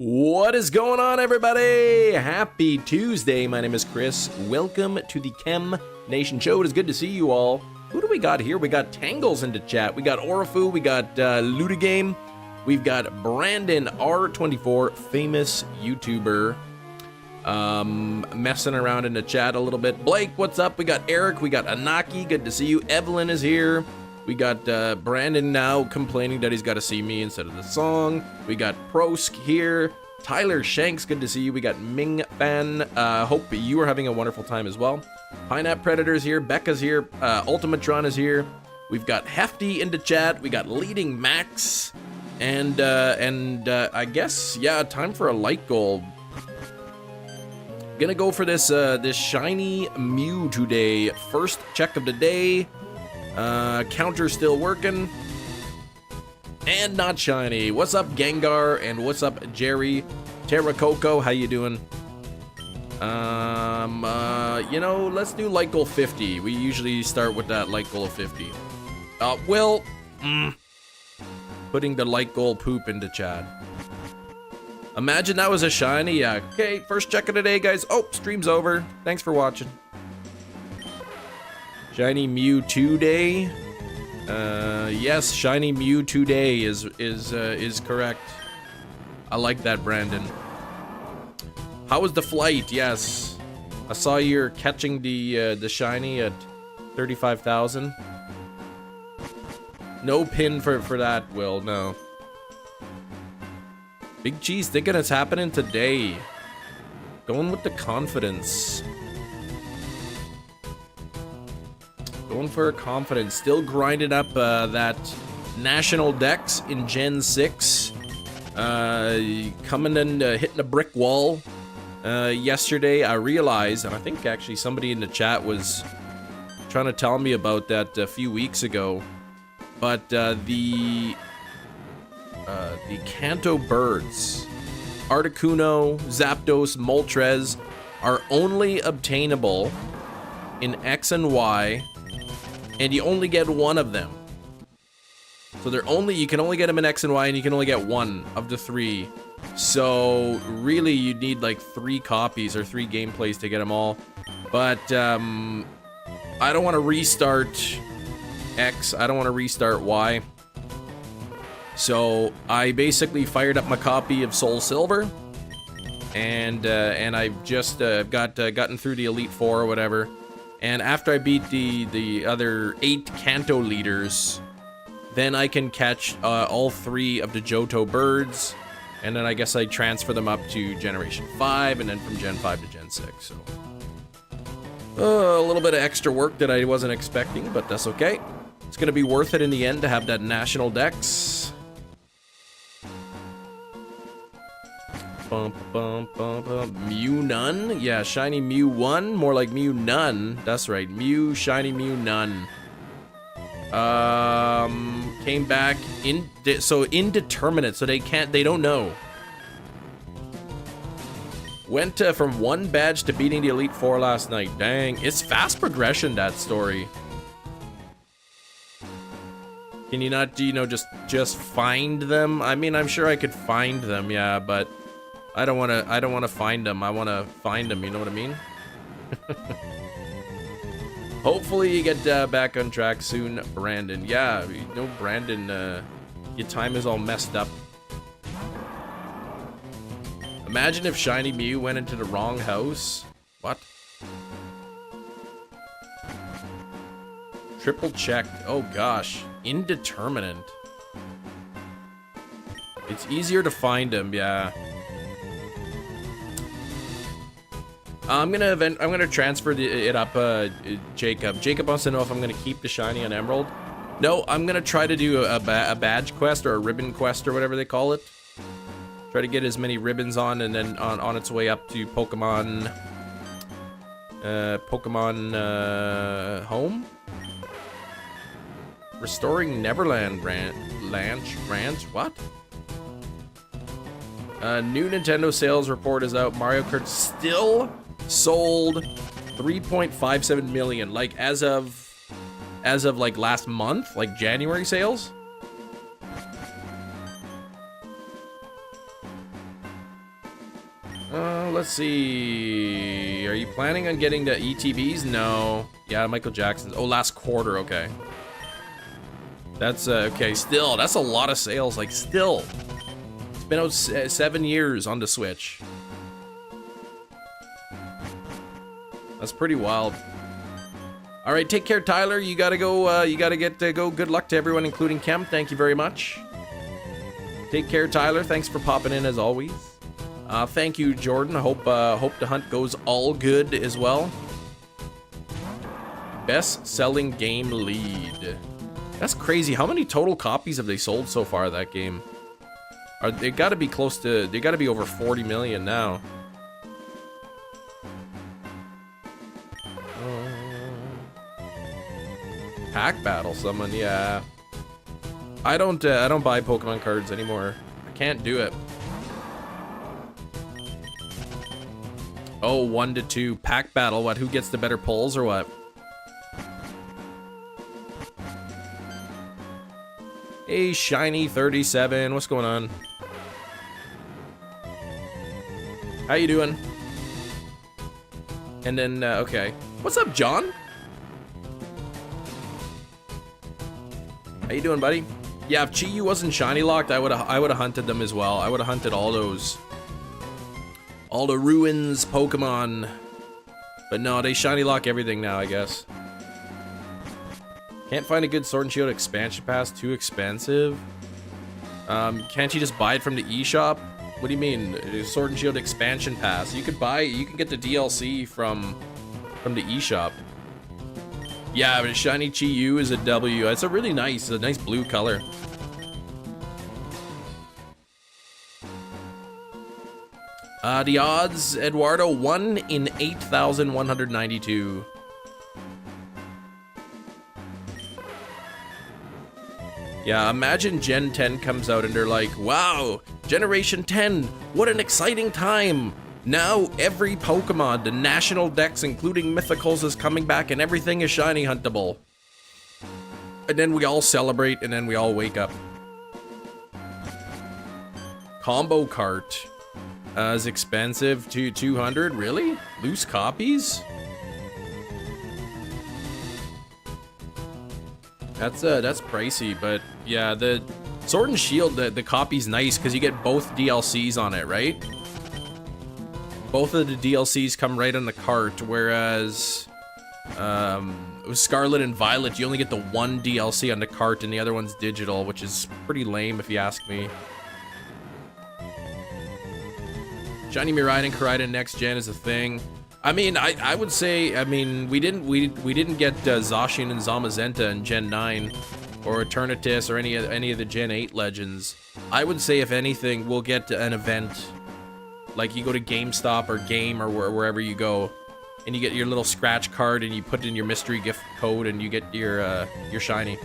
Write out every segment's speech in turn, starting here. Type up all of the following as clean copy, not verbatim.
What is going on, everybody? Happy Tuesday. My name is Chris. Welcome to the Chem Nation Show. It is good to see you all. Who do we got here? We got Tangles into chat. We got Orafu. We got Ludagame. We've got Brandon R24, famous YouTuber, messing around in the chat a little bit. Blake, what's up? We got Eric. We got Anaki. Good to see you. Evelyn is here. We got Brandon now complaining that he's got to see me instead of the song. We got Prosk here. Tyler Shanks, good to see you. We got Ming Fan. Hope you are having a wonderful time as well. Pineapple Predator's here. Becca's here. Ultimatron is here. We've got Hefty into chat. We got Leading Max. And I guess, yeah, time for a light goal. Gonna go for this this shiny Mew today. First check of the day. Counter still working. And not shiny. What's up, Gengar? And what's up, Jerry? Terracoco, how you doing? You know, let's do light goal 50. We usually start with that light goal of 50. Putting the light goal poop into chat. Imagine that was a shiny. Yeah. Okay, first check of the day, guys. Oh, stream's over. Thanks for watching. Shiny Mew today. Yes, shiny Mew today is correct. I like that, Brandon. How was the flight? Yes, I saw you're catching the shiny at 35,000. No pin for that, Will. No. Big Cheese thinking it's happening today. Going with the confidence. Going for confidence. Still grinding up that national dex in Gen 6. Coming and hitting a brick wall. Yesterday I realized, and I think actually somebody in the chat was trying to tell me about that a few weeks ago. But the Kanto birds, Articuno, Zapdos, Moltres, are only obtainable in X and Y. And you only get one of them. So you can only get them in X and Y, and you can only get one of the three. So really you need like 3 copies or 3 gameplays to get them all. But I don't want to restart X. I don't want to restart Y. So I basically fired up my copy of Soul Silver. And I've just gotten through the Elite Four or whatever. And after I beat the other 8 Kanto leaders, then I can catch all 3 of the Johto birds, and then I guess I transfer them up to Generation 5, and then from Gen 5 to Gen 6, so... a little bit of extra work that I wasn't expecting, but that's okay. It's gonna be worth it in the end to have that national dex. Mew None? Yeah, shiny Mew 1, more like Mew None. That's right, Mew, shiny Mew None. Came back so indeterminate, so they don't know. Went from 1 badge to beating the Elite Four last night. Dang, it's fast progression, that story. Can you not, you know, just find them? I mean, I'm sure I could find them, yeah, but I don't want to find them. I want to find them, you know what I mean? Hopefully you get back on track soon, Brandon. Yeah, you know, Brandon, your time is all messed up. Imagine if shiny Mew went into the wrong house. What? Triple checked. Oh gosh, indeterminate. It's easier to find him, yeah. I'm gonna transfer it up, Jacob. Jacob wants to know if I'm gonna keep the shiny on Emerald. No, I'm gonna try to do a badge quest or a ribbon quest or whatever they call it. Try to get as many ribbons on, and then on its way up to Pokemon Home. Restoring Neverland Ranch. What? New Nintendo sales report is out. Mario Kart still sold 3.57 million, like as of like last month, like January sales. Let's see. Are you planning on getting the ETBs? No. Yeah, Michael Jackson's. Oh, last quarter. Okay. That's okay. Still, that's a lot of sales. Like, still, it's been out 7 years on the Switch. That's pretty wild. All right, take care, Tyler. You gotta go. You gotta get to go. Good luck to everyone, including Kemp. Thank you very much. Take care, Tyler. Thanks for popping in as always. Thank you, Jordan. Hope the hunt goes all good as well. Best-selling game lead. That's crazy. How many total copies have they sold so far of that game? They got to be close to. They got to be over 40 million now. Pack battle, someone. Yeah. I don't buy Pokemon cards anymore. I can't do it. Oh, 1 to 2 pack battle. What? Who gets the better pulls or what? Hey, Shiny 37. What's going on? How you doing? And then okay. What's up, John? How you doing, buddy? Yeah, if Chi-Yu wasn't shiny locked, I would have hunted them as well. I would have hunted all those. All the ruins Pokemon. But no, they shiny lock everything now, I guess. Can't find a good Sword and Shield expansion pass. Too expensive. Can't you just buy it from the eShop? What do you mean? Sword and Shield expansion pass. You can get the DLC from the eShop. Yeah, but shiny Chi-Yu is a W. It's a really nice, blue color. The odds, Eduardo, 1 in 8,192. Yeah, imagine Gen 10 comes out and they're like, wow, Generation 10, what an exciting time. Now every Pokemon, the national dex, including mythicals, is coming back and everything is shiny huntable. And then we all celebrate and then we all wake up. Combo cart. Is expensive to 200, really? Loose copies? That's pricey, but yeah, the Sword and Shield, the copy's nice because you get both DLCs on it, right? Both of the DLCs come right on the cart, whereas Scarlet and Violet, you only get the one DLC on the cart and the other one's digital, which is pretty lame if you ask me. Shiny Miraidon, Koraidon next gen is a thing. I mean, I would say, I mean, we didn't get Zacian and Zamazenta in Gen 9 or Eternatus or any of the Gen 8 legends. I would say if anything, we'll get an event like you go to GameStop or Game or wherever you go, and you get your little scratch card and you put in your mystery gift code and you get your shiny.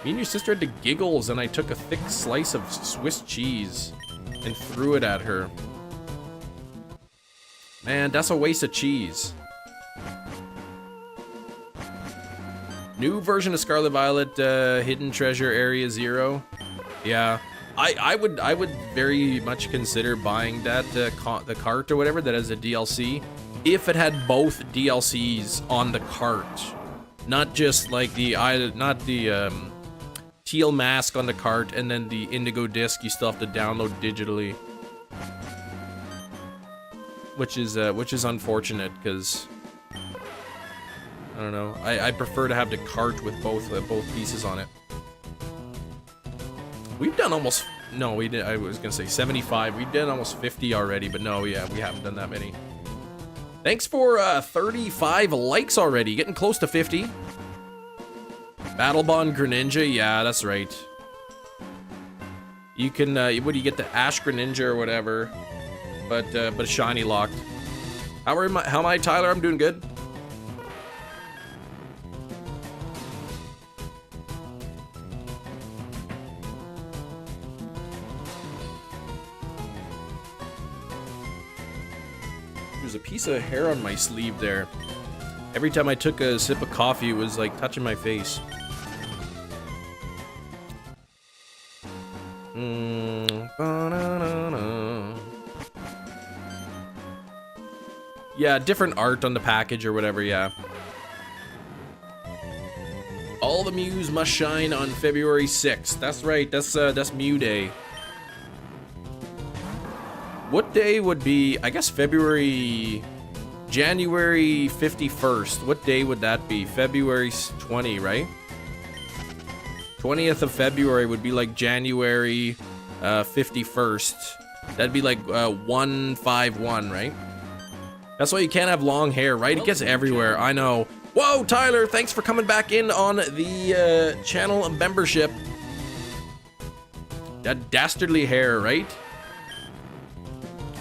Me and your sister had the giggles and I took a thick slice of Swiss cheese and threw it at her. Man, that's a waste of cheese. New version of Scarlet Violet, Hidden Treasure Area 0. Yeah, I would very much consider buying that the cart or whatever that has a DLC if it had both DLCs on the cart, not just like the teal mask on the cart and then the indigo disc you still have to download digitally, which is unfortunate because I don't know, I prefer to have the cart with both pieces on it. We've done almost, no, we did, I was gonna say 75. We've done almost 50 already, but no, yeah, we haven't done that many. Thanks for 35 likes already, getting close to 50. Battlebond Greninja, yeah, that's right. You can, what do you get, the Ash Greninja or whatever, but shiny locked. How am I, Tyler? I'm doing good. There's a piece of hair on my sleeve there. Every time I took a sip of coffee, it was like touching my face. Ba-na-na-na. Yeah, different art on the package or whatever, yeah. All the Mews must shine on February 6th. That's right, that's Mew Day. What day would be, I guess January 51st. What day would that be? February 20, right? 20th of February would be like January 51st. That'd be like 151, right? That's why you can't have long hair, right? It gets everywhere, I know. Whoa, Tyler, thanks for coming back in on the channel membership. That dastardly hair, right?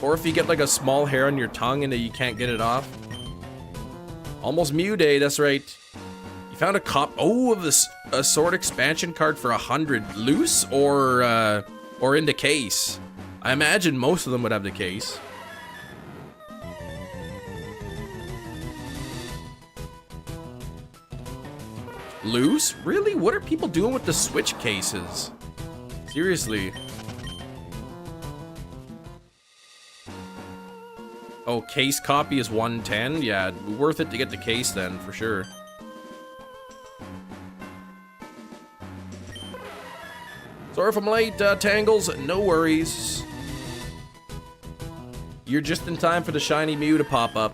Or if you get like a small hair on your tongue and you can't get it off. Almost Mew Day, that's right. You found a of this a sword expansion card for 100. Loose or in the case? I imagine most of them would have the case. Loose? Really? What are people doing with the Switch cases? Seriously. Oh, case copy is 110? Yeah, worth it to get the case then, for sure. Sorry if I'm late, Tangles. No worries. You're just in time for the shiny Mew to pop up.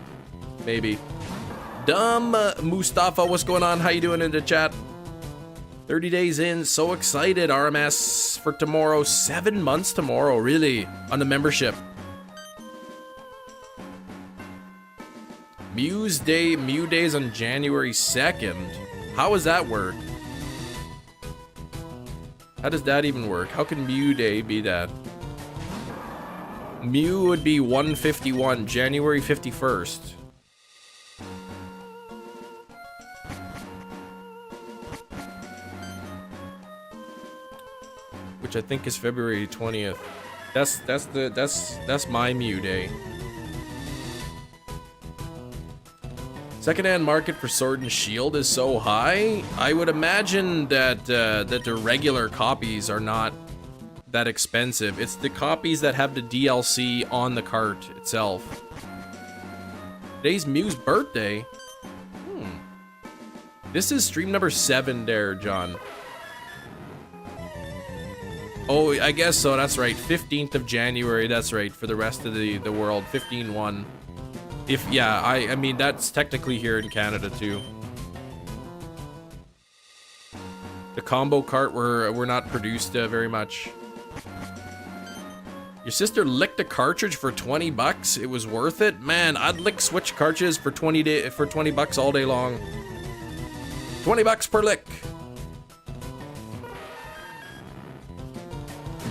Maybe. Dumb Mustafa, what's going on? How you doing in the chat? 30 days in, so excited. RMS for tomorrow. 7 months tomorrow, really, on the membership. Mew Day's on January 2nd. How does that work? How does that even work? How can Mew Day be that? Mew would be 151, January 51st. Which I think is February 20th. That's my Mew Day. Secondhand market for Sword and Shield is so high. I would imagine that that the regular copies are not that expensive. It's the copies that have the DLC on the cart itself. Today's Mew's birthday. This is stream number 7 there, John. Oh, I guess so. That's right. 15th of January. That's right. For the rest of the world, 15-1. If, yeah, I mean, that's technically here in Canada, too. The combo cart were not produced very much. Your sister licked a cartridge for 20 bucks? It was worth it? Man, I'd lick Switch cartridges for 20 bucks all day long. 20 bucks per lick.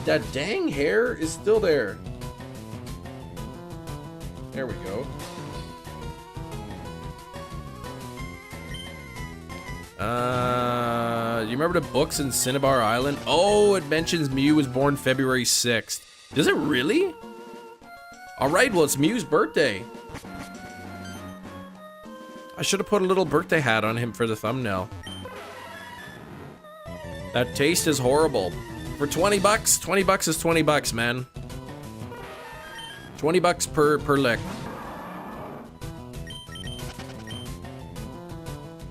That dang hair is still there. There we go. You remember the books in Cinnabar Island? Oh, it mentions Mew was born February 6th. Does it really? Alright, well, it's Mew's birthday. I should have put a little birthday hat on him for the thumbnail. That taste is horrible. For 20 bucks? 20 bucks is 20 bucks, man. 20 bucks per lick.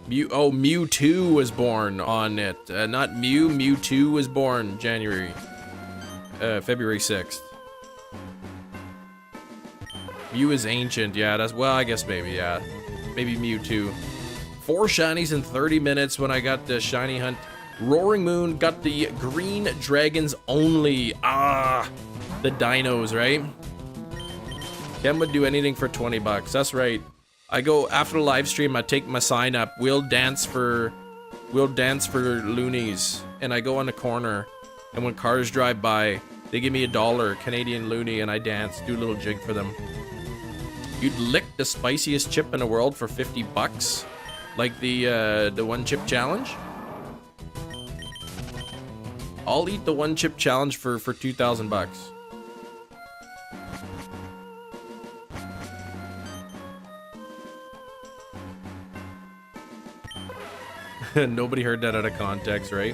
Mewtwo was born on it. Not Mew, Mewtwo was born February 6th. Mew is ancient, yeah, that's, well, I guess maybe, yeah. Maybe Mewtwo. 4 shinies in 30 minutes when I got the shiny hunt. Roaring Moon got the green dragons only. Ah, the dinos, right? Ken would do anything for 20 bucks, that's right. I go after the live stream. I take my sign up. We'll dance for loonies, and I go on the corner. And when cars drive by, they give me $1 Canadian loonie, and I dance, do a little jig for them. You'd lick the spiciest chip in the world for 50 bucks, like the one chip challenge. I'll eat the one chip challenge for 2,000 bucks. Nobody heard that out of context, right?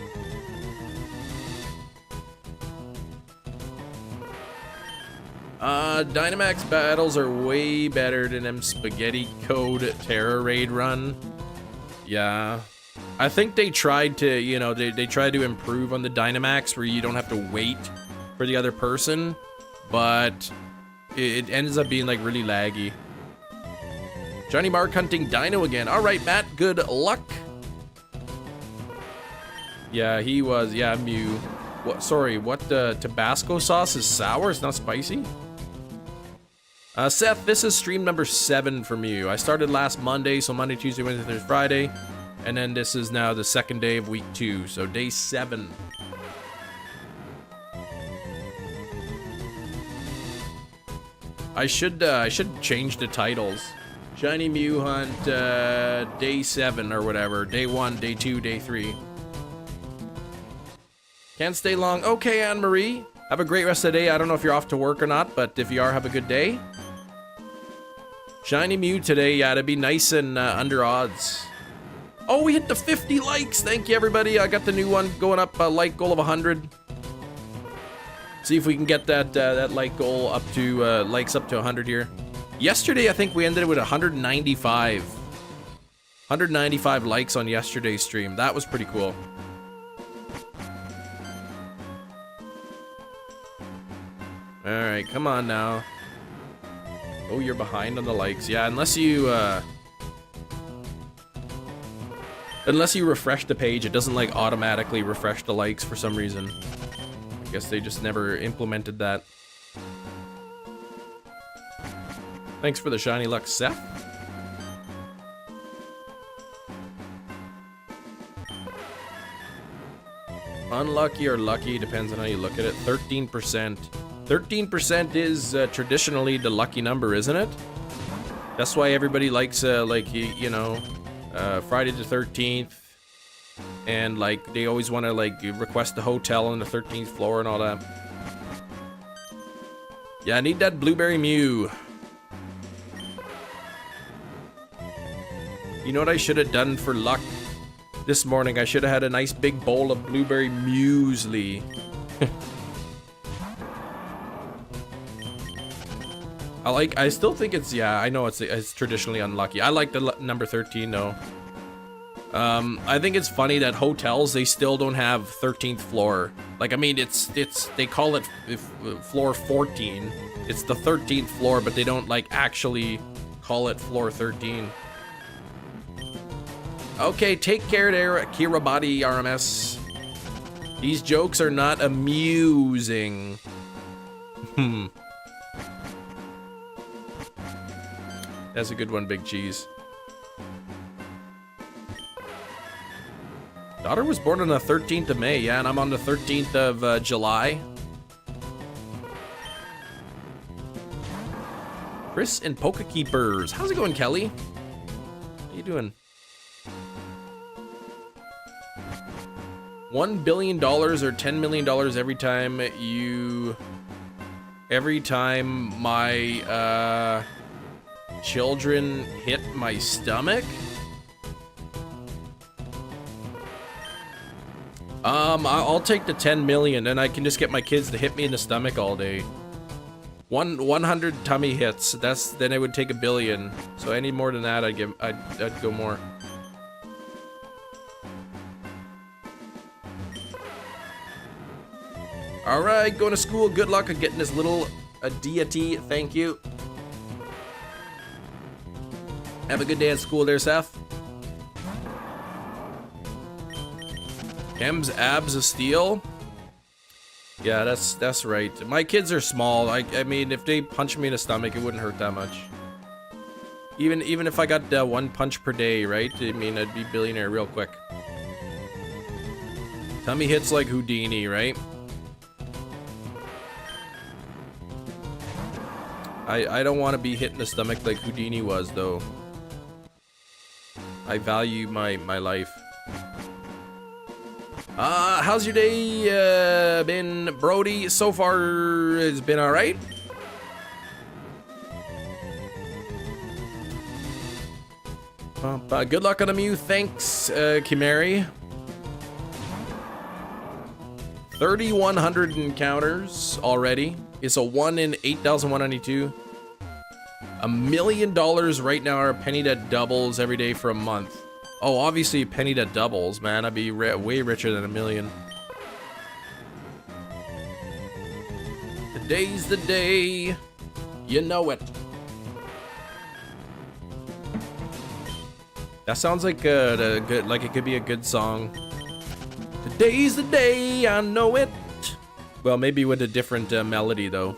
Dynamax battles are way better than them spaghetti code Terra Raid run. Yeah. I think they tried to, you know, they tried to improve on the Dynamax where you don't have to wait for the other person, but it ends up being like really laggy. Johnny Mark hunting Dino again. All right, Matt, good luck. Yeah, he was, yeah, Mew. What, sorry, what, Tabasco sauce is sour? It's not spicy? Seth, this is stream number 7 from you. I started last Monday, so Monday, Tuesday, Wednesday, Thursday, Friday. And then this is now the 2nd day of week 2, so day 7. I should change the titles. Shiny Mew Hunt, day 7 or whatever. Day 1, day 2, day 3. Can't stay long. Okay, Anne-Marie. Have a great rest of the day. I don't know if you're off to work or not, but if you are, have a good day. Shiny Mew today, yeah, to be nice and under odds. Oh, we hit the 50 likes. Thank you, everybody. I got the new one going up, like goal of 100. See if we can get that that like goal up to likes up to 100 here. Yesterday, I think we ended with 195. 195 likes on yesterday's stream. That was pretty cool. All right, come on now. Oh, you're behind on the likes. Yeah, unless you refresh the page, it doesn't like automatically refresh the likes for some reason. I guess they just never implemented that. Thanks for the shiny luck, Seth. Unlucky or lucky, depends on how you look at it. 13%. 13% is traditionally the lucky number, isn't it? That's why everybody likes, like, you know, Friday the 13th. And, like, they always want to, like, request a hotel on the 13th floor and all that. Yeah, I need that Blueberry Mew. You know what I should have done for luck this morning? I should have had a nice big bowl of Blueberry Muesli. I still think it's, yeah, I know it's traditionally unlucky. I like the number 13 though. I think it's funny that hotels, they still don't have 13th floor. Like, I mean, they call it floor 14. It's the 13th floor, but they don't like actually call it floor 13. Okay, take care there, Kiribati RMS. These jokes are not amusing. That's a good one, Big Cheese. Daughter was born on the 13th of May, yeah, and I'm on the 13th of July. Chris and Poke Keepers. How's it going, Kelly? How you doing? $1 billion or $10 million every time my children hit my stomach. I'll take the 10 million, and I can just get my kids to hit me in the stomach all day. 100 tummy hits. Then I would take $1 billion. So any more than that, I'd go more. All right, going to school. Good luck on getting this little deity. Thank you. Have a good day at school there, Seth. M's abs of steel. Yeah, that's right. My kids are small. I mean, if they punch me in the stomach, it wouldn't hurt that much. Even if I got 1 punch per day, right? I mean, I'd be billionaire real quick. Tummy hits like Houdini, right? I don't want to be hit in the stomach like Houdini was, though. I value my life. How's your day been, Brody? So far, it's been all right. Good luck on the Mew. Thanks, Kimari. 3,100 encounters already. It's a 1 in 8,192. $1 million right now are a penny that doubles every day for a month. Oh, obviously a penny that doubles, man. I'd be way richer than $1 million. Today's the day. You know it. That sounds like a good, like it could be a good song. Today's the day, I know it. Well, maybe with a different melody though.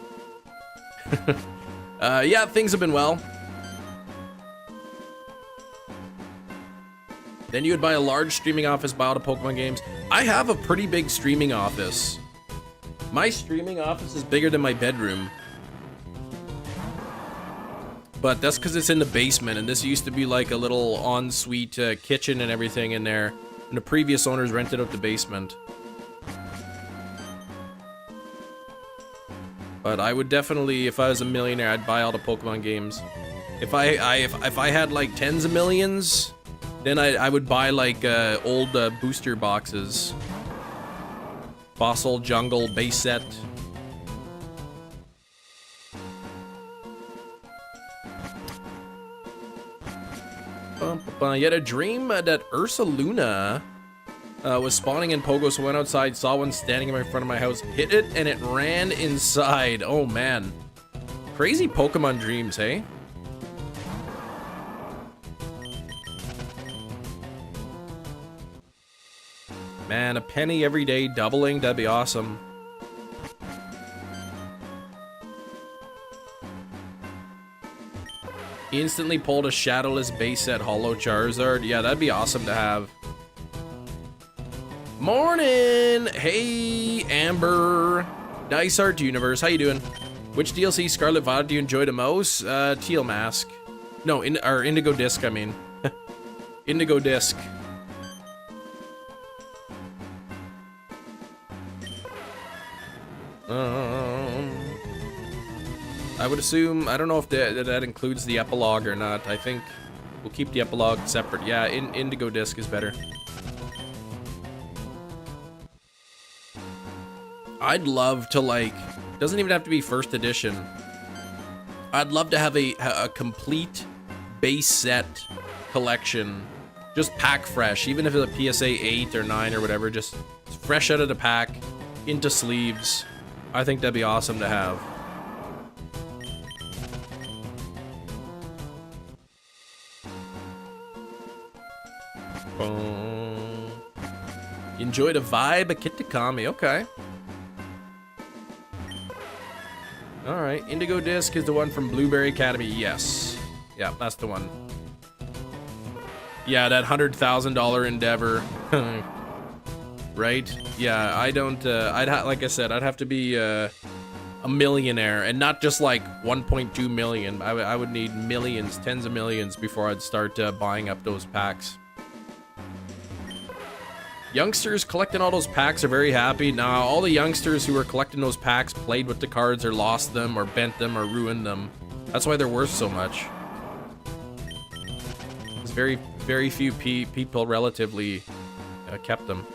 Yeah, things have been well. Then you would buy a large streaming office, buy all the Pokemon games. I have a pretty big streaming office. My streaming office is bigger than my bedroom. But that's because it's in the basement, and this used to be like a little ensuite kitchen and everything in there. And the previous owners rented out the basement. But I would definitely, if I was a millionaire, I'd buy all the Pokemon games. If I had like tens of millions, then I would buy like old booster boxes. Fossil Jungle base set. You had a dream that Ursaluna was spawning in Pogo, so I went outside, saw one standing in front of my house, hit it, and it ran inside. Oh man. Crazy Pokemon dreams, hey? Man, a penny every day doubling, that'd be awesome. Instantly pulled a shadowless base set holo Charizard. Yeah, that'd be awesome to have. Morning! Hey, Amber. Dice Art Universe, how you doing? Which DLC Scarlet Violet do you enjoy the most? Teal Mask. No, or Indigo Disc, I mean. Indigo Disc. I would assume, I don't know if that includes the epilogue or not. I think we'll keep the epilogue separate. Yeah, Indigo Disc is better. I'd love to, like, doesn't even have to be first edition. I'd love to have a complete base set collection, just pack fresh, even if it's a PSA 8 or 9 or whatever, just fresh out of the pack, into sleeves. I think that'd be awesome to have. Enjoy the vibe of Kitakami, okay. Alright, Indigo Disc is the one from Blueberry Academy, yes. Yeah, that's the one. Yeah, that $100,000 endeavor. Right? Yeah, I don't, like I said, I'd have to be a millionaire, and not just like 1.2 million. I would need millions, tens of millions before I'd start buying up those packs. Youngsters collecting all those packs are very happy. Now, all the youngsters who were collecting those packs played with the cards or lost them or bent them or ruined them. That's why they're worth so much. Because very few people relatively kept them.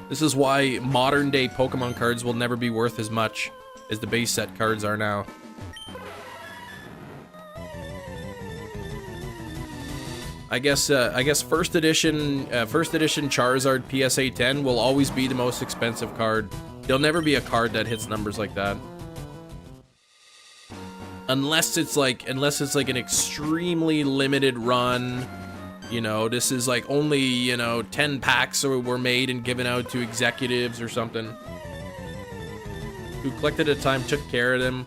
This is why modern day Pokemon cards will never be worth as much as the base set cards are now. I guess first edition Charizard PSA 10 will always be the most expensive card. There'll never be a card that hits numbers like that. Unless it's like an extremely limited run. You know, this is like only, you know, 10 packs were made and given out to executives or something. Who collected at a time, took care of them.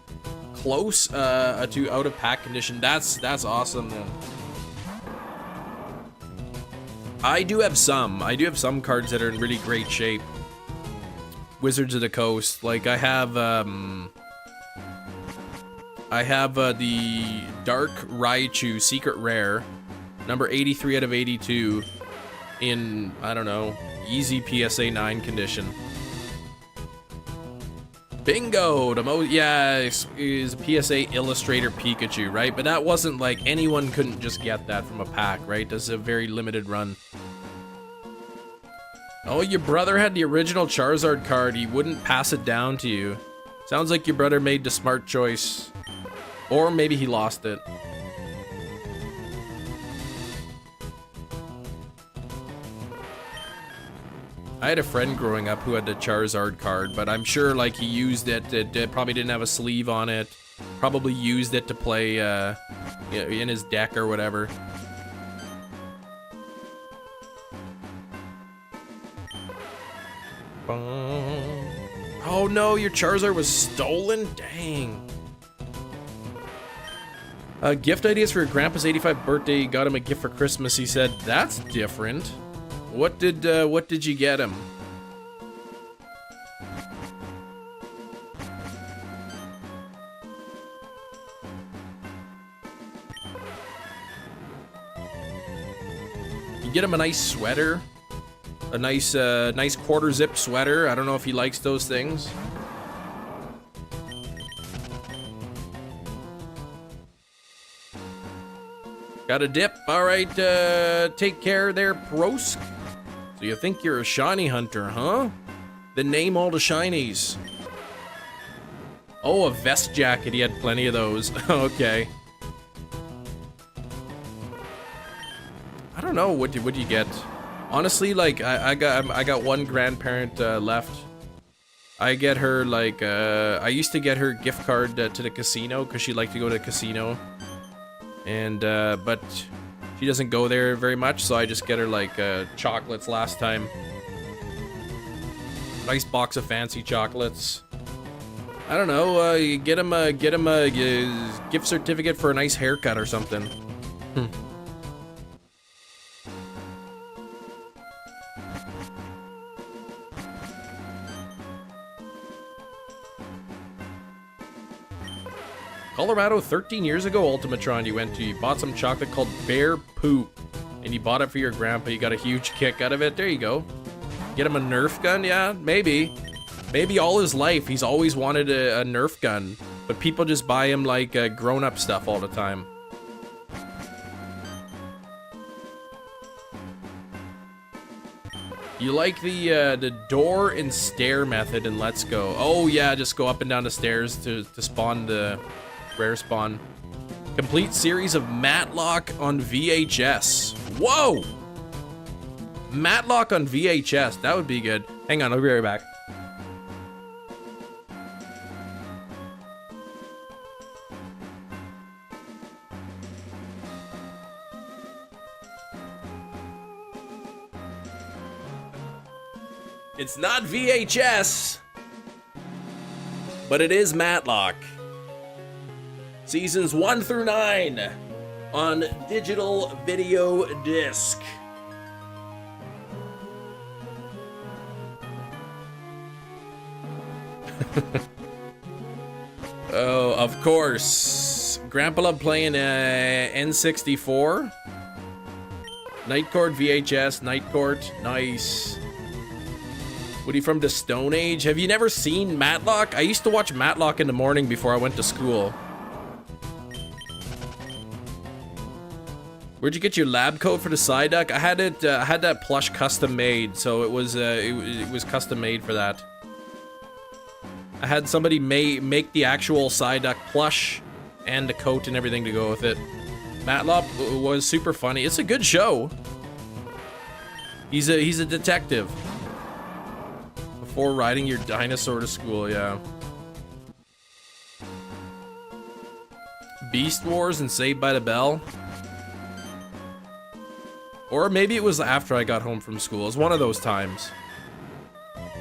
Close to out of pack condition. That's awesome then. I do have some cards that are in really great shape. Wizards of the Coast, like I have the Dark Raichu Secret Rare, number 83 out of 82, in, I don't know, easy PSA 9 condition. Bingo! The most, yeah, is a PSA Illustrator Pikachu, right? But that wasn't like, anyone couldn't just get that from a pack, right? That's a very limited run. Oh, your brother had the original Charizard card. He wouldn't pass it down to you. Sounds like your brother made the smart choice. Or maybe he lost it. I had a friend growing up who had the Charizard card, but I'm sure like he used it. It probably didn't have a sleeve on it. Probably used it to play in his deck or whatever. Oh no, your Charizard was stolen? Dang. Gift ideas for your grandpa's 85th birthday. Got him a gift for Christmas. He said, that's different. What did you get him? You get him a nice sweater, a nice quarter zip sweater. I don't know if he likes those things. Got a dip. All right, take care there, Prosk. So you think you're a shiny hunter, huh? Then name all the shinies. Oh, a vest jacket. He had plenty of those. Okay. I don't know. What do you get? Honestly, like I got one grandparent left. I get her like I used to get her gift card to the casino because she liked to go to the casino. And but she doesn't go there very much, so I just get her like chocolates last time. Nice box of fancy chocolates. I don't know. You get him a gift certificate for a nice haircut or something. Colorado 13 years ago, Ultimatron, you went to. You bought some chocolate called Bear Poop, and you bought it for your grandpa. You got a huge kick out of it. There you go. Get him a Nerf gun? Yeah, maybe. Maybe all his life he's always wanted a Nerf gun, but people just buy him like grown-up stuff all the time. You like the door and stair method in Let's Go. Oh yeah, just go up and down the stairs to spawn the rare spawn. Complete series of Matlock on VHS. Whoa! Matlock on VHS. That would be good. Hang on, I'll be right back. It's not VHS, but it is Matlock. Seasons 1 through 9 on digital video disc. Oh, of course. Grandpa loved playing N64. Night Court VHS, Night Court, nice. Woody from the Stone Age. Have you never seen Matlock? I used to watch Matlock in the morning before I went to school. Where'd you get your lab coat for the Psyduck? I had it. I had that plush custom made, so it was custom made for that. I had somebody make the actual Psyduck plush and the coat and everything to go with it. Matlock was super funny. It's a good show. He's a detective. Before riding your dinosaur to school, yeah. Beast Wars and Saved by the Bell. Or maybe it was after I got home from school. It was one of those times.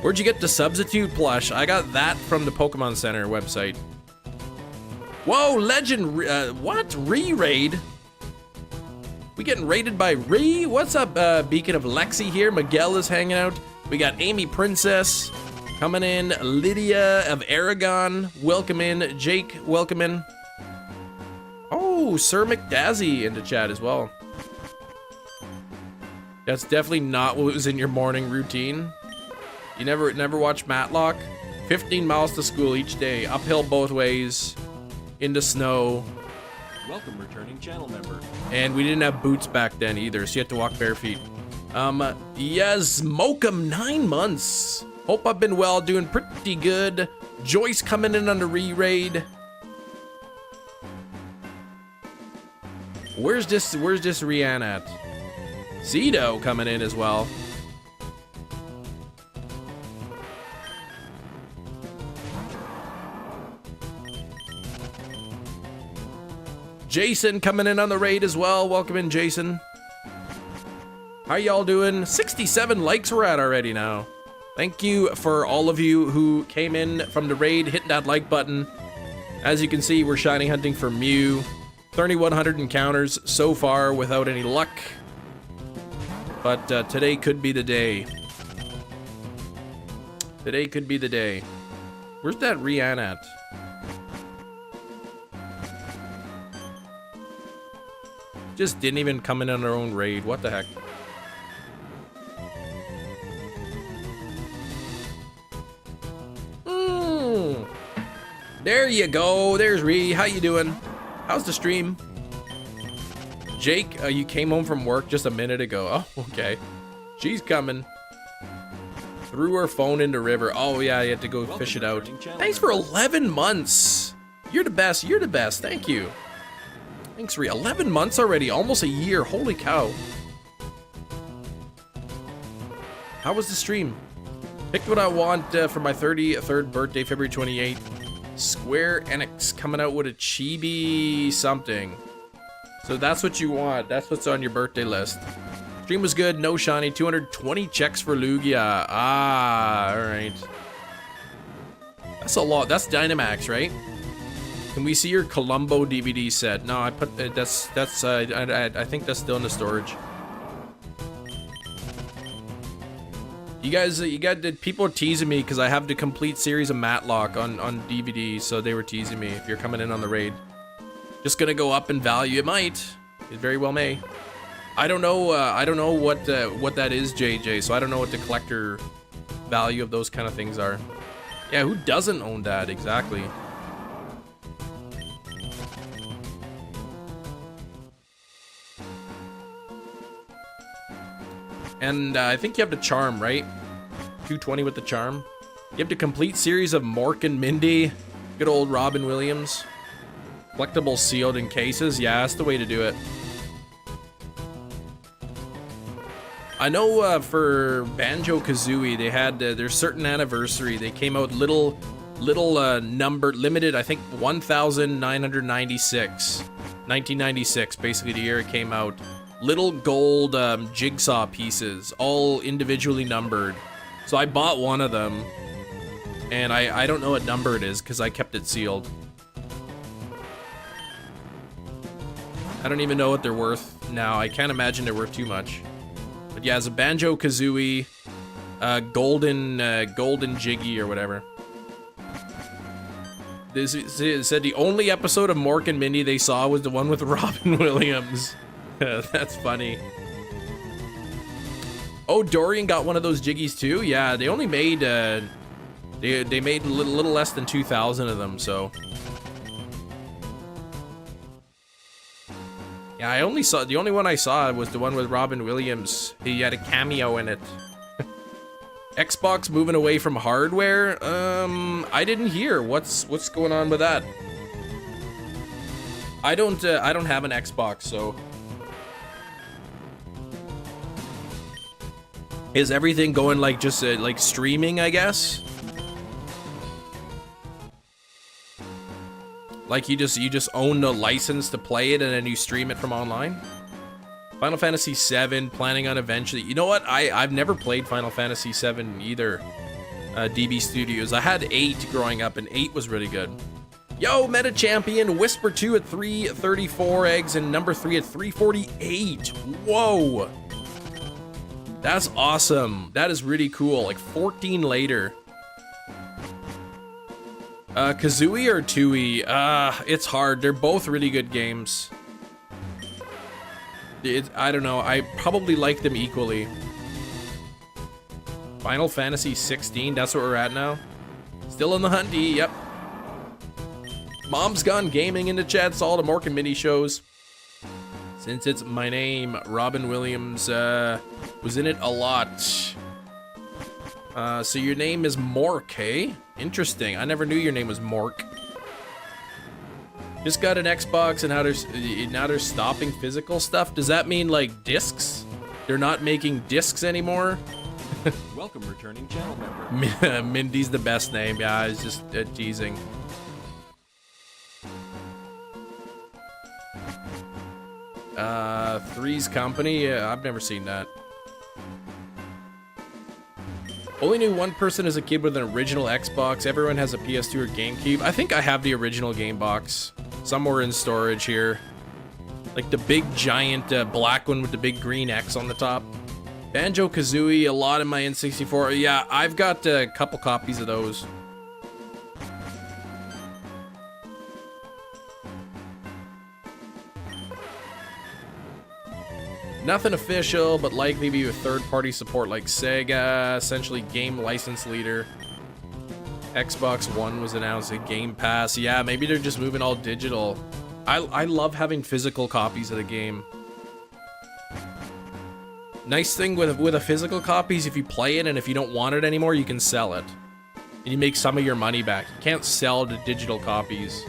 Where'd you get the Substitute plush? I got that from the Pokemon Center website. Whoa, Legend, what? Re-raid? We getting raided by Re? What's up, Beacon of Lexi here? Miguel is hanging out. We got Amy Princess coming in. Lydia of Aragon, welcome in. Jake, welcome in. Oh, Sir McDazzy in the chat as well. That's definitely not what was in your morning routine. You never watched Matlock? 15 miles to school each day, uphill both ways, in the snow. Welcome, returning channel member. And we didn't have boots back then either, so you had to walk bare feet. Yes, Mokum, 9 months. Hope I've been well, doing pretty good. Joyce coming in on the re-raid. Where's this Rihanna at? Zito coming in as well. Jason coming in on the raid as well. Welcome in, Jason. How y'all doing? 67 likes we're at already now. Thank you for all of you who came in from the raid, hitting that like button. As you can see, we're shiny hunting for Mew. 3,100 encounters so far without any luck. But today could be the day. Today could be the day. Where's that Rihanna at? Just didn't even come in on their own raid. What the heck? There you go. There's Ree. How you doing? How's the stream? Jake, you came home from work just a minute ago. Oh, okay. She's coming. Threw her phone in the river. Oh, yeah, you had to go fish it out. Thanks for 11 months. You're the best. You're the best. Thank you. Thanks, Ree. 11 months already. Almost a year. Holy cow. How was the stream? Picked what I want for my 33rd birthday, February 28th. Square Enix coming out with a chibi something. So that's what you want. That's what's on your birthday list. Stream was good. No shiny. 220 checks for Lugia. Ah, all right. That's a lot. That's Dynamax, right? Can we see your Columbo DVD set? No, I put I think that's still in the storage. You guys, people are teasing me because I have the complete series of Matlock on DVD, so they were teasing me. If you're coming in on the raid, just gonna go up in value. It might. It very well may. I don't know. I don't know what that is, JJ. So I don't know what the collector value of those kind of things are. Yeah, who doesn't own that exactly? And I think you have the charm, right? 220 with the charm. You have the complete series of Mork and Mindy. Good old Robin Williams. Collectible sealed in cases. Yeah, that's the way to do it. I know for Banjo-Kazooie, they had their certain anniversary. They came out little number, limited, I think 1,996. 1996, basically the year it came out. Little gold jigsaw pieces, all individually numbered. So I bought one of them, and I don't know what number it is because I kept it sealed. I don't even know what they're worth now. I can't imagine they're worth too much. But yeah, it's a Banjo-Kazooie golden Jiggy or whatever. This said the only episode of Mork and Mindy they saw was the one with Robin Williams. That's funny. Oh, Dorian got one of those Jiggies too? Yeah, they only made they made a little less than 2,000 of them, so. Yeah, I only saw, the only one I saw was the one with Robin Williams. He had a cameo in it. Xbox moving away from hardware? I didn't hear. What's going on with that? I don't have an Xbox, so. Is everything going like just like streaming, I guess? Like you just own the license to play it and then you stream it from online? Final Fantasy VII, planning on eventually. You know what? I've never played Final Fantasy VII either. DB Studios. I had 8 growing up and 8 was really good. Yo, Meta Champion, Whisper 2 at 334 eggs and number 3 at 348. Whoa. That's awesome. That is really cool. Like 14 later. Kazooie or Tooie? It's hard. They're both really good games. I don't know. I probably like them equally. Final Fantasy 16. That's where we're at now. Still in the hunty. Yep. Mom's Gone Gaming in the chat. Saw all the Mork and Mindy shows. Since it's my name, Robin Williams was in it a lot. So your name is Mork, eh? Interesting. I never knew your name was Mork. Just got an Xbox and now they're stopping physical stuff. Does that mean like discs? They're not making discs anymore? Welcome, returning channel member. Mindy's the best name. Yeah, I was just teasing. Three's Company? Yeah, I've never seen that. Only knew one person as a kid with an original Xbox. Everyone has a PS2 or GameCube. I think I have the original game box. Somewhere in storage here. Like the big giant black one with the big green X on the top. Banjo-Kazooie, a lot in my N64. Yeah, I've got a couple copies of those. Nothing official, but likely be with third-party support like Sega, essentially game license leader. Xbox One was announced at Game Pass. Yeah, maybe they're just moving all digital. I love having physical copies of the game. Nice thing with a physical copy is if you play it and if you don't want it anymore, you can sell it. And you make some of your money back. You can't sell the digital copies.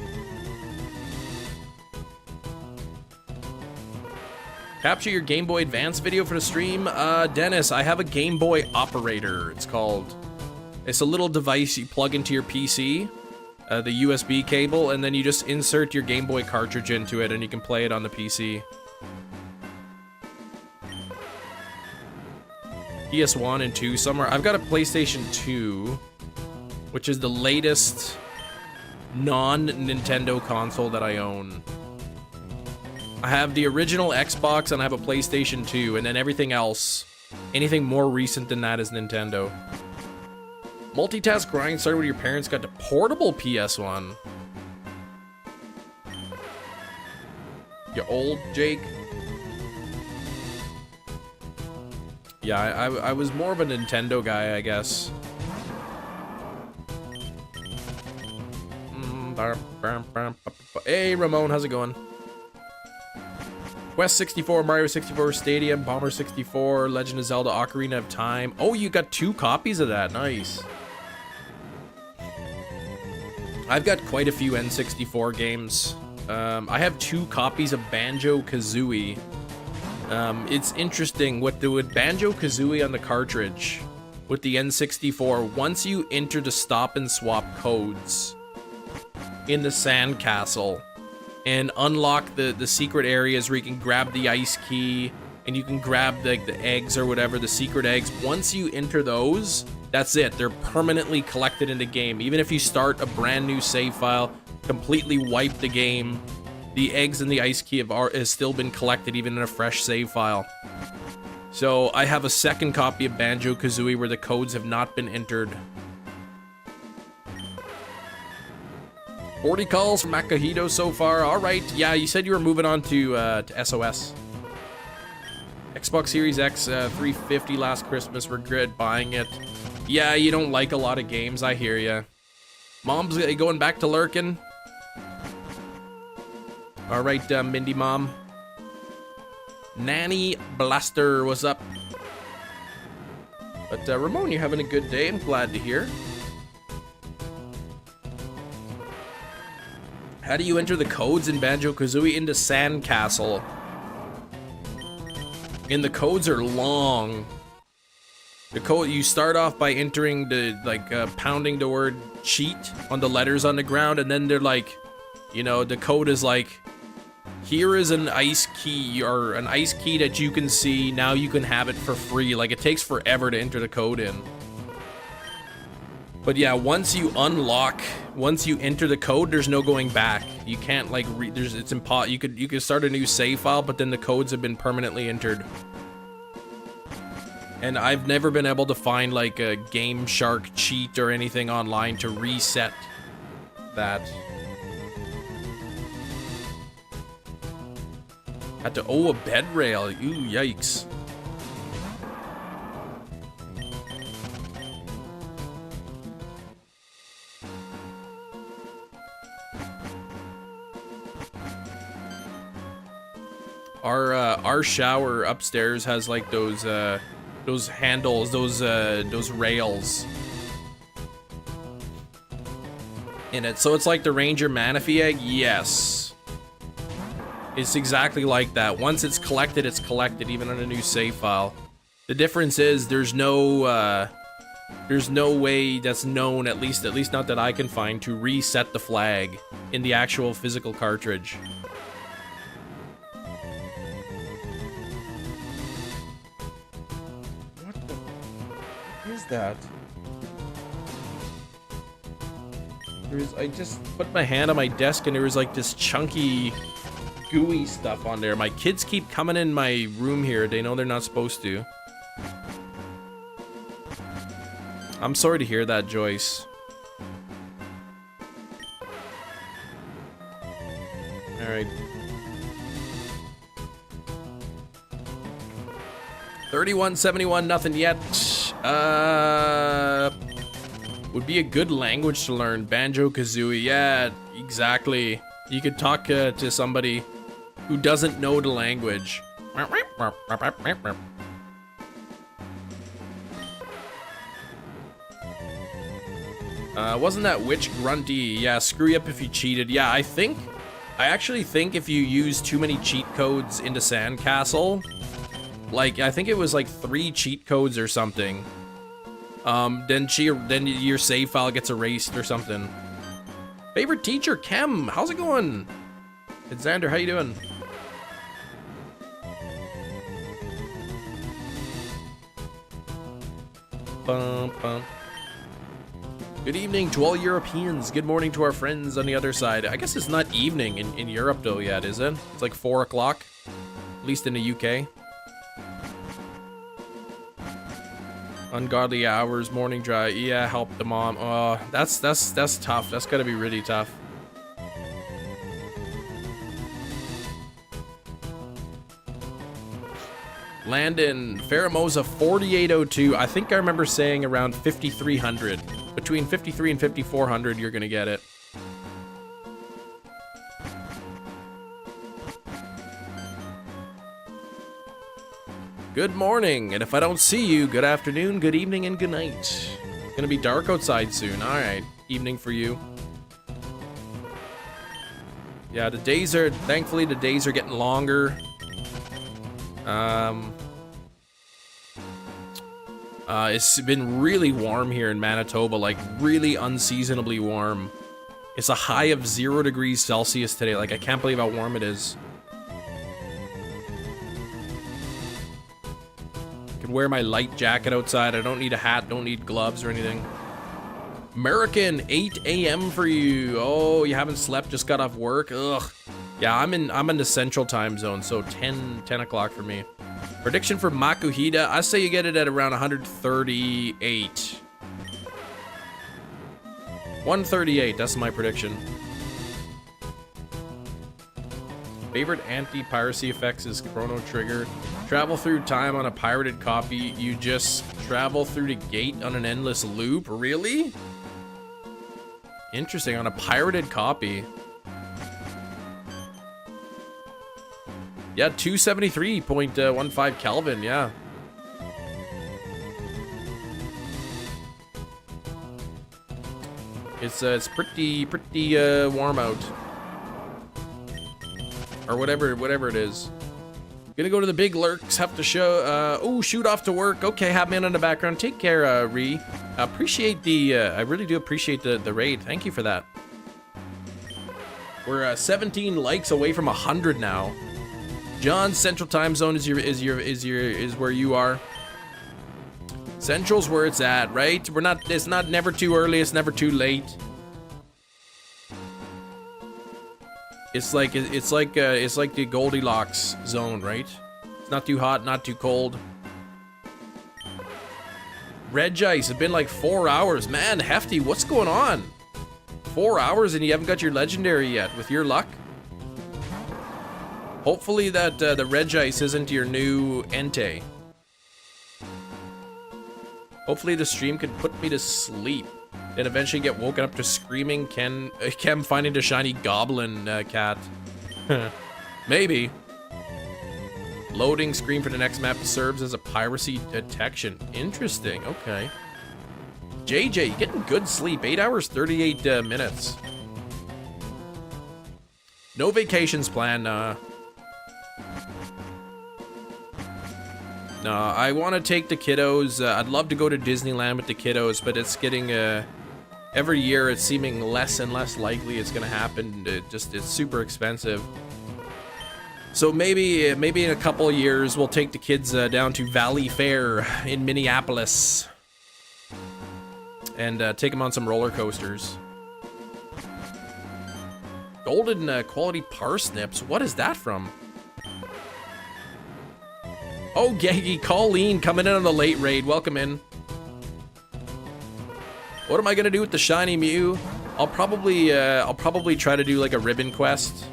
Capture your Game Boy Advance video for the stream. Dennis, I have a Game Boy Operator, it's called. It's a little device you plug into your PC, the USB cable, and then you just insert your Game Boy cartridge into it and you can play it on the PC. PS1 and 2 somewhere. I've got a PlayStation 2, which is the latest non-Nintendo console that I own. I have the original Xbox and I have a PlayStation 2, and then everything else, anything more recent than that is Nintendo. Multitask grind started when your parents got the portable PS1. You old, Jake? Yeah, I was more of a Nintendo guy, I guess. Hey, Ramon, how's it going? Quest 64, Mario 64, Stadium, Bomber 64, Legend of Zelda, Ocarina of Time. Oh, you got 2 copies of that. Nice. I've got quite a few N64 games. I have 2 copies of Banjo-Kazooie. It's interesting with Banjo-Kazooie on the cartridge with the N64. Once you enter the stop and swap codes in the sandcastle and unlock the secret areas where you can grab the ice key and you can grab the eggs or whatever, the secret eggs. Once you enter those, that's it. They're permanently collected in the game. Even if you start a brand new save file, completely wipe the game, the eggs and the ice key has still been collected even in a fresh save file. So I have a second copy of Banjo-Kazooie where the codes have not been entered. 40 calls from Akahito so far. All right. Yeah, you said you were moving on to SOS. Xbox Series X 350 last Christmas. Regret buying it. Yeah, you don't like a lot of games. I hear ya. Mom's going back to lurking. All right, Mindy Mom. Nanny Blaster, what's up? But Ramon, you're having a good day. I'm glad to hear. How do you enter the codes in Banjo-Kazooie? Into Sandcastle. And the codes are long. The code, you start off by entering pounding the word cheat on the letters on the ground, and then they're like, you know, the code is like, here is an ice key, or an ice key that you can see, now you can have it for free. Like, it takes forever to enter the code in. But yeah, once you enter the code, there's no going back. You can't like it's impossible. You could start a new save file, but then the codes have been permanently entered. And I've never been able to find like a Game Shark cheat or anything online to reset that. Had to a bed rail. Ooh, yikes. Our shower upstairs has like those those handles, those rails in it. So it's like the Ranger Manaphy egg. Yes, it's exactly like that. Once it's collected, even on a new save file. The difference is there's no way that's known, at least not that I can find, to reset the flag in the actual physical cartridge. What the is that? I just put my hand on my desk and there was like this chunky, gooey stuff on there. My kids keep coming in my room here. They know they're not supposed to. I'm sorry to hear that, Joyce. Alright. 3171, nothing yet. Would be a good language to learn. Banjo-Kazooie, yeah, exactly. You could talk to somebody who doesn't know the language. Wasn't that Witch Grunty? Yeah, screw you up if you cheated. Yeah, I actually think if you use too many cheat codes into Sandcastle, like, I think it was like 3 cheat codes or something, then your save file gets erased or something. Favorite teacher, Chem, how's it going? It's Xander, how you doing? Bum, bum. Good evening to all Europeans. Good morning to our friends on the other side. I guess it's not evening in Europe though yet, is it? It's like 4 o'clock, at least in the UK. Ungodly hours, morning drive. Yeah, help the mom. Oh, that's tough. That's gotta be really tough. Landon, Faramosa 4802. I think I remember saying around 5300. Between 53 and 5400, you're gonna get it. Good morning, and if I don't see you, good afternoon, good evening, and good night. It's gonna be dark outside soon. All right, evening for you. Yeah, thankfully the days are getting longer. It's been really warm here in Manitoba, like really unseasonably warm. It's a high of 0 degrees Celsius today. Like, I can't believe how warm it is. I can wear my light jacket outside. I don't need a hat, don't need gloves or anything. American, 8 a.m. for you. Oh, you haven't slept, just got off work? Ugh. Yeah, I'm in the central time zone, so 10 o'clock for me. Prediction for Makuhita, I say you get it at around 138. 138, that's my prediction. Favorite anti-piracy effects is Chrono Trigger. Travel through time on a pirated copy. You just travel through the gate on an endless loop. Really? Interesting, on a pirated copy. Yeah, 273.15 Kelvin, yeah. It's pretty warm out. Or whatever it is. Gonna go to the big lurks, have to show, oh, shoot off to work. Okay, have me in the background. Take care, Ree. Appreciate I really do appreciate the raid. Thank you for that. We're 17 likes away from 100 now. John, Central Time Zone is where you are. Central's where it's at, right? It's not never too early, it's never too late. It's like the Goldilocks zone, right? It's not too hot, not too cold. Red Ice, it's been like 4 hours. Man, Hefty, what's going on? 4 hours and you haven't got your legendary yet, with your luck? Hopefully that the Regice isn't your new Entei. Hopefully the stream could put me to sleep. Then eventually get woken up to screaming Kem finding the shiny goblin cat. Maybe. Loading screen for the next map serves as a piracy detection. Interesting, okay. JJ, you getting good sleep. 8 hours, 38 minutes. No vacations planned, No, I want to take the kiddos. I'd love to go to Disneyland with the kiddos, but it's getting, every year it's seeming less and less likely it's gonna happen. It's super expensive. So maybe in a couple of years, we'll take the kids down to Valley Fair in Minneapolis. And take them on some roller coasters. Golden quality parsnips. What is that from? Oh, Gaggy, Colleen coming in on the late raid. Welcome in. What am I gonna do with the shiny Mew? I'll probably try to do like a ribbon quest.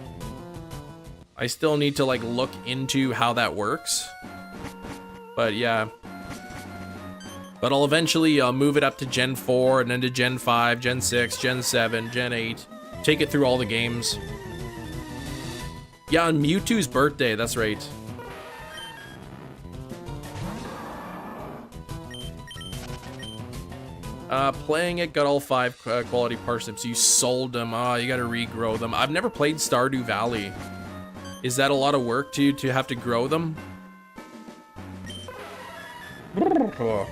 I still need to like look into how that works. But yeah. But I'll eventually move it up to Gen 4 and then to Gen 5, Gen 6, Gen 7, Gen 8. Take it through all the games. Yeah, on Mewtwo's birthday, that's right. Playing it, got all 5 quality parsnips. You sold them. Oh, you gotta regrow them. I've never played Stardew Valley. Is that a lot of work to have to grow them? Oh.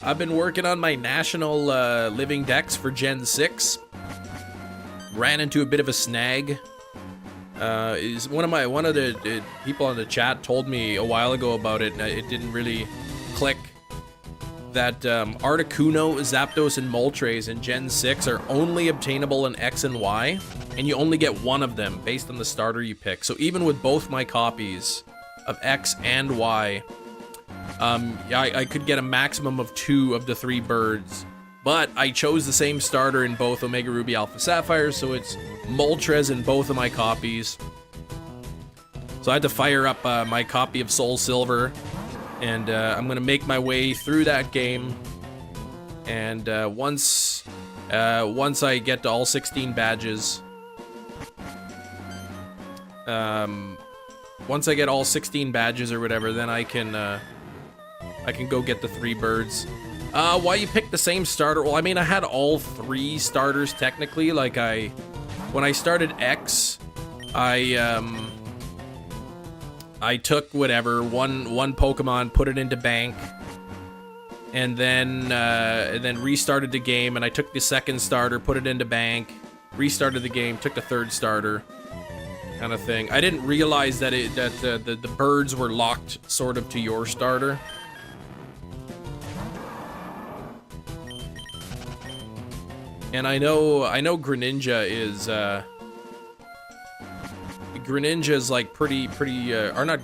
I've been working on my national living dex for Gen 6. Ran into a bit of a snag. Is one of the people on the chat told me a while ago about it, and it didn't really click. That Articuno, Zapdos, and Moltres in Gen 6 are only obtainable in X and Y, and you only get one of them based on the starter you pick. So even with both my copies of X and Y, I could get a maximum of 2 of the 3 birds. But I chose the same starter in both Omega Ruby Alpha Sapphire, so it's Moltres in both of my copies. So I had to fire up my copy of Soul Silver, and I'm gonna make my way through that game. And once I get to all 16 badges, once I get all 16 badges or whatever, then I can go get the 3 birds. Why you picked the same starter? Well, I mean, I had all 3 starters technically. Like when I started X, I took whatever one Pokemon, put it into bank, and then restarted the game. And I took the second starter, put it into bank, restarted the game, took the 3rd starter, kind of thing. I didn't realize that the birds were locked sort of to your starter. And I know Greninja is like pretty or not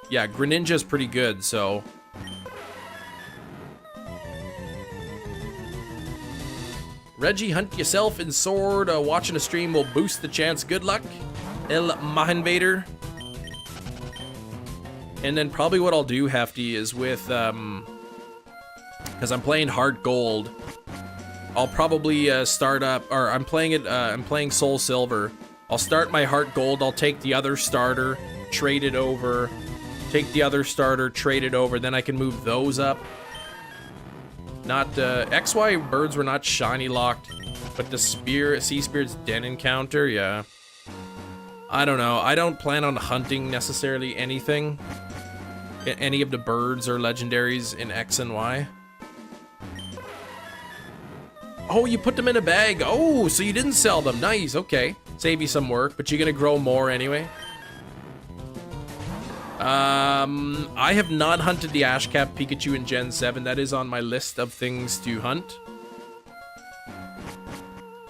yeah, Greninja's pretty good, so Reggie, hunt yourself in sword. Watching a stream will boost the chance. Good luck, El Mahinvader. And then probably what I'll do, Hefty, is with because I'm playing Heart Gold, I'll probably start up, or I'm playing Soul Silver. I'll start my Heart Gold, I'll take the other starter, trade it over, take the other starter, trade it over, then I can move those up. Not, XY birds were not shiny locked, but the Sea Spirit's Den encounter, yeah. I don't know, I don't plan on hunting necessarily anything. Any of the birds or legendaries in X and Y. Oh, you put them in a bag. Oh, so you didn't sell them. Nice, okay. Save you some work, but you're gonna grow more anyway. I have not hunted the Ashcap Pikachu in Gen 7. That is on my list of things to hunt.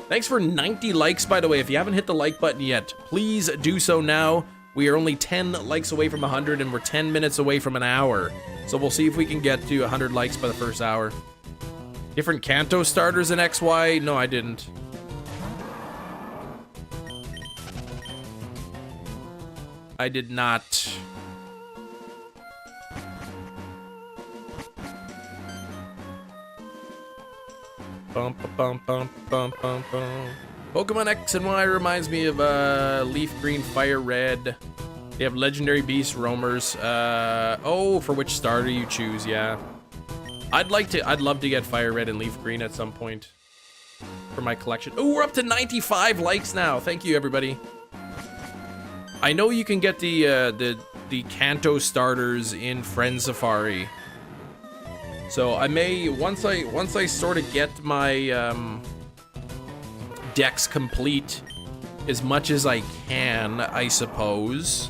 Thanks for 90 likes, by the way. If you haven't hit the like button yet, please do so now. We are only 10 likes away from 100, and we're 10 minutes away from an hour. So we'll see if we can get to 100 likes by the first hour. Different Kanto starters in XY? No, I didn't. I did not. Bum, bum, bum, bum, bum, bum. Pokemon X and Y reminds me of Leaf Green, Fire Red. They have legendary beast roamers. Oh, for which starter you choose, yeah. I'd love to get Fire Red and Leaf Green at some point for my collection. Oh, we're up to 95 likes now. Thank you, everybody. I know you can get the Kanto starters in Friend Safari. So I may once I sort of get my decks complete as much as I can, I suppose.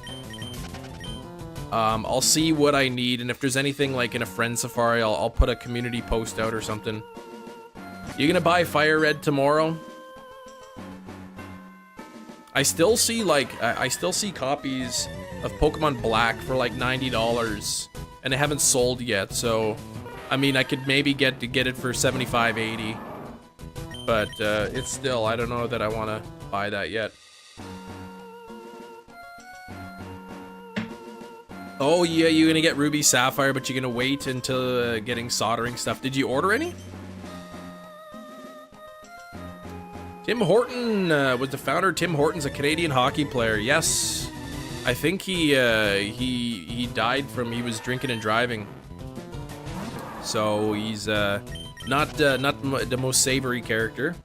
I'll see what I need, and if there's anything like in a Friend Safari, I'll put a community post out or something. You gonna buy Fire Red tomorrow? I still see I still see copies of Pokemon Black for like $90, and they haven't sold yet. So, I mean, I could maybe get it for $75, $80, but it's still, I don't know that I want to buy that yet. Oh yeah, you're gonna get Ruby Sapphire, but you're gonna wait until getting soldering stuff. Did you order any? Tim Horton was the founder. Tim Horton's a Canadian hockey player. Yes, I think he died he was drinking and driving. So he's not the most savory character.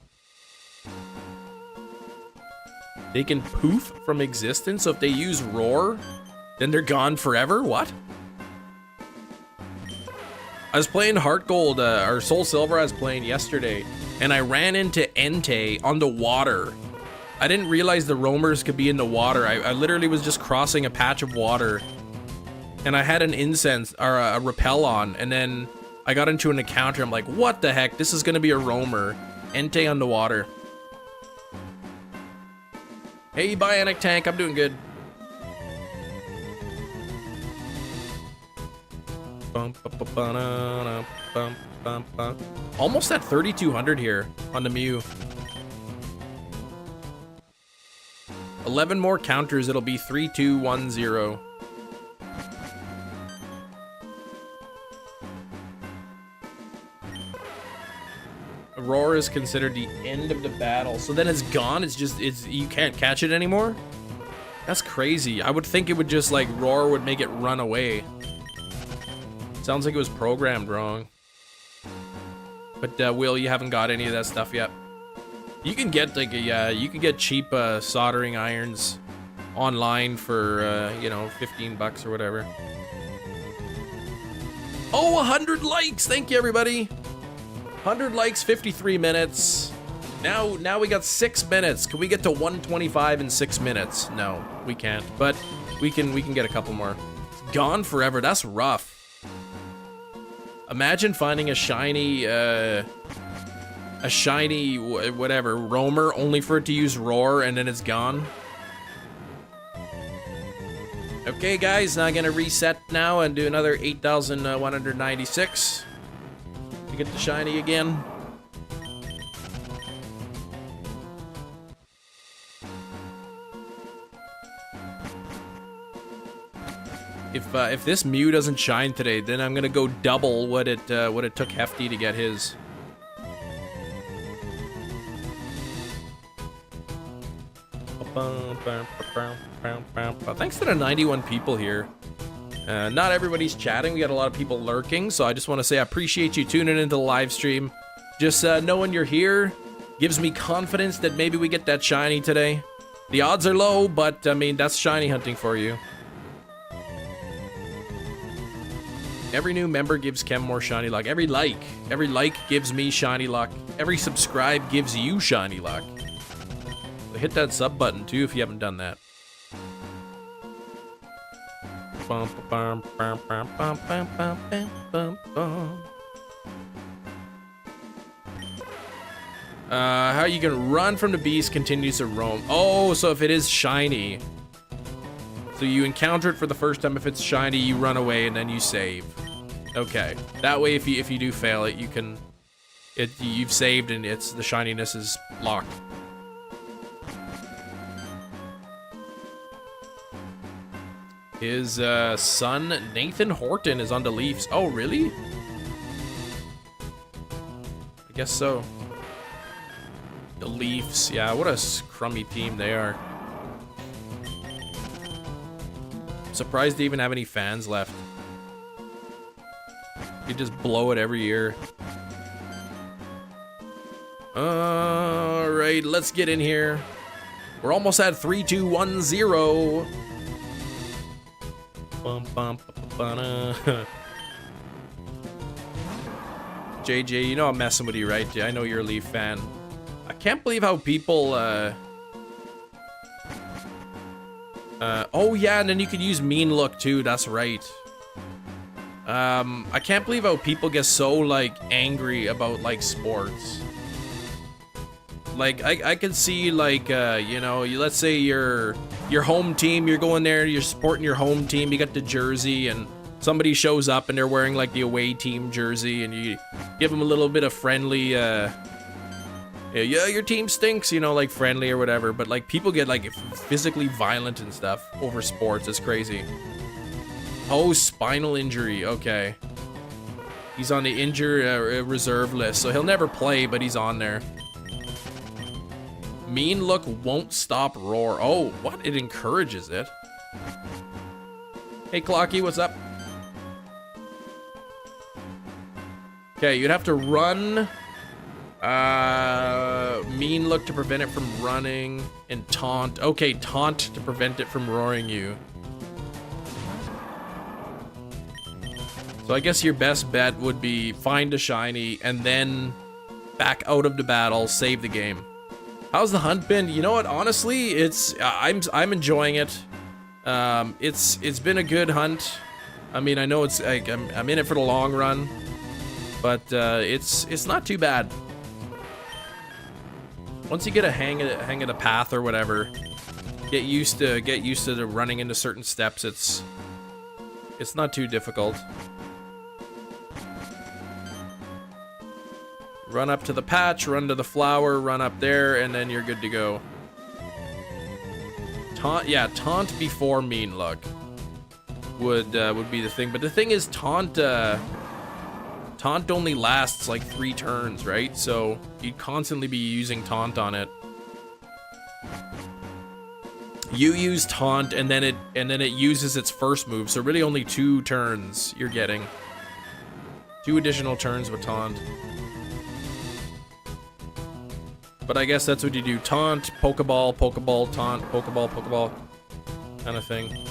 They can poof from existence. So if they use roar, then they're gone forever. What? I was playing Heart Gold or Soul Silver. I was playing yesterday, and I ran into Entei on the water. I didn't realize the roamers could be in the water. I literally was just crossing a patch of water, and I had an incense or a repel on, and then I got into an encounter. I'm like, what the heck? This is gonna be a roamer. Entei on the water. Hey, Bionic Tank, I'm doing good. Almost at 3,200 here on the Mew. 11 more counters, it'll be 3-2-1-0. Roar is considered the end of the battle, so then it's gone. It's you can't catch it anymore. That's crazy. I would think it would just like Roar would make it run away. Sounds like it was programmed wrong. But Will, you haven't got any of that stuff yet. You can get like you can get cheap soldering irons online for you know, 15 bucks or whatever. Oh, 100 likes! Thank you, everybody. 100 likes, 53 minutes. Now we got 6 minutes. Can we get to 125 in 6 minutes? No, we can't. But we can get a couple more. It's gone forever. That's rough. Imagine finding a shiny whatever roamer only for it to use roar and then it's gone. Okay, guys, now I'm gonna reset now and do another 8,196 to get the shiny again. If this Mew doesn't shine today, then I'm gonna go double what it took Hefty to get his. Thanks to the 91 people here. Not everybody's chatting. We got a lot of people lurking, so I just want to say I appreciate you tuning into the live stream. Just knowing you're here gives me confidence that maybe we get that shiny today. The odds are low, but I mean, that's shiny hunting for you. Every new member gives Kem more shiny luck. Every like gives me shiny luck. Every subscribe gives you shiny luck. So hit that sub button too if you haven't done that. How you can run from the beast continues to roam. Oh, so if it is shiny, so you encounter it for the first time. If it's shiny, you run away and then you save. Okay, that way if you do fail it, you've saved and the shininess is locked. His son Nathan Horton is on the Leafs. Oh, really? I guess so. The Leafs, yeah, what a crummy team they are. Surprised they even have any fans left. You just blow it every year. Alright, let's get in here. We're almost at 3, 2, 1, 0. Bum, bum, JJ, you know I'm messing with you, right? I know you're a Leaf fan. I can't believe how people, oh yeah, and then you could use mean look too, that's right. I can't believe how people get so, like, angry about, like, sports. Like, I could see, like, you know, let's say your home team, you're going there, you're supporting your home team, you got the jersey, and somebody shows up and they're wearing, like, the away team jersey, and you give them a little bit of friendly, yeah, your team stinks, you know, like, friendly or whatever, but, like, people get, like, physically violent and stuff over sports. It's crazy. Oh, spinal injury, okay. He's on the injured reserve list, so he'll never play, but he's on there. Mean look won't stop roar. Oh, what? It encourages it. Hey, Clocky, what's up? Okay, you'd have to run. Mean look to prevent it from running. And taunt. Okay, taunt to prevent it from roaring you. So I guess your best bet would be find a shiny and then back out of the battle, save the game. How's the hunt been? You know what? Honestly, it's I'm enjoying it. It's been a good hunt. I mean, I know it's like I'm in it for the long run, but it's not too bad. Once you get a hang of the path or whatever, get used to the running into certain steps. It's not too difficult. Run up to the patch, run to the flower, run up there, and then you're good to go. Taunt, yeah, taunt before mean look would be the thing. But the thing is, taunt only lasts like 3 turns, right? So you'd constantly be using taunt on it. You use taunt, and then it uses its first move. So really, only 2 turns you're getting. 2 additional turns with taunt. But I guess that's what you do. Taunt, Pokeball, Pokeball, taunt, Pokeball, Pokeball. Kind of thing.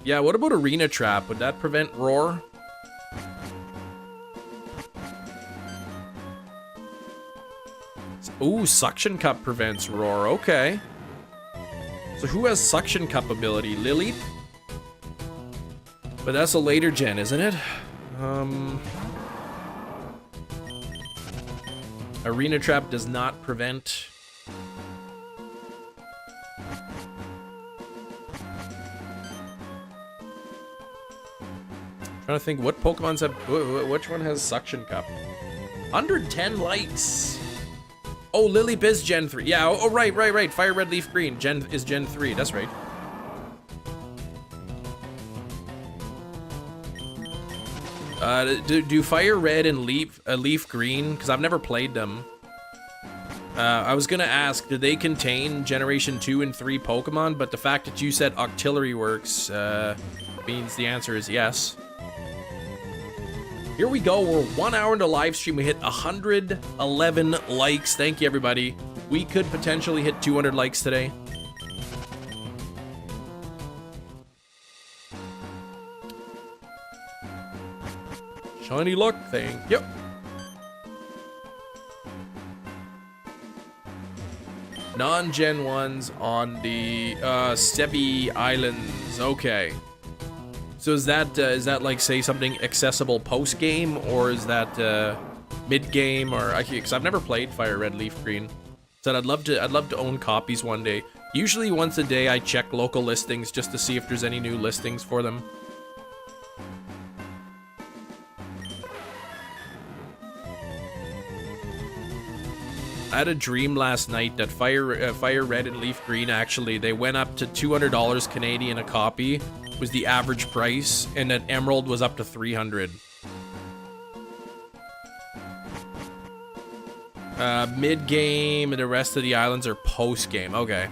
Yeah, what about Arena Trap? Would that prevent roar? Ooh, Suction Cup prevents roar. Okay. So who has Suction Cup ability? Lily? But that's a later gen, isn't it? Arena Trap does not prevent. Trying to think what Pokemon's have. Which one has Suction Cup? 110 likes. Oh, Lily is Gen 3. Yeah. Oh, right. Fire Red, Leaf Green. Is Gen 3. That's right. Do Fire Red and Leaf Green? Because I've never played them. I was gonna ask, do they contain Generation 2 and 3 Pokemon? But the fact that you said Octillery works means the answer is yes. Here we go. We're 1 hour into live stream. We hit 111 likes. Thank you, everybody. We could potentially hit 200 likes today. Shiny luck thing. Yep. Non-Gen 1s on the Sevi Islands. Okay. So is that like, say, something accessible post-game, or is that mid-game, or because I've never played Fire Red, Leaf Green. Said I'd love to own copies one day. Usually once a day I check local listings just to see if there's any new listings for them. I had a dream last night that Fire Red and Leaf Green, actually, they went up to $200 Canadian a copy, was the average price, and that Emerald was up to 300. Mid-game, and the rest of the islands are post-game. Okay.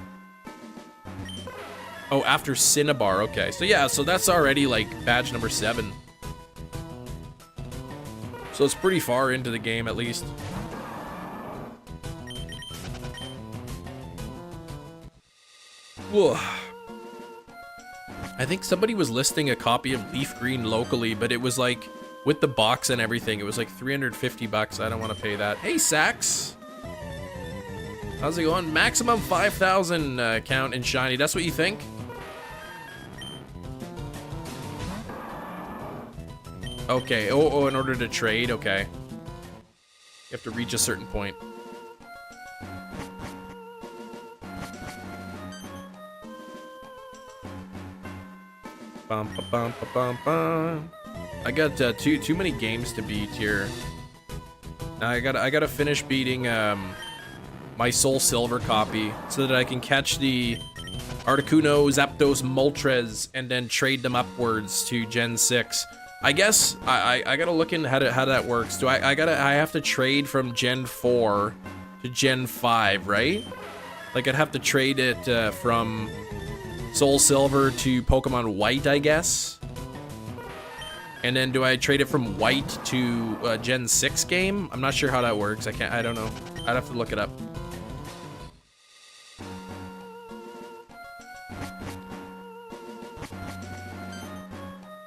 Oh, after Cinnabar. Okay. So yeah, so that's already like badge number 7. So it's pretty far into the game at least. Whoa. I think somebody was listing a copy of Leaf Green locally, but it was like, with the box and everything, it was like 350 bucks. I don't want to pay that. Hey, Sax! How's it going? Maximum 5,000 count in shiny. That's what you think? Okay. Oh, in order to trade? Okay. You have to reach a certain point. Bum, ba, bum, ba, bum, bum. I got too many games to beat here. Now I gotta finish beating my Soul Silver copy so that I can catch the Articuno, Zapdos, Moltres, and then trade them upwards to Gen 6. I guess I gotta look into how that works. Do I have to trade from Gen 4 to Gen 5, right? Like I'd have to trade it from Soul Silver to Pokemon White, I guess. And then do I trade it from White to Gen 6 game? I'm not sure how that works. I don't know. I'd have to look it up.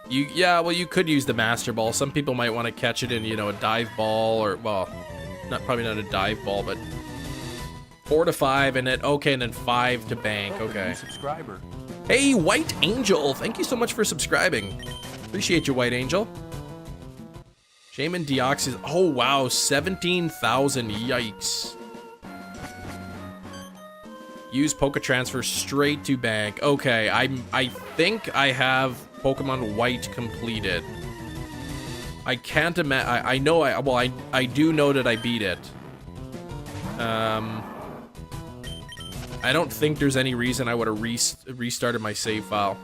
Yeah, well, you could use the Master Ball. Some people might want to catch it in, you know, a dive ball or, well, probably not a dive ball, but 4 to 5 and then, okay, and then 5 to bank. Okay. Subscriber. Hey, White Angel, thank you so much for subscribing. Appreciate you, White Angel. Shaman Deoxys. Oh, wow, 17,000. Yikes. Use Poke Transfer straight to bank. Okay, I think I have Pokemon White completed. I can't imagine. I know. I do know that I beat it. I don't think there's any reason I would have restarted my save file.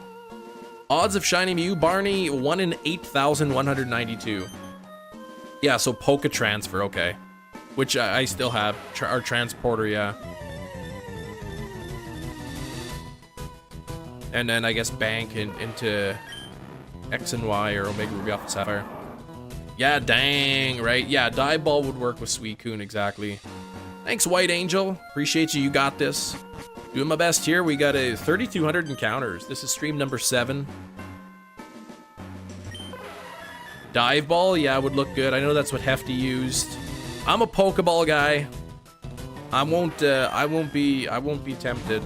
Odds of Shiny Mew, Barney, 1 in 8,192. Yeah, so Poke Transfer, okay. Which I still have. Our Transporter, yeah. And then I guess bank into X and Y or Omega Ruby Alpha Sapphire. Yeah, dang, right? Yeah, Dive Ball would work with Suicune, exactly. Thanks, White Angel. Appreciate you. You got this. Doing my best here. We got a 3,200 encounters. This is stream number 7. Dive Ball, yeah, would look good. I know that's what Hefty used. I'm a Pokeball guy. I won't be tempted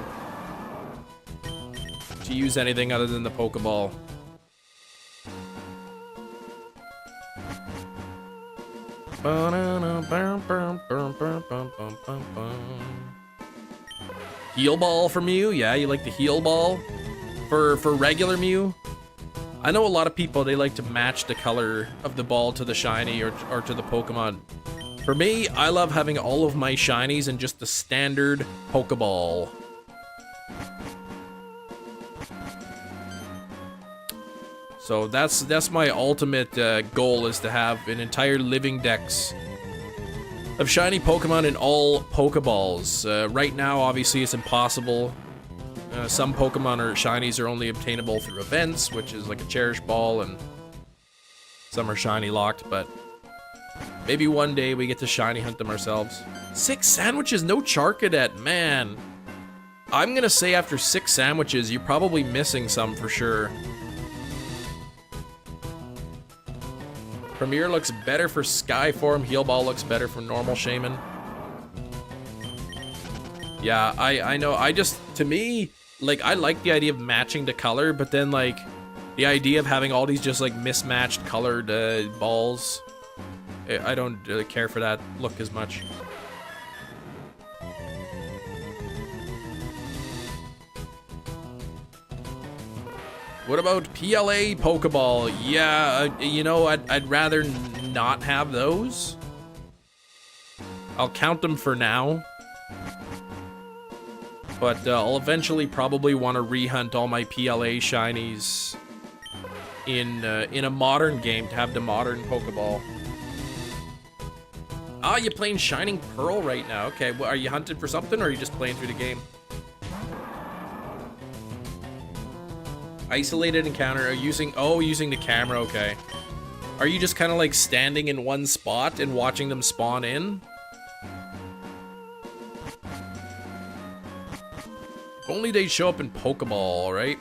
to use anything other than the Pokeball. Heal Ball for Mew? Yeah, you like the Heal Ball? For regular Mew? I know a lot of people, they like to match the color of the ball to the shiny or to the Pokemon. For me, I love having all of my shinies in just the standard Pokeball. So that's my ultimate goal, is to have an entire living dex of shiny Pokemon in all Pokeballs. Right now, obviously, it's impossible. Some Pokemon or shinies are only obtainable through events, which is like a Cherish Ball, and some are shiny locked, but maybe one day we get to shiny hunt them ourselves. 6 sandwiches, no Charcadet, man. I'm gonna say after 6 sandwiches, you're probably missing some for sure. Premier looks better for Skyform. Heal Ball looks better for normal Shaman. Yeah, I know. To me, like, I like the idea of matching the color, but then, like, the idea of having all these just, like, mismatched colored balls, I don't really care for that look as much. What about PLA Pokeball? Yeah, you know, I'd rather not have those. I'll count them for now. But I'll eventually probably want to rehunt all my PLA shinies in a modern game to have the modern Pokeball. Ah, you're playing Shining Pearl right now. Okay, well, are you hunting for something, or are you just playing through the game? Isolated encounter, using the camera, okay. Are you just kind of like standing in one spot and watching them spawn in? If only they'd show up in Pokeball, right?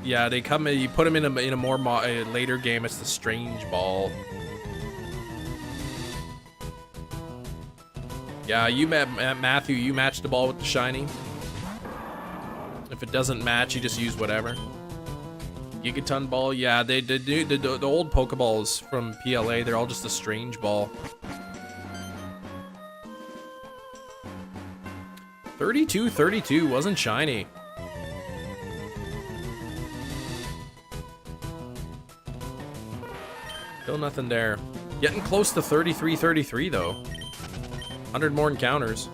Yeah, they come. You put them in a more later game. It's the Strange Ball. Yeah, you Matthew. You match the ball with the shiny. If it doesn't match, you just use whatever. Gigaton Ball. Yeah, the old Pokeballs from PLA. They're all just a Strange Ball. 32 wasn't shiny. Still nothing there. Getting close to 33 though. 100 more encounters.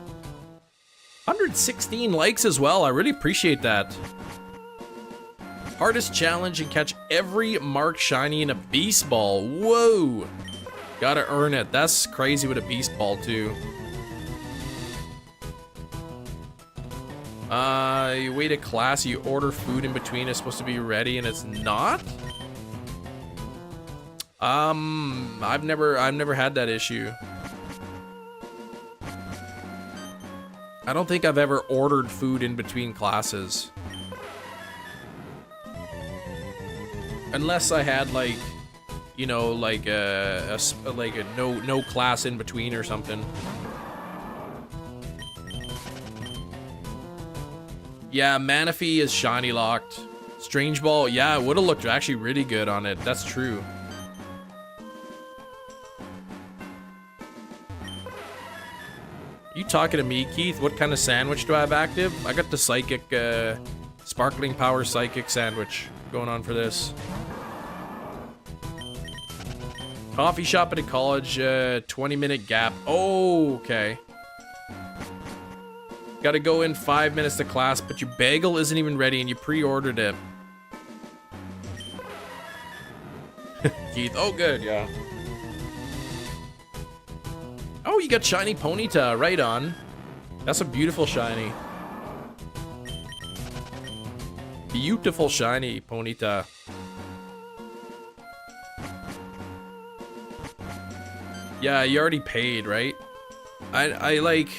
116 likes as well. I really appreciate that. Hardest challenge and catch every marked shiny in a Beast Ball. Whoa. Gotta earn it. That's crazy with a Beast Ball too. You wait a class, you order food in between, it's supposed to be ready and it's not? I've never had that issue. I don't think I've ever ordered food in between classes. Unless I had like, you know, like a no class in between or something. Yeah, Manaphy is shiny locked. Strange Ball, yeah, it would have looked actually really good on it. That's true. You talking to me, Keith? What kind of sandwich do I have active? I got the Psychic, Sparkling Power Psychic sandwich going on for this. Coffee shop at a college, 20-minute gap. Oh, okay. Gotta go in 5 minutes to class, but your bagel isn't even ready and you pre-ordered it. Keith, oh good, yeah. Oh, you got shiny Ponyta, right on. That's a beautiful shiny. Beautiful shiny Ponyta. Yeah, you already paid, right? I like...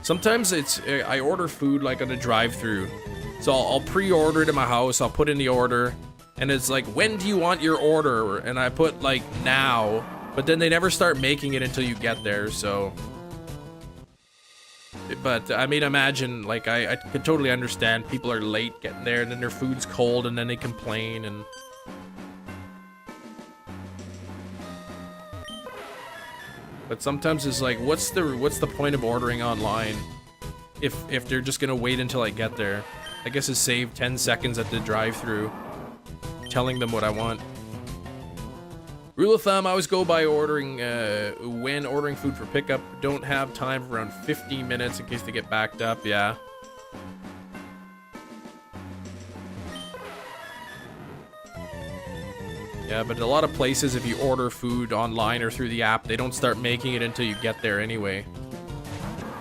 Sometimes it's, I order food like on a drive-thru. So I'll pre-order it in my house, I'll put in the order, and it's like, when do you want your order? And I put like, now, but then they never start making it until you get there, so. But, I mean, imagine, like, I could totally understand people are late getting there, and then their food's cold, and then they complain, and... But sometimes it's like, what's the point of ordering online if they're just gonna wait until I get there? I guess it's save 10 seconds at the drive-thru, telling them what I want. Rule of thumb, I always go by ordering, when ordering food for pickup, don't have time for around 15 minutes in case they get backed up, yeah. Yeah, but a lot of places, if you order food online or through the app, they don't start making it until you get there anyway.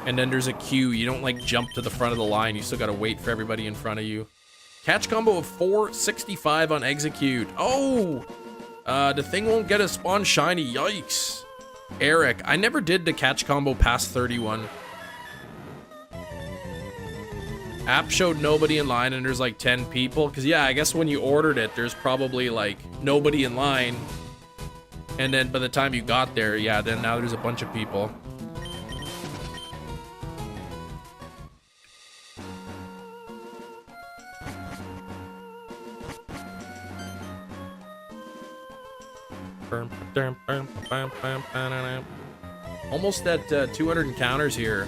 And then there's a queue. You don't, like, jump to the front of the line. You still gotta wait for everybody in front of you. Catch combo of 465 on execute. Oh! The thing won't get a spawn shiny. Yikes. Eric, I never did the catch combo past 31. App showed nobody in line and there's like 10 people. Because yeah, I guess when you ordered it, there's probably like nobody in line. And then by the time you got there, yeah, then now there's a bunch of people. Almost at 200 encounters here.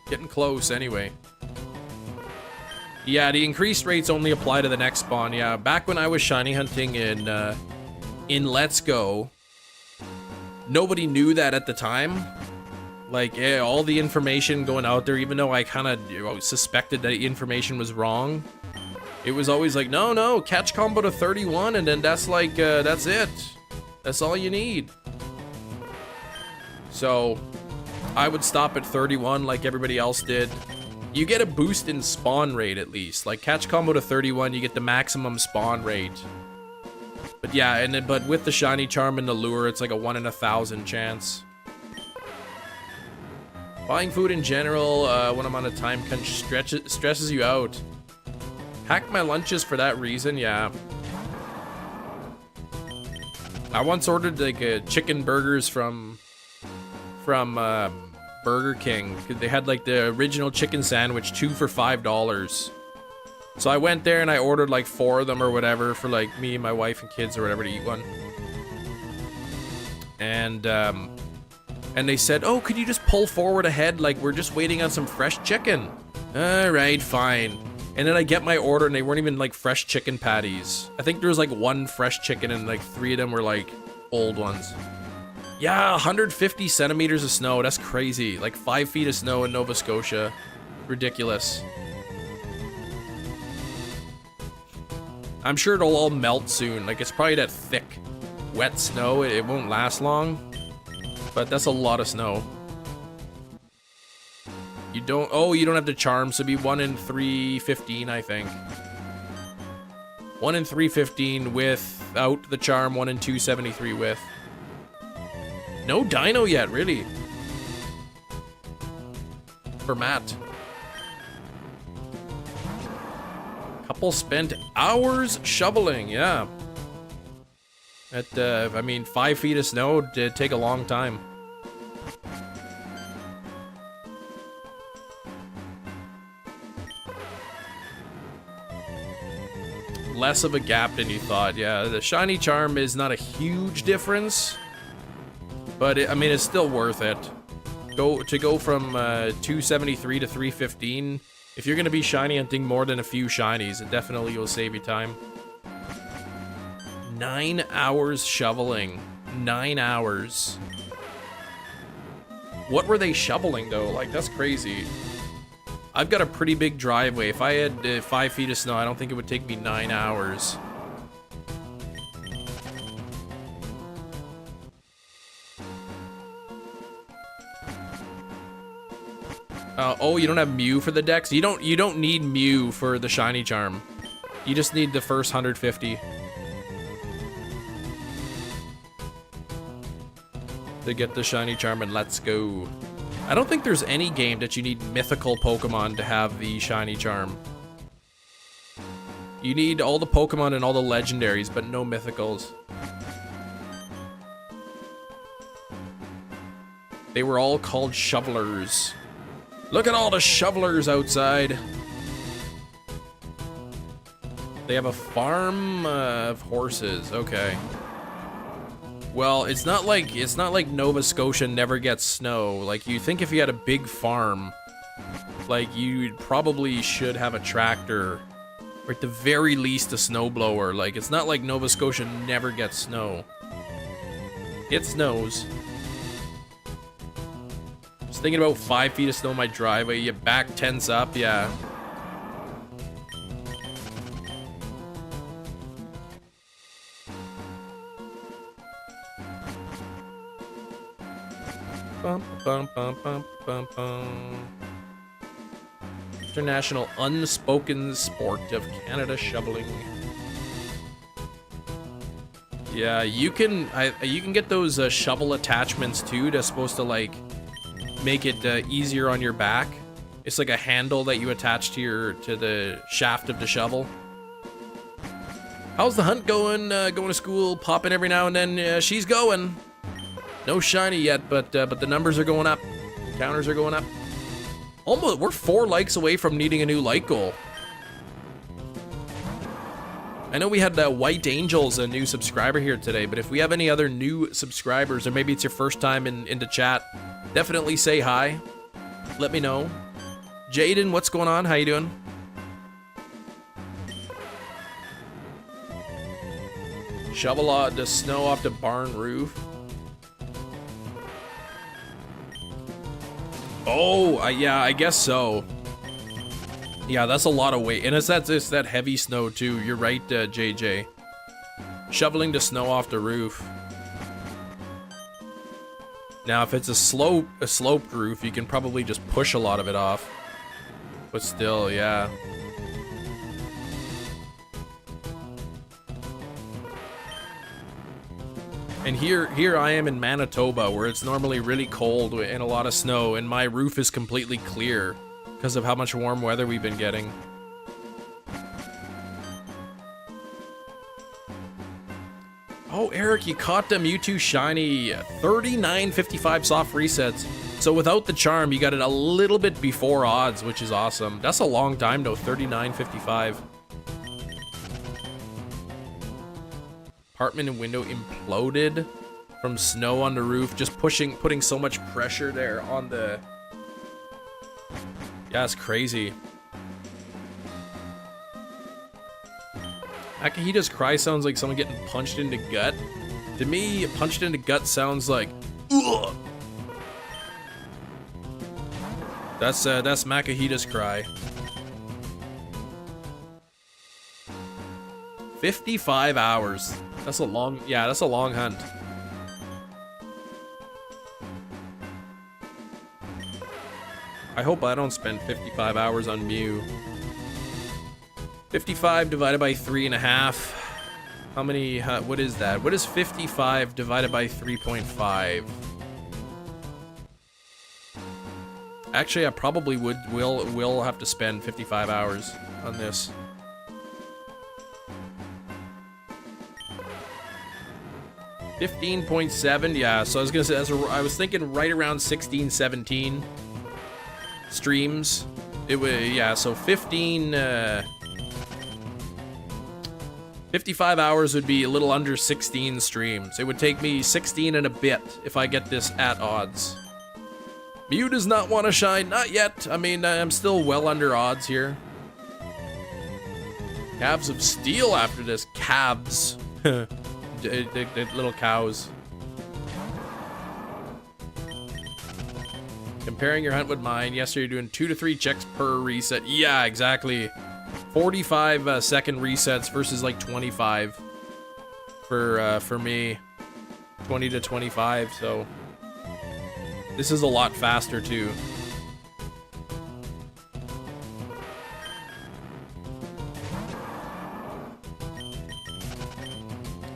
Getting close anyway. Yeah, the increased rates only apply to the next spawn. Yeah, back when I was shiny hunting in Let's Go, nobody knew that at the time. Like, yeah, all the information going out there, even though I kind of suspected that the information was wrong, it was always like, no, catch combo to 31, and then that's like, that's it. That's all you need. So, I would stop at 31 like everybody else did. You get a boost in spawn rate at least. Like catch combo to 31, you get the maximum spawn rate. But yeah, but with the shiny charm and the lure, it's like a 1 in 1,000 chance. Buying food in general, when I'm on a time crunch, stresses you out. Hack my lunches for that reason, yeah. I once ordered like chicken burgers from Burger King. They had like the original chicken sandwich, 2 for $5. So I went there and I ordered like 4 of them or whatever for like me and my wife and kids or whatever to eat one. And they said, oh, could you just pull forward ahead? Like, we're just waiting on some fresh chicken. All right, fine. And then I get my order and they weren't even like fresh chicken patties. I think there was like 1 fresh chicken and like 3 of them were like old ones. Yeah, 150 centimeters of snow. That's crazy. Like 5 feet of snow in Nova Scotia. Ridiculous. I'm sure it'll all melt soon. Like, it's probably that thick, wet snow. It won't last long. But that's a lot of snow. You don't have the charm, so it'd be 1 in 315, I think. 1 in 315 without the charm, 1 in 273 with. No dino yet, really. For Matt. Couple spent hours shoveling, yeah. I mean, 5 feet of snow did take a long time. Less of a gap than you thought, yeah. The shiny charm is not a huge difference, but I mean, it's still worth it. To go from 273 to 315. If you're gonna be shiny hunting more than a few shinies, it definitely will save you time. 9 hours shoveling. 9 hours. What were they shoveling though? Like, that's crazy. I've got a pretty big driveway. If I had 5 feet of snow, I don't think it would take me 9 hours. Oh, you don't have MEW for the decks? You don't need MEW for the shiny charm. You just need the first 150. To get the shiny charm and let's go. I don't think there's any game that you need mythical Pokemon to have the shiny charm. You need all the Pokemon and all the legendaries, but no mythicals. They were all called shovelers. Look at all the shovelers outside. They have a farm of horses. Okay. Well, it's not like Nova Scotia never gets snow. Like, you think if you had a big farm, like, you probably should have a tractor, or at the very least a snowblower. Like, it's not like Nova Scotia never gets snow. It snows. Just thinking about 5 feet of snow in my driveway. You back tense up, yeah. Bum, bum, bum, bum, bum, bum. International unspoken sport of Canada shoveling. Yeah, you can get those shovel attachments too. That's supposed to like make it easier on your back. It's like a handle that you attach to the shaft of the shovel. How's the hunt going? Going to school, popping every now and then. She's going. No shiny yet, but the numbers are going up. Counters are going up. Almost, we're 4 likes away from needing a new like goal. I know we had White Angels, a new subscriber here today, but if we have any other new subscribers, or maybe it's your first time in the chat, definitely say hi. Let me know. Jaden, what's going on? How you doing? Shovel the snow off the barn roof. Oh, yeah, I guess so. Yeah, that's a lot of weight. And it's that heavy snow, too. You're right, JJ. Shoveling the snow off the roof. Now, if it's a sloped roof, you can probably just push a lot of it off. But still, yeah. And here I am in Manitoba, where it's normally really cold and a lot of snow, and my roof is completely clear because of how much warm weather we've been getting. Oh, Eric, you caught the Mewtwo Shiny. 39.55 soft resets. So without the charm, you got it a little bit before odds, which is awesome. That's a long time, though, 39.55. Apartment and window imploded from snow on the roof, just putting so much pressure there on the... Yeah, it's crazy. Akahita's cry sounds like someone getting punched in the gut. To me, punched in the gut sounds like, ugh. That's Makahita's cry. 55 hours. That's a long, yeah, that's a long hunt. I hope I don't spend 55 hours on Mew. 55 divided by 3.5. How many, what is that? What is 55 divided by 3.5? Actually, I probably will have to spend 55 hours on this. $15.7, yeah, so I was gonna say, I was thinking right around 16, 17 streams. It was, yeah, so 55 hours would be a little under 16 streams. It would take me 16 and a bit if I get this at odds. Mew does not want to shine, not yet. I mean, I'm still well under odds here. Calves of steel after this, calves. the little cows. Comparing your hunt with mine, yes, you're doing 2 to 3 checks per reset. Yeah, exactly. 45 second resets versus like 25 for me. 20 to 25, so this is a lot faster too.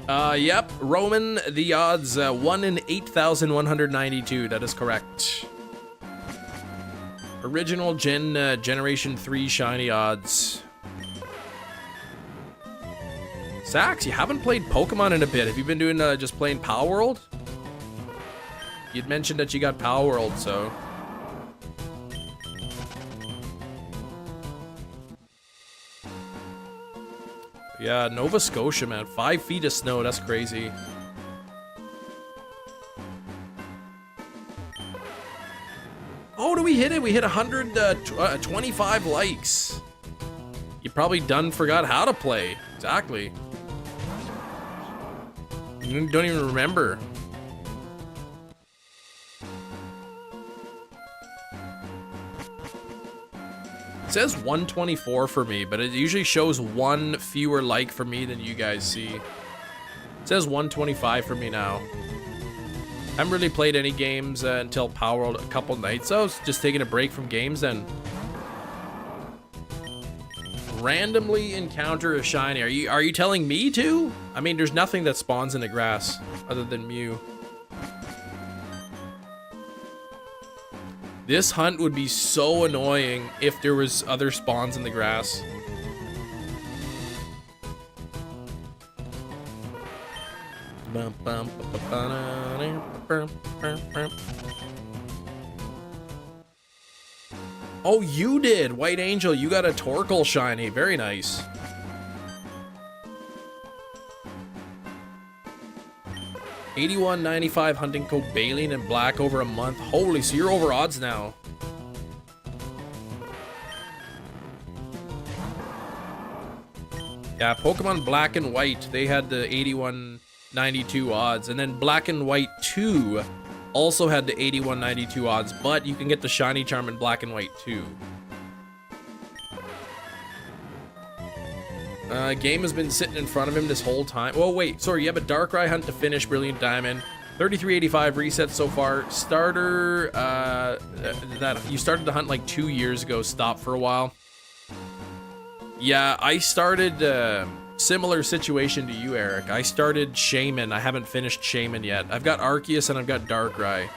Yep, Roman, the odds 1 in 8,192. That is correct. Original Generation 3 shiny odds. Sax, you haven't played Pokemon in a bit. Have you been doing just playing Power World? You'd mentioned that you got Power World, so. Yeah, Nova Scotia, man. 5 feet of snow, that's crazy. Oh, do we hit it? We hit 125 likes. You probably done forgot how to play. Exactly. You don't even remember. It says 124 for me, but it usually shows 1 fewer like for me than you guys see. It says 125 for me now. I haven't really played any games until Power World a couple nights. I was just taking a break from games then. Randomly encounter a shiny. Are you telling me to? I mean, there's nothing that spawns in the grass other than Mew. This hunt would be so annoying if there was other spawns in the grass. Oh, you did! White Angel, you got a Torkoal shiny. Very nice. $81.95 hunting Cobalion in black over a month. Holy, so you're over odds now. Yeah, Pokemon Black and White, they had the 81.92 odds, and then Black and White 2 also had the 81.92 odds, but you can get the shiny charm in Black and White too. Game has been sitting in front of him this whole time. Oh wait, sorry, you have a Darkrai hunt to finish, Brilliant Diamond. $33.85 resets so far. Starter, that you started to hunt like 2 years ago, stopped for a while. Yeah, I started, similar situation to you, Eric. I started Shaman. I haven't finished Shaman yet. I've got Arceus and I've got Darkrai,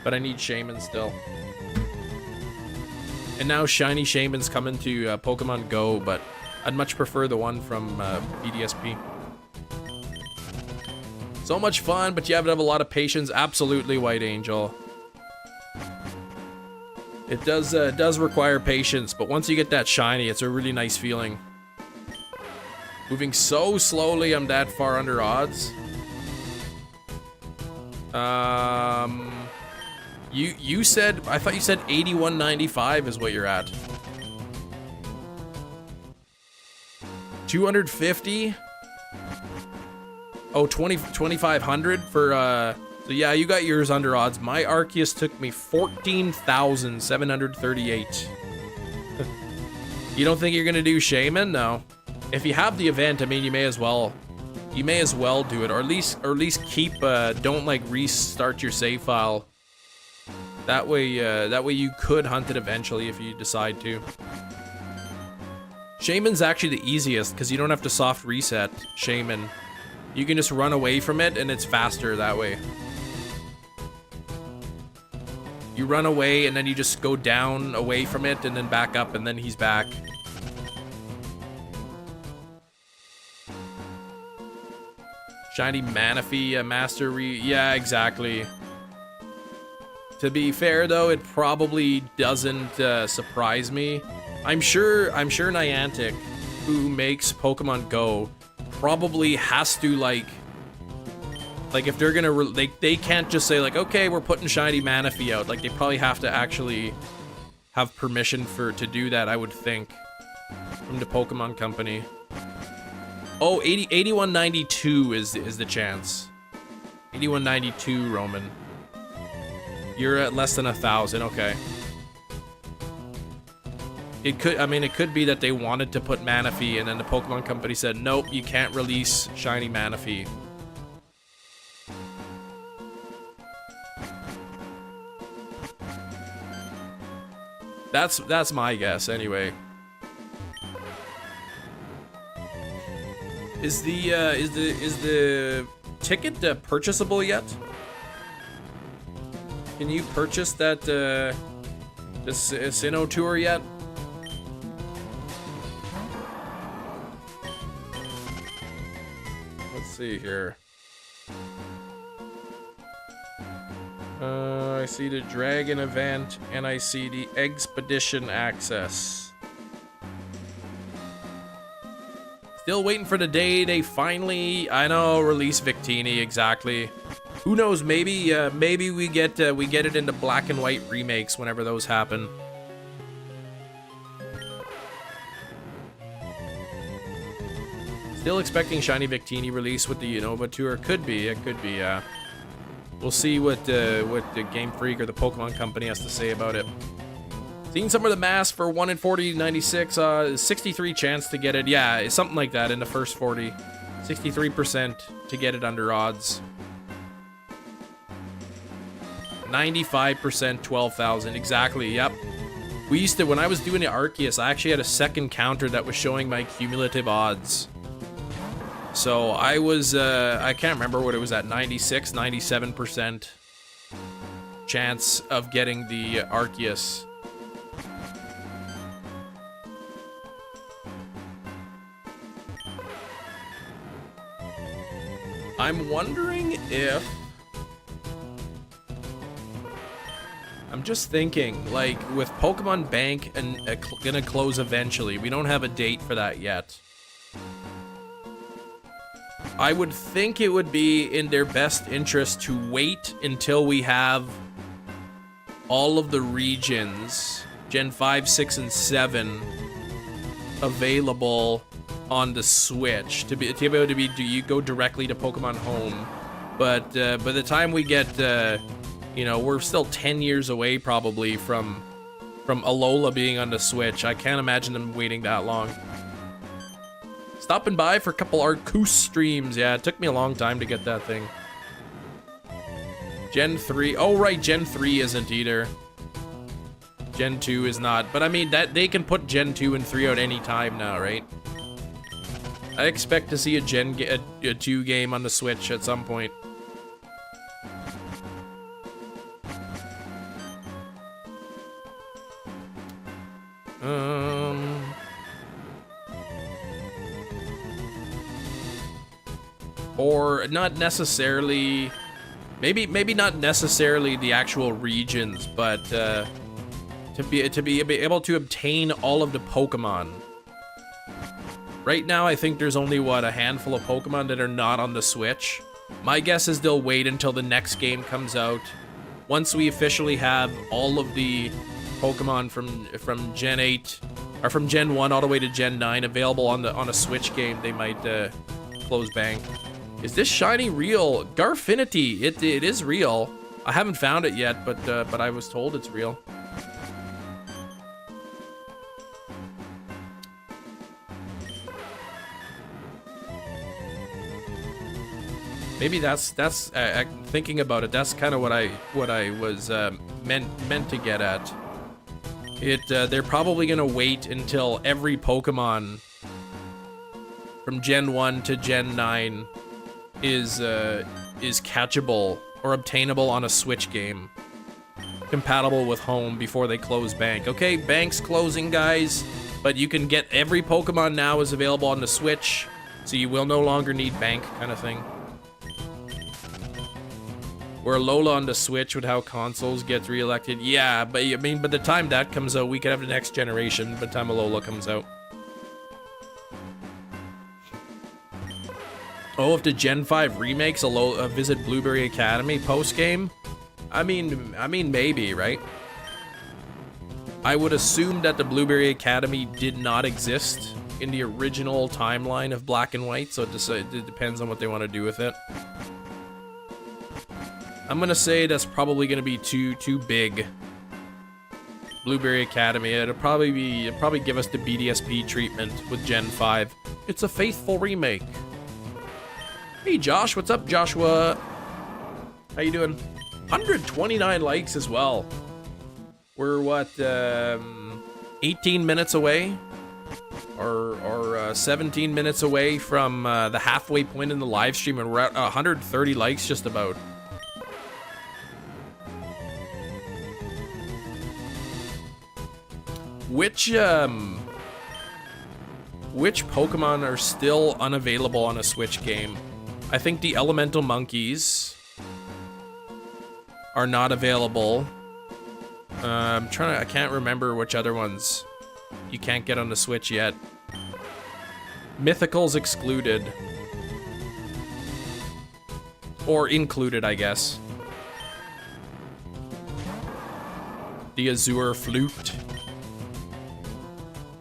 but I need Shaman still. And now Shiny Shaman's coming to Pokemon Go, but I'd much prefer the one from BDSP. So much fun, but you have to have a lot of patience. Absolutely, White Angel. It does require patience, but once you get that shiny, it's a really nice feeling. Moving so slowly, I'm that far under odds. You said, I thought you said 81.95 is what you're at. 250? Oh, 2,500 for, so yeah, you got yours under odds. My Arceus took me 14,738. You don't think you're gonna do Shaman? No. If you have the event, I mean, you may as well do it, or at least keep, don't like restart your save file. That way you could hunt it eventually if you decide to. Shaman's actually the easiest because you don't have to soft reset Shaman. You can just run away from it and it's faster that way. You run away and then you just go down away from it and then back up and then he's back. Shiny Manaphy, Master yeah, exactly. To be fair though, it probably doesn't surprise me. I'm sure Niantic, who makes Pokemon Go, probably has to like if they're gonna they can't just say like, okay, we're putting Shiny Manaphy out. Like they probably have to actually have permission to do that, I would think, from the Pokemon Company. Oh, 81.92 is the chance. 81.92, Roman. You're at less than 1,000. Okay. It could be that they wanted to put Manaphy and then the Pokemon Company said, nope, you can't release Shiny Manaphy. That's my guess anyway. Is the ticket purchasable yet? Can you purchase that this Sinnoh tour yet? Let's see here. I see the Dragon event and I see the Expedition access. Still waiting for the day they finally, I know, release Victini, exactly. Who knows, maybe we get it into black and white remakes whenever those happen. Still expecting Shiny Victini release with the Unova tour. Could be, it could be, yeah. We'll see what the Game Freak or the Pokemon Company has to say about it. Seen some of the mass for 1 in 40, 96, 63 chance to get it. Yeah, it's something like that in the first 40. 63% to get it under odds. 95%, 12,000. Exactly, yep. We used to, when I was doing the Arceus, I actually had a second counter that was showing my cumulative odds. So I was, I can't remember what it was at, 96, 97% chance of getting the Arceus. I'm wondering if... I'm just thinking, like, with Pokemon Bank and gonna close eventually, we don't have a date for that yet. I would think it would be in their best interest to wait until we have all of the regions, Gen 5, 6, and 7, available on the Switch to be able to do you go directly to Pokemon Home. But by the time we get, you know, we're still 10 years away probably from Alola being on the Switch. I can't imagine them waiting that long. Stopping by for a couple Arceus streams. Yeah, it took me a long time to get that thing. Gen 3. Oh, right, Gen 3 isn't either. Gen 2 is not. But I mean, that they can put Gen 2 and 3 out any time now, right? I expect to see a 2 game on the Switch at some point. Or not necessarily, maybe not necessarily the actual regions, but to be able to obtain all of the Pokemon. Right now, I think there's only a handful of Pokemon that are not on the Switch. My guess is they'll wait until the next game comes out. Once we officially have all of the Pokemon from Gen 8 or from Gen 1 all the way to Gen 9 available on a Switch game, they might close bank. Is this shiny real? Garfinity, it is real. I haven't found it yet, but I was told it's real. Maybe that's thinking about it. That's kind of what I was meant to get at. They're probably gonna wait until every Pokemon from Gen 1 to Gen 9 is catchable or obtainable on a Switch game, compatible with home before they close bank. Okay, bank's closing, guys, but you can get every Pokemon now is available on the Switch, so you will no longer need bank, kind of thing. Where Alola on the Switch with how consoles get reelected. Yeah, but I mean, by the time that comes out, we could have the next generation by the time Alola comes out. Oh, if the Gen 5 remakes visit Blueberry Academy post-game? I mean, maybe, right? I would assume that the Blueberry Academy did not exist in the original timeline of Black and White, so it depends on what they want to do with it. I'm gonna say that's probably gonna be too big. Blueberry Academy. It'll probably give us the BDSP treatment with Gen 5. It's a faithful remake. Hey Josh, what's up, Joshua? How you doing? 129 likes as well. We're what, 18 minutes away, or 17 minutes away from the halfway point in the live stream, and we're at 130 likes just about. Which Pokemon are still unavailable on a Switch game? I think the elemental monkeys are not available. I can't remember which other ones you can't get on the Switch yet. Mythicals excluded. Or included, I guess. The Azure Flute.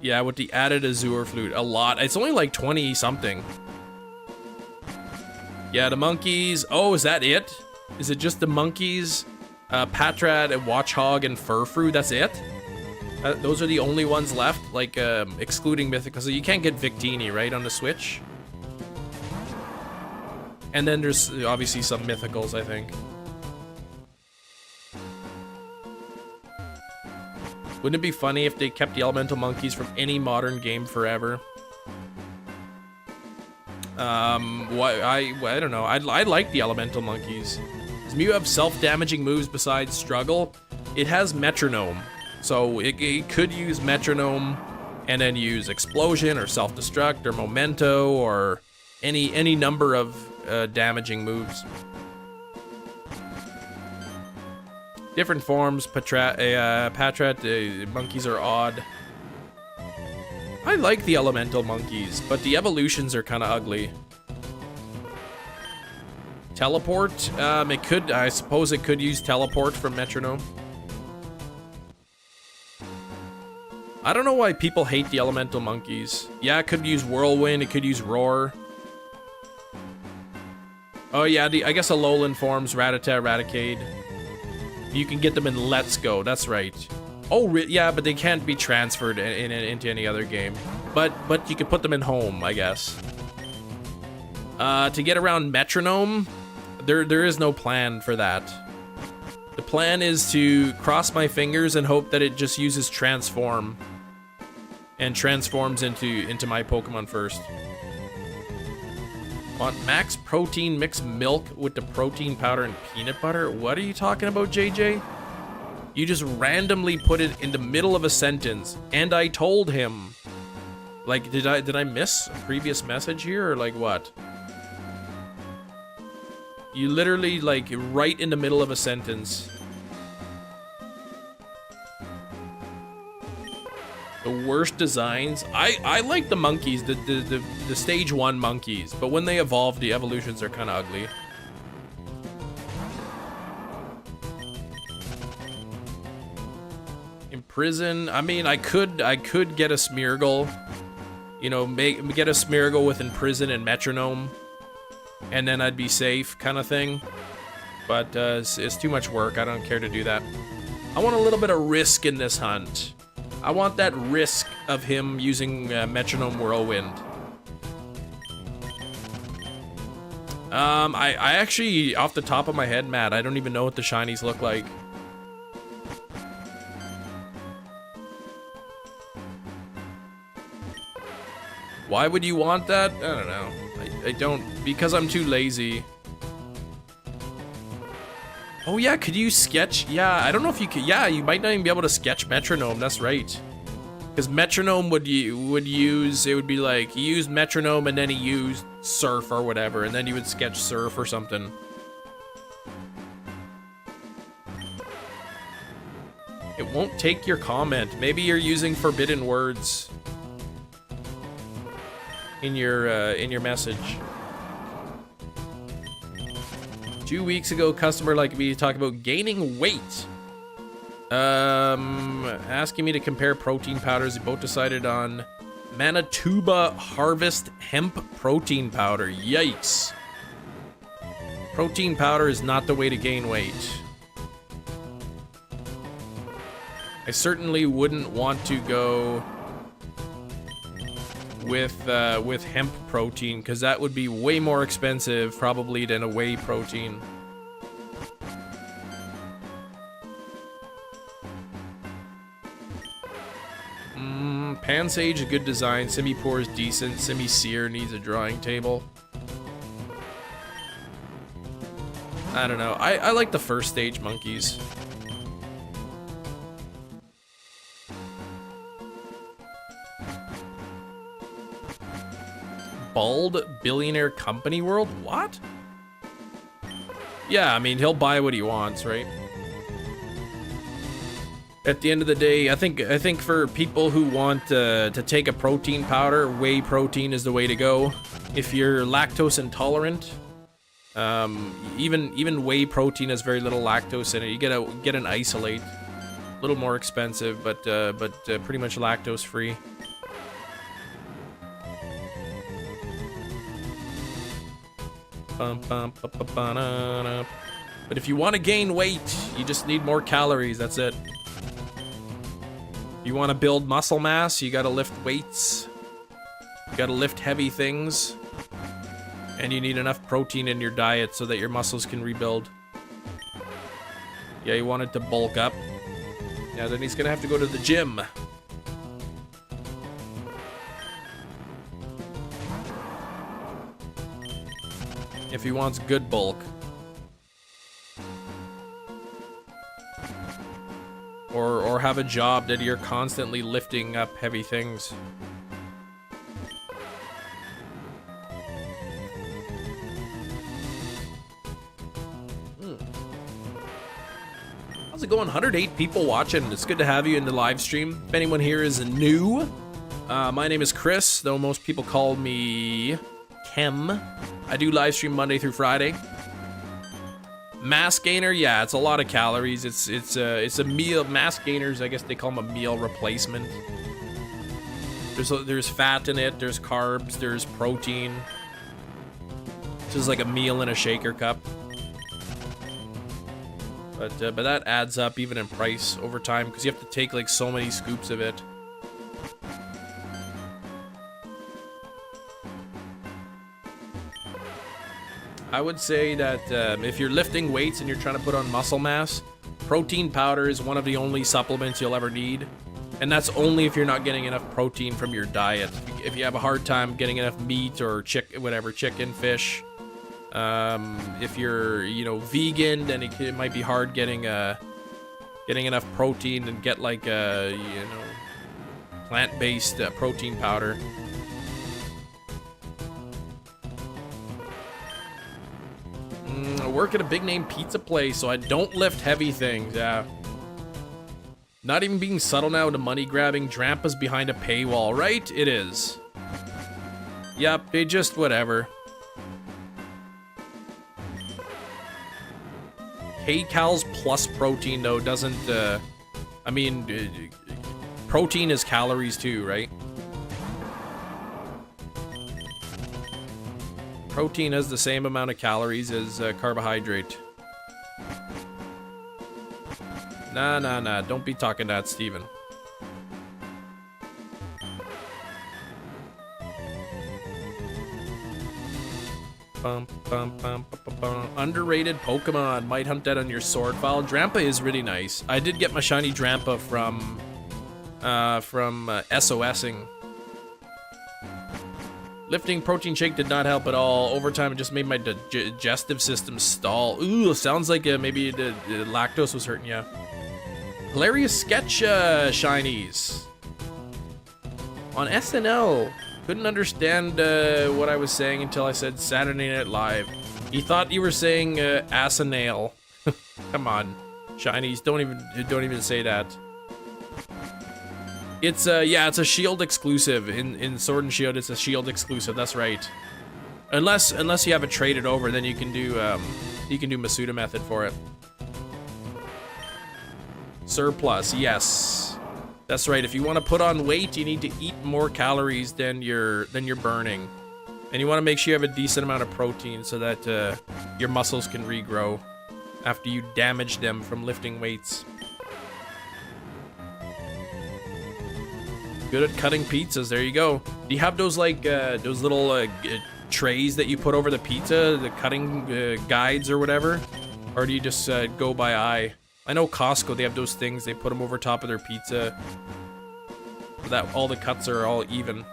Yeah, with the added Azure Flute, a lot. It's only like 20 something. Yeah, the monkeys. Oh, is that it? Is it just the monkeys, Patrat, and Watchhog, and Furfrou? That's it? Those are the only ones left, like excluding Mythical. So you can't get Victini, right, on the Switch? And then there's obviously some Mythicals, I think. Wouldn't it be funny if they kept the elemental monkeys from any modern game forever? I don't know. I like the elemental monkeys. Does Mew have self-damaging moves besides struggle? It has metronome, so it could use metronome and then use explosion or self-destruct or memento or any number of damaging moves. Different forms. Patrat, the monkeys are odd. I like the elemental monkeys, but the evolutions are kind of ugly. Teleport? It could, I suppose it could use teleport from metronome. I don't know why people hate the elemental monkeys. Yeah, it could use whirlwind, it could use roar. Oh yeah, I guess Alolan forms, Rattata, Raticate. You can get them in Let's Go, that's right. Oh, yeah, but they can't be transferred into any other game. But you can put them in home, I guess. To get around metronome, there is no plan for that. The plan is to cross my fingers and hope that it just uses transform and transforms into my Pokemon first. Want max protein mixed milk with the protein powder and peanut butter? What are you talking about, JJ? You just randomly put it in the middle of a sentence, and I told him. Like, did I miss a previous message here, or like what? You literally, like, right in the middle of a sentence. The worst designs. I like the monkeys, the stage 1 monkeys, but when they evolve, the evolutions are kind of ugly. In prison, I mean, I could get a Smeargle, you know, get a Smeargle with Imprison and Metronome, and then I'd be safe, kind of thing. But it's too much work. I don't care to do that. I want a little bit of risk in this hunt. I want that risk of him using Metronome Whirlwind. I actually, off the top of my head, Matt, I don't even know what the shinies look like. Why would you want that? I don't know. I don't, because I'm too lazy. Oh yeah, could you sketch? Yeah, I don't know if you could. Yeah, you might not even be able to sketch Metronome. That's right. Because Metronome would use, it would be like, he used Metronome and then he used Surf or whatever, and then you would sketch Surf or something. It won't take your comment. Maybe you're using forbidden words in your message. 2 weeks ago, customer like me talk about gaining weight. Asking me to compare protein powders. We both decided on Manitoba Harvest Hemp Protein Powder. Yikes. Protein powder is not the way to gain weight. I certainly wouldn't want to go with hemp protein, because that would be way more expensive probably than a whey protein. Pansage, a good design. Simipour is decent. Simisear needs a drawing table. I don't know. I like the first stage monkeys. Bald Billionaire Company World? What? Yeah, I mean, he'll buy what he wants, right? At the end of the day, I think for people who want to take a protein powder, whey protein is the way to go. If you're lactose intolerant, even whey protein has very little lactose in it. You get an isolate, a little more expensive, but pretty much lactose free. But if you want to gain weight, you just need more calories. That's it. You want to build muscle mass, you gotta lift weights. You gotta lift heavy things. And you need enough protein in your diet so that your muscles can rebuild. Yeah, you want it to bulk up. Yeah, then he's gonna have to go to the gym. If he wants good bulk. Or have a job that you're constantly lifting up heavy things. How's it going? 108 people watching. It's good to have you in the live stream. If anyone here is new, my name is Chris, though most people call me Kem. I do live stream Monday through Friday. Mass gainer, yeah, it's a lot of calories. It's a meal. Mass gainers, I guess they call them a meal replacement. There's fat in it. There's carbs. There's protein. It's just like a meal in a shaker cup. But that adds up even in price over time because you have to take like so many scoops of it. I would say that if you're lifting weights and you're trying to put on muscle mass, Protein powder is one of the only supplements you'll ever need. And that's only if you're not getting enough protein from your diet. If you have a hard time getting enough meat or chicken, fish. If you're, you know, vegan, then it might be hard getting enough protein and get like a, you know, plant-based protein powder. I work at a big name pizza place, so I don't lift heavy things. Yeah. Not even being subtle now to money grabbing. Drampa's behind a paywall, right? It is. Yep, they just whatever. K-Cals plus protein, though, doesn't, I mean, protein is calories too, right? Protein has the same amount of calories as carbohydrate. Nah, don't be talking that, Steven. Underrated Pokemon. Might hunt that on your sword file. Drampa is really nice. I did get my shiny Drampa from SOSing. Lifting protein shake did not help at all. Over time, it just made my digestive system stall. Ooh, sounds like maybe the lactose was hurting you. Hilarious sketch shinies. On SNL. Couldn't understand what I was saying until I said Saturday Night Live. He thought you were saying ass-a-nail. Come on, shinies, don't even say that. It's yeah, it's a Shield exclusive. In Sword and Shield, it's a Shield exclusive. That's right. Unless you have it traded over, then you can do Masuda method for it. Surplus, yes. That's right. If you want to put on weight, you need to eat more calories than you're burning, and you want to make sure you have a decent amount of protein so that your muscles can regrow after you damage them from lifting weights. Good at cutting pizzas. There you go. Do you have those like those little trays that you put over the pizza, the cutting guides or whatever, or do you just go by eye? I know Costco, they have those things, they put them over top of their pizza so that all the cuts are all even.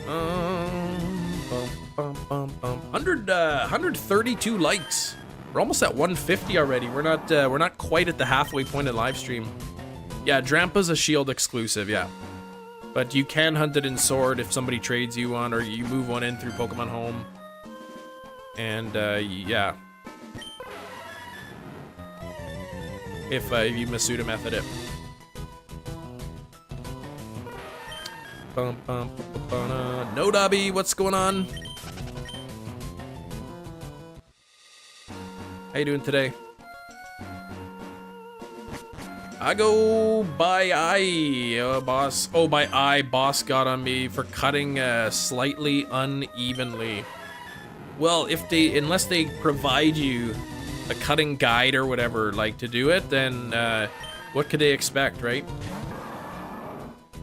Bum, 132 likes. We're almost at 150 already. We're not quite at the halfway point of live stream. Yeah, Drampa's a Shield exclusive, yeah. But you can hunt it in Sword if somebody trades you one or you move one in through Pokemon Home. And yeah, if you Masuda method it. No Dobby, what's going on? How you doing today? I go by eye, boss. Oh, by eye, boss got on me for cutting slightly unevenly. Well, unless they provide you a cutting guide or whatever, like, to do it, then what could they expect, right?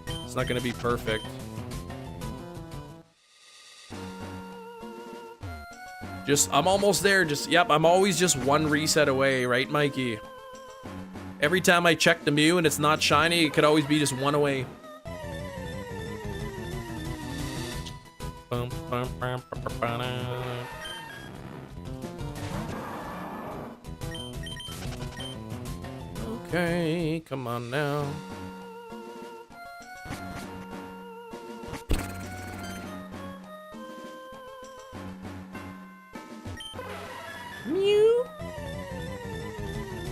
It's not gonna be perfect. I'm almost there, yep, I'm always just one reset away, right, Mikey? Every time I check the MEW and it's not shiny, it could always be just one away. Okay, come on now. Mew.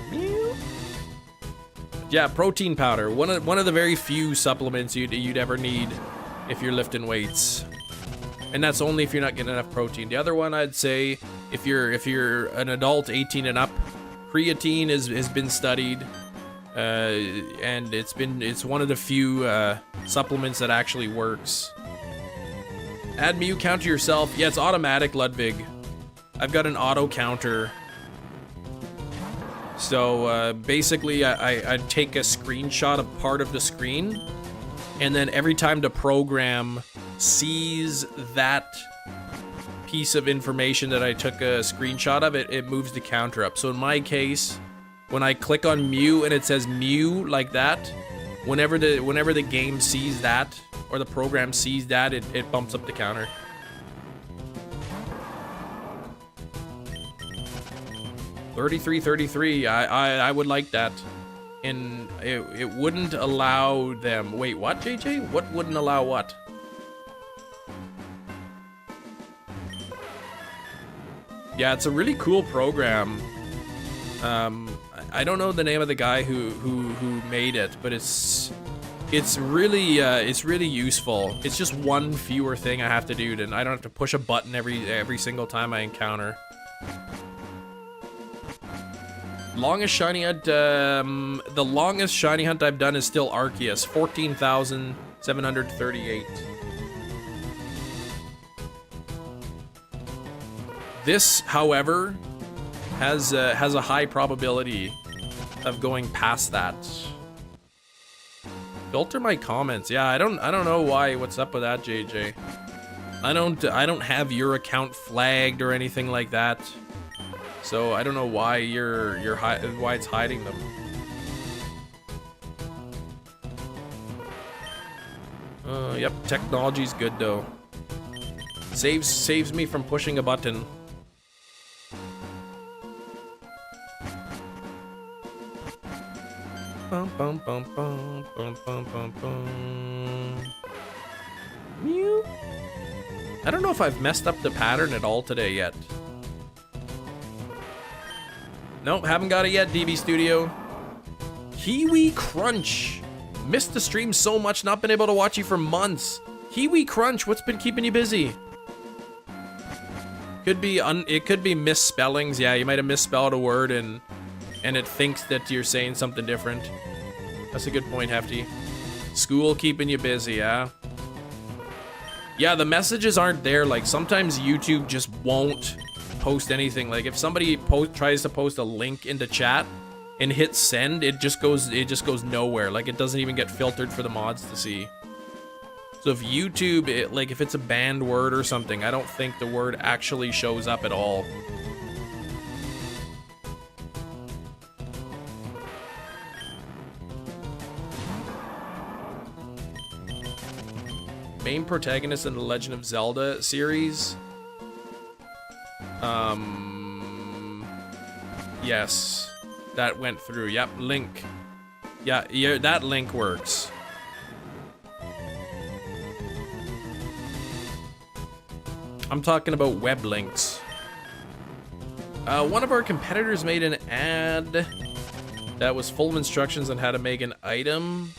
Mew. Yeah, protein powder. One of the very few supplements you'd ever need if you're lifting weights. And that's only if you're not getting enough protein. The other one, I'd say, if you're an adult 18 and up, creatine has been studied, and it's one of the few supplements that actually works. Add MEW counter yourself. Yeah, it's automatic, Ludwig. I've got an auto counter. So basically, I take a screenshot of part of the screen, and then every time the program sees that piece of information that I took a screenshot of, it moves the counter up. So in my case, when I click on MEW and it says MEW like that, whenever the game sees that, or the program sees that, it bumps up the counter. $33.33. I would like that. And it wouldn't allow them. Wait, what, JJ? What wouldn't allow what? Yeah, it's a really cool program. I don't know the name of the guy who made it, but it's really useful. It's just one fewer thing I have to do, and I don't have to push a button every single time I encounter. Longest shiny hunt, the longest shiny hunt I've done is still Arceus, 14,738. This, however, has a high probability of going past that. Filter my comments. Yeah, I don't know why. What's up with that, JJ? I don't have your account flagged or anything like that. So I don't know why why it's hiding them. Yep, technology's good though. Saves me from pushing a button. Bum, bum, bum, bum, bum, bum, bum, bum. Mew. I don't know if I've messed up the pattern at all today yet. Nope, haven't got it yet, DB Studio. Kiwi Crunch. Missed the stream so much, not been able to watch you for months. Kiwi Crunch, what's been keeping you busy? It could be misspellings. Yeah, you might have misspelled a word and it thinks that you're saying something different. That's a good point, Hefty. School keeping you busy, yeah? Yeah, the messages aren't there. Like, sometimes YouTube just won't post anything. Like, if somebody tries to post a link into chat and hit send, it just goes nowhere. Like, it doesn't even get filtered for the mods to see. So if YouTube, like, if it's a banned word or something, I don't think the word actually shows up at all. Main protagonist in the Legend of Zelda series. Yes, that went through. Yep, Link. Yeah, that Link works. I'm talking about web links. One of our competitors made an ad that was full of instructions on how to make an item.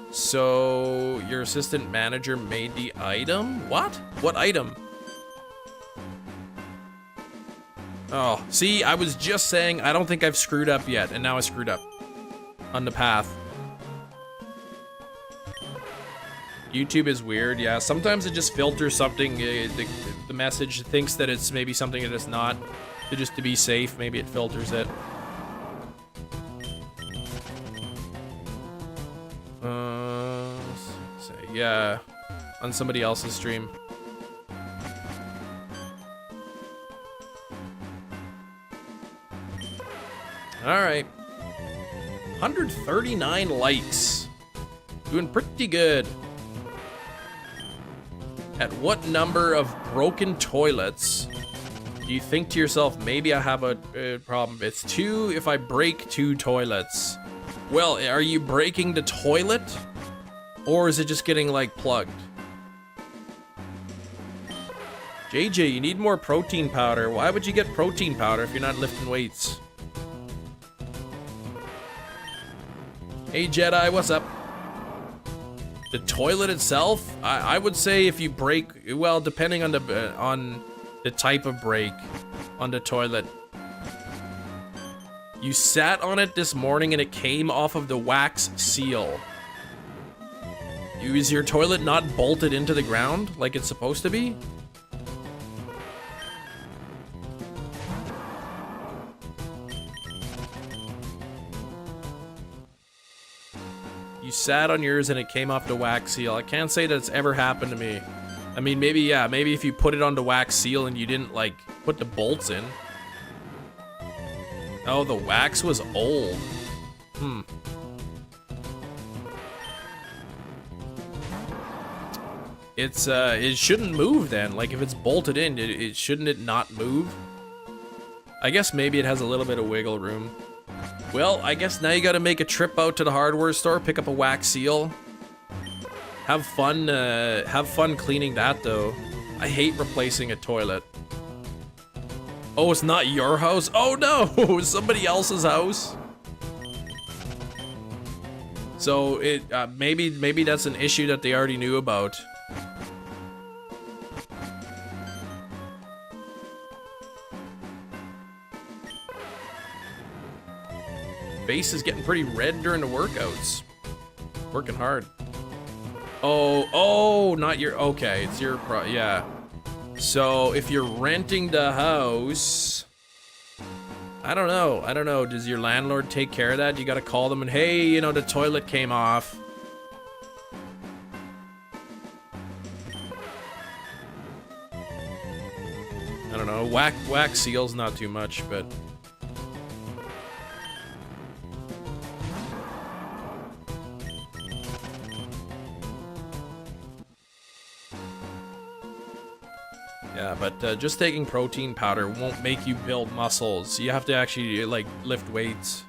So your assistant manager made the item? What? What item? Oh, see, I was just saying I don't think I've screwed up yet, and now I screwed up on the path. YouTube is weird, yeah. Sometimes it just filters something. The message thinks that it's maybe something that it's not. So just to be safe, maybe it filters it. Yeah, on somebody else's stream. All right, 139 likes, doing pretty good. At what number of broken toilets do you think to yourself, maybe I have a problem? It's 2 if I break 2 toilets. Well, are you breaking the toilet? Or is it just getting, like, plugged? JJ, you need more protein powder. Why would you get protein powder if you're not lifting weights? Hey, Jedi, what's up? The toilet itself? I would say if you break... Well, depending on the type of break on the toilet. You sat on it this morning and it came off of the wax seal. Is your toilet not bolted into the ground like it's supposed to be? You sat on yours and it came off the wax seal. I can't say that it's ever happened to me. I mean, maybe, yeah, maybe if you put it onto wax seal and you didn't, like, put the bolts in. Oh, the wax was old. Hmm. It shouldn't move then. Like, if it's bolted in, shouldn't it not move? I guess maybe it has a little bit of wiggle room. Well, I guess now you gotta make a trip out to the hardware store, pick up a wax seal. Have fun cleaning that, though. I hate replacing a toilet. Oh, it's not your house? Oh no, somebody else's house. So maybe that's an issue that they already knew about. Face is getting pretty red during the workouts. Working hard. Oh, not your, okay, it's your, yeah. So, if you're renting the house, I don't know, does your landlord take care of that? You gotta call them and, hey, you know, the toilet came off. I don't know, wax seal's not too much, but... Yeah, but just taking protein powder won't make you build muscles. You have to actually, like, lift weights.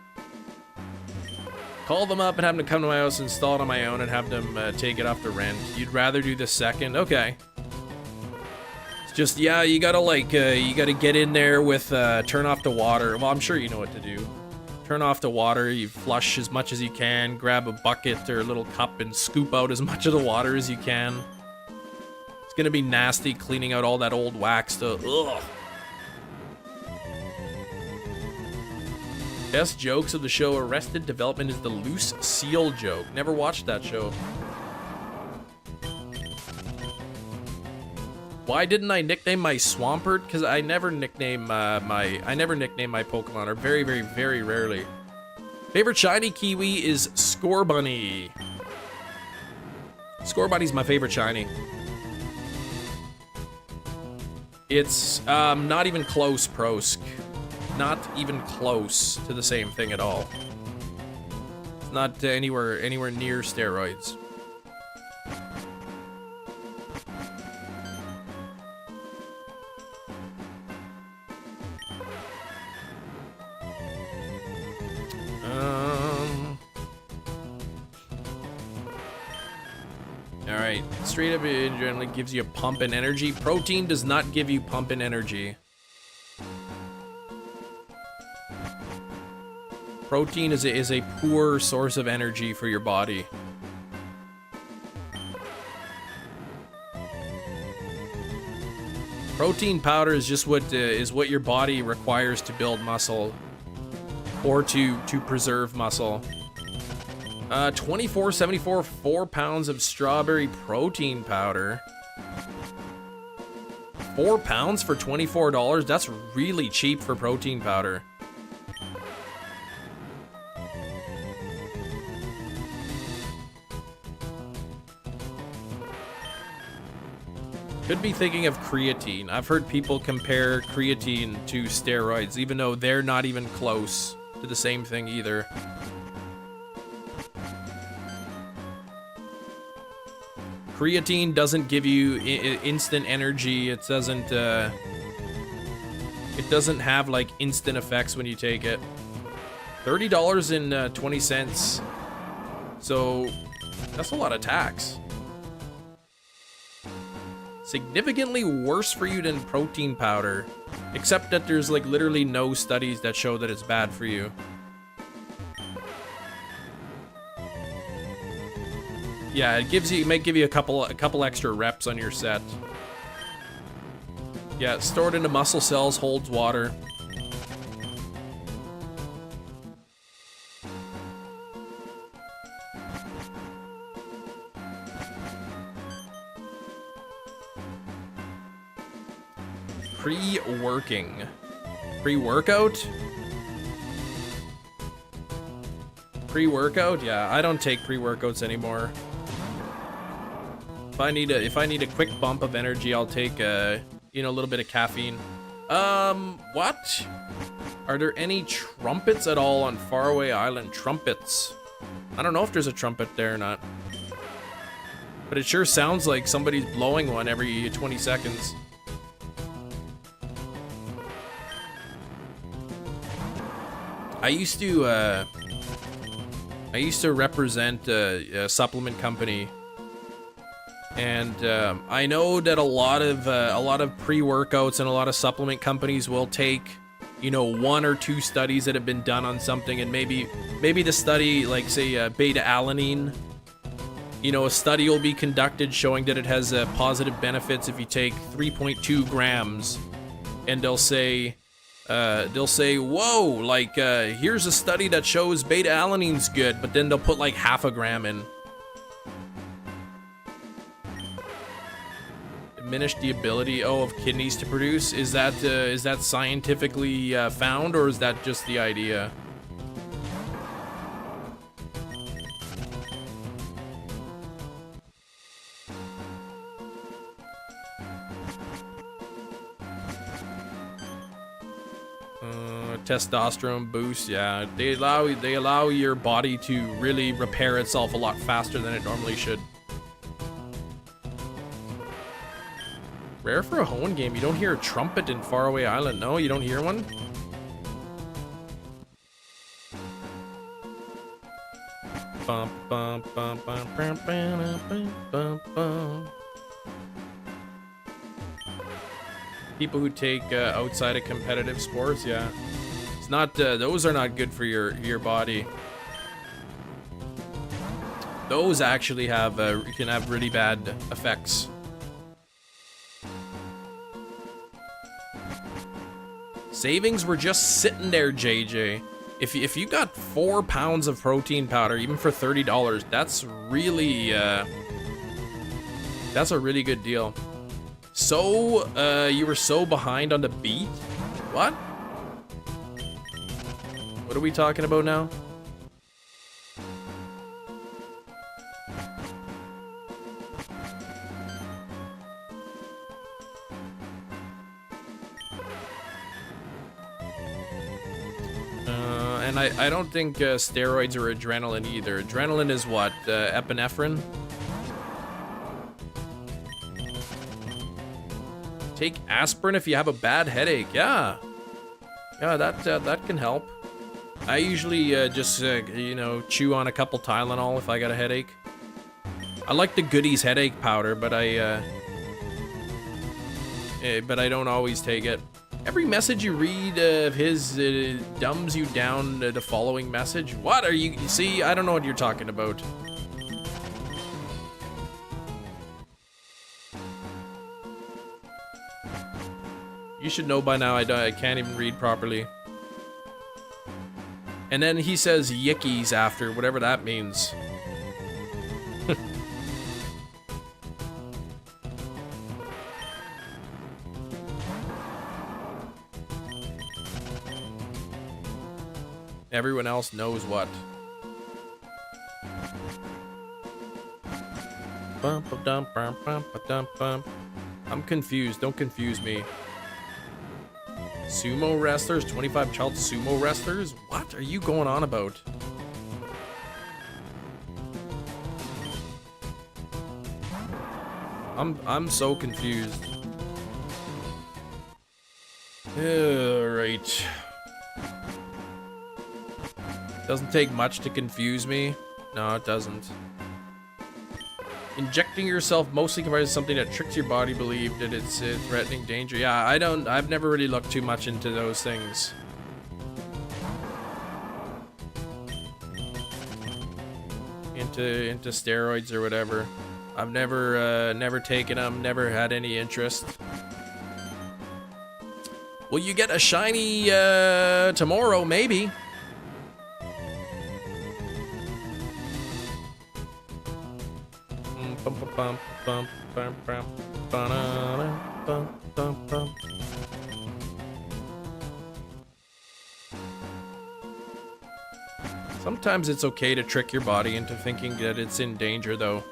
Call them up and have them come to my house, install it on my own, and have them take it off the rent. You'd rather do the second? Okay. It's just, yeah, you gotta, like, you gotta get in there with, turn off the water. Well, I'm sure you know what to do. Turn off the water, you flush as much as you can, grab a bucket or a little cup and scoop out as much of the water as you can. Gonna be nasty cleaning out all that old wax stuff. Ugh. Best jokes of the show: Arrested Development is the loose seal joke. Never watched that show. Why didn't I nickname my Swampert? Because I never nickname my Pokemon, or very, very, very rarely. Favorite shiny Kiwi is Scorbunny. Scorbunny's my favorite shiny. It's not even close, Prosk. Not even close to the same thing at all. It's not anywhere near steroids. Alright, straight up it generally gives you a pump and energy. Protein does not give you pump and energy. Protein is a poor source of energy for your body. Protein powder is just what your body requires to build muscle, or to preserve muscle. 24.74, 4 pounds of strawberry protein powder. 4 pounds for $24? That's really cheap for protein powder. Could be thinking of creatine. I've heard people compare creatine to steroids, even though they're not even close to the same thing either. Creatine doesn't give you instant energy. It doesn't have like instant effects when you take it. $30.20. So that's a lot of tax. Significantly worse for you than protein powder, except that there's like literally no studies that show that it's bad for you. Yeah, it might give you a couple extra reps on your set. Yeah, stored into muscle cells, holds water. Pre-workout? Pre-workout? Yeah, I don't take pre-workouts anymore. If I need a quick bump of energy, I'll take a little bit of caffeine. What? Are there any trumpets at all on Faraway Island? Trumpets. I don't know if there's a trumpet there or not. But it sure sounds like somebody's blowing one every 20 seconds. I used to represent a supplement company, and I know that a lot of pre-workouts and a lot of supplement companies will take, one or two studies that have been done on something, and maybe the study, like say beta alanine, a study will be conducted showing that it has positive benefits if you take 3.2 grams, and they'll say, whoa, like, here's a study that shows beta alanine's good, but then they'll put like half a gram in. Diminish the ability, of kidneys to produce. Is that scientifically found, or is that just the idea? Testosterone boost, yeah. They allow your body to really repair itself a lot faster than it normally should. Rare for a Hoenn game. You don't hear a trumpet in Faraway Island. No, you don't hear one? Bum, bum, bum, bum, bum, bum, bum, bum. People who take outside of competitive sports, yeah. It's not, those are not good for your body. Those actually can have really bad effects. Savings were just sitting there, JJ. If you got 4 pounds of protein powder, even for $30, that's really, that's a really good deal. So, you were so behind on the beat? What? What are we talking about now? And I don't think steroids or adrenaline either. Adrenaline is what? Epinephrine? Take aspirin if you have a bad headache. Yeah. Yeah, that can help. I usually just, chew on a couple Tylenol if I got a headache. I like the Goodies headache powder, but I don't always take it. Every message you read of his dumbs you down the following message. What are you? See, I don't know what you're talking about. You should know by now I can't even read properly. And then he says yickies after, whatever that means. Everyone else knows what. I'm confused. Don't confuse me. Sumo wrestlers? 25 child sumo wrestlers? What are you going on about? I'm so confused. Alright. Doesn't take much to confuse me. No, it doesn't. Injecting yourself mostly comprises something that tricks your body believe that it's threatening danger. Yeah, I've never really looked too much into those things. Into steroids or whatever. I've never taken them, never had any interest. Will you get a shiny tomorrow? Maybe. Sometimes it's okay to trick your body into thinking that it's in danger, though.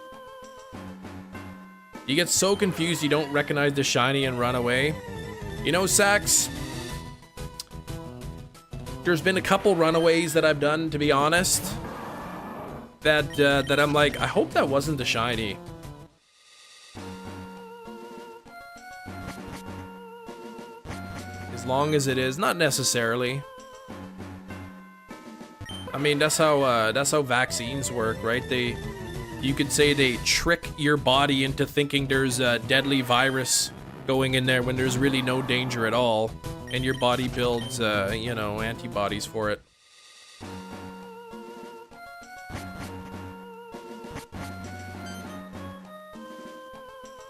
You get so confused you don't recognize the shiny and run away. You know, Sax, there's been a couple runaways that I've done, to be honest, that I'm like, I hope that wasn't the shiny. As long as it is, not necessarily. I mean, that's how vaccines work, right? You could say they trick your body into thinking there's a deadly virus going in there when there's really no danger at all, and your body builds, you know, antibodies for it.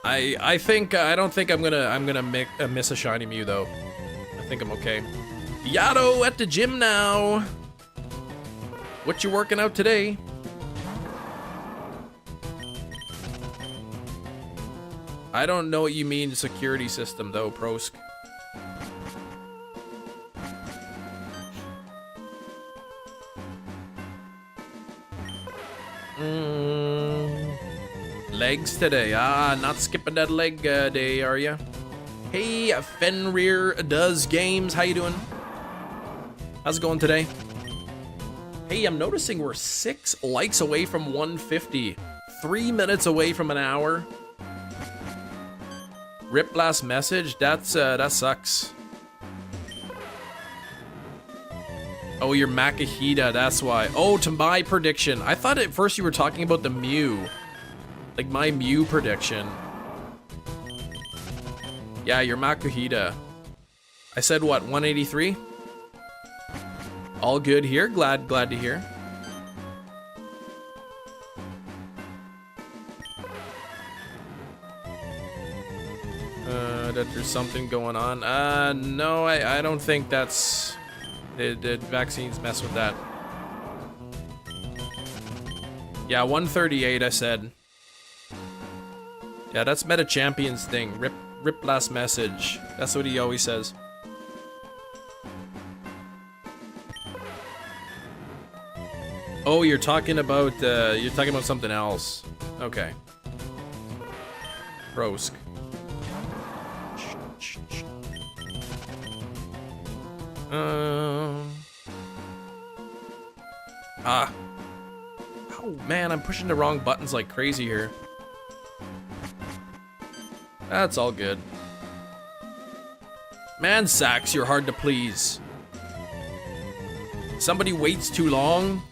I don't think I'm gonna miss a shiny Mew though. I think I'm okay. Yato at the gym now. What you working out today? I don't know what you mean security system though, Prosk. Legs today. Ah, not skipping that leg day, are ya? Hey, Fenrir does games. How you doing? How's it going today? Hey, I'm noticing we're 6 likes away from 150. 3 minutes away from an hour. Rip last message. That sucks. Oh, you're Makahita. That's why. Oh, to my prediction. I thought at first you were talking about the Mew. Like my Mew prediction. Yeah, you're Makuhita. I said what, 183? All good here. Glad to hear. That there's something going on. No, I don't think that's the vaccines mess with that. Yeah, 138 I said. Yeah, that's Meta Champions thing. Rip last message. That's what he always says. Oh, you're talking about something else. Okay. Brosk. Oh man, I'm pushing the wrong buttons like crazy here. That's all good. Man, Sax, you're hard to please. Somebody waits too long,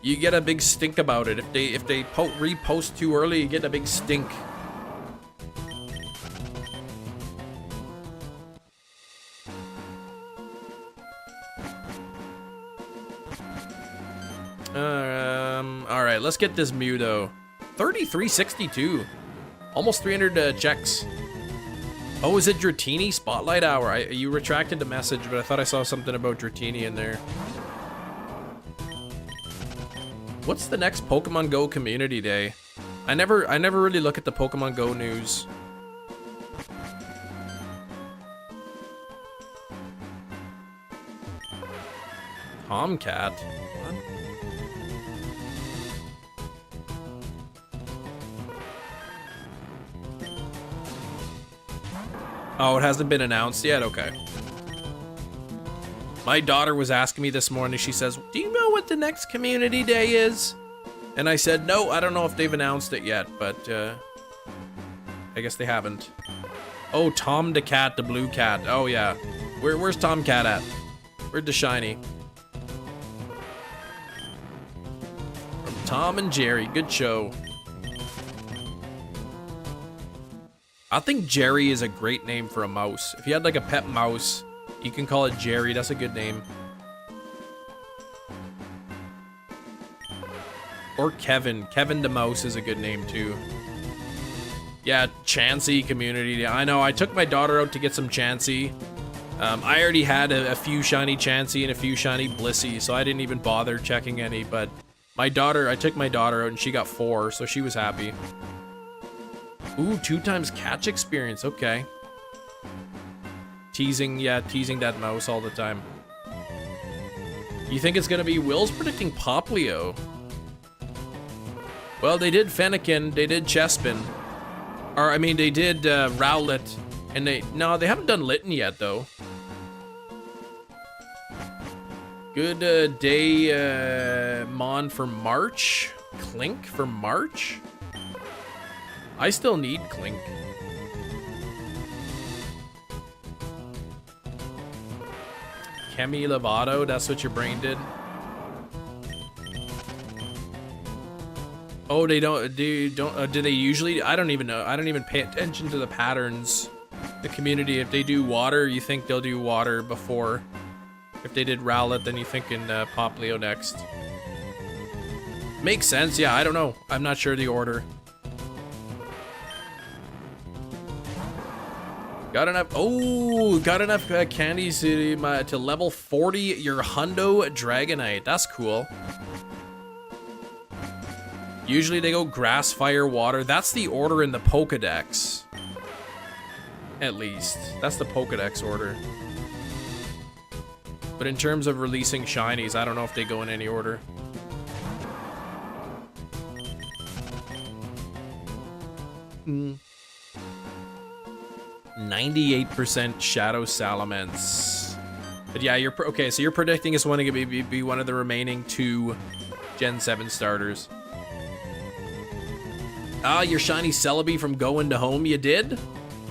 you get a big stink about it. If they repost too early, you get a big stink. All right, let's get this Mew though. 3362. Almost 300 checks. Oh, is it Dratini Spotlight Hour? You retracted the message, but I thought I saw something about Dratini in there. What's the next Pokemon Go Community Day? I never really look at the Pokemon Go news. Tomcat? What? Oh, it hasn't been announced yet? Okay. My daughter was asking me this morning, she says, do you know what the next community day is? And I said, no, I don't know if they've announced it yet, but I guess they haven't. Oh, Tom the cat, the blue cat. Oh yeah. Where's Tomcat at? Where's the shiny? From Tom and Jerry, good show. I think Jerry is a great name for a mouse. If you had like a pet mouse, you can call it Jerry. That's a good name. Or Kevin. Kevin the mouse is a good name too. Yeah, Chansey community. I know. I took my daughter out to get some Chansey. I already had a few shiny Chansey and a few shiny Blissey, so I didn't even bother checking any. But I took my daughter out and she got 4, so she was happy. Ooh, 2 times catch experience. Okay. Teasing that mouse all the time. You think it's gonna be Will's predicting Poplio? Well, they did Fennekin, they did Chespin. Or, I mean, they did Rowlet, and no, they haven't done Litten yet, though. Good day, Mon, for March. Clink for March? I still need Clink. Kemi Lovato, that's what your brain did? Oh, they don't, do they usually? I don't even know. I don't even pay attention to the patterns. The community, if they do water, you think they'll do water before. If they did Rowlet, then you think in Poplio next. Makes sense, yeah, I don't know. I'm not sure the order. Got enough candies to level 40 your Hundo Dragonite. That's cool. Usually they go grass, fire, water. That's the order in the Pokedex. At least. That's the Pokedex order. But in terms of releasing shinies, I don't know if they go in any order. Hmm. 98% Shadow Salamence. But yeah, okay, so you're predicting it's one to be one of the remaining 2 Gen 7 starters. Ah, your shiny Celebi from Going to Home, you did?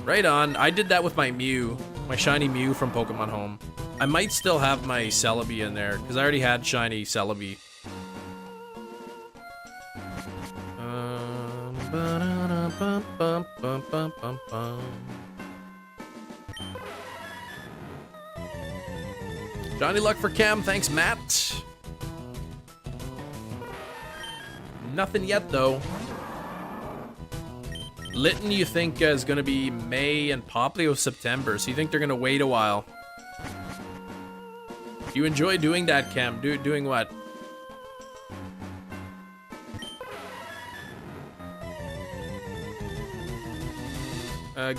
Right on. I did that with my Mew. My shiny Mew from Pokemon Home. I might still have my Celebi in there, because I already had shiny Celebi. Johnny luck for Cam, thanks Matt. Nothing yet though. Litten you think is gonna be May and Poplio September, so you think they're gonna wait a while. You enjoy doing that, Cam? Doing what?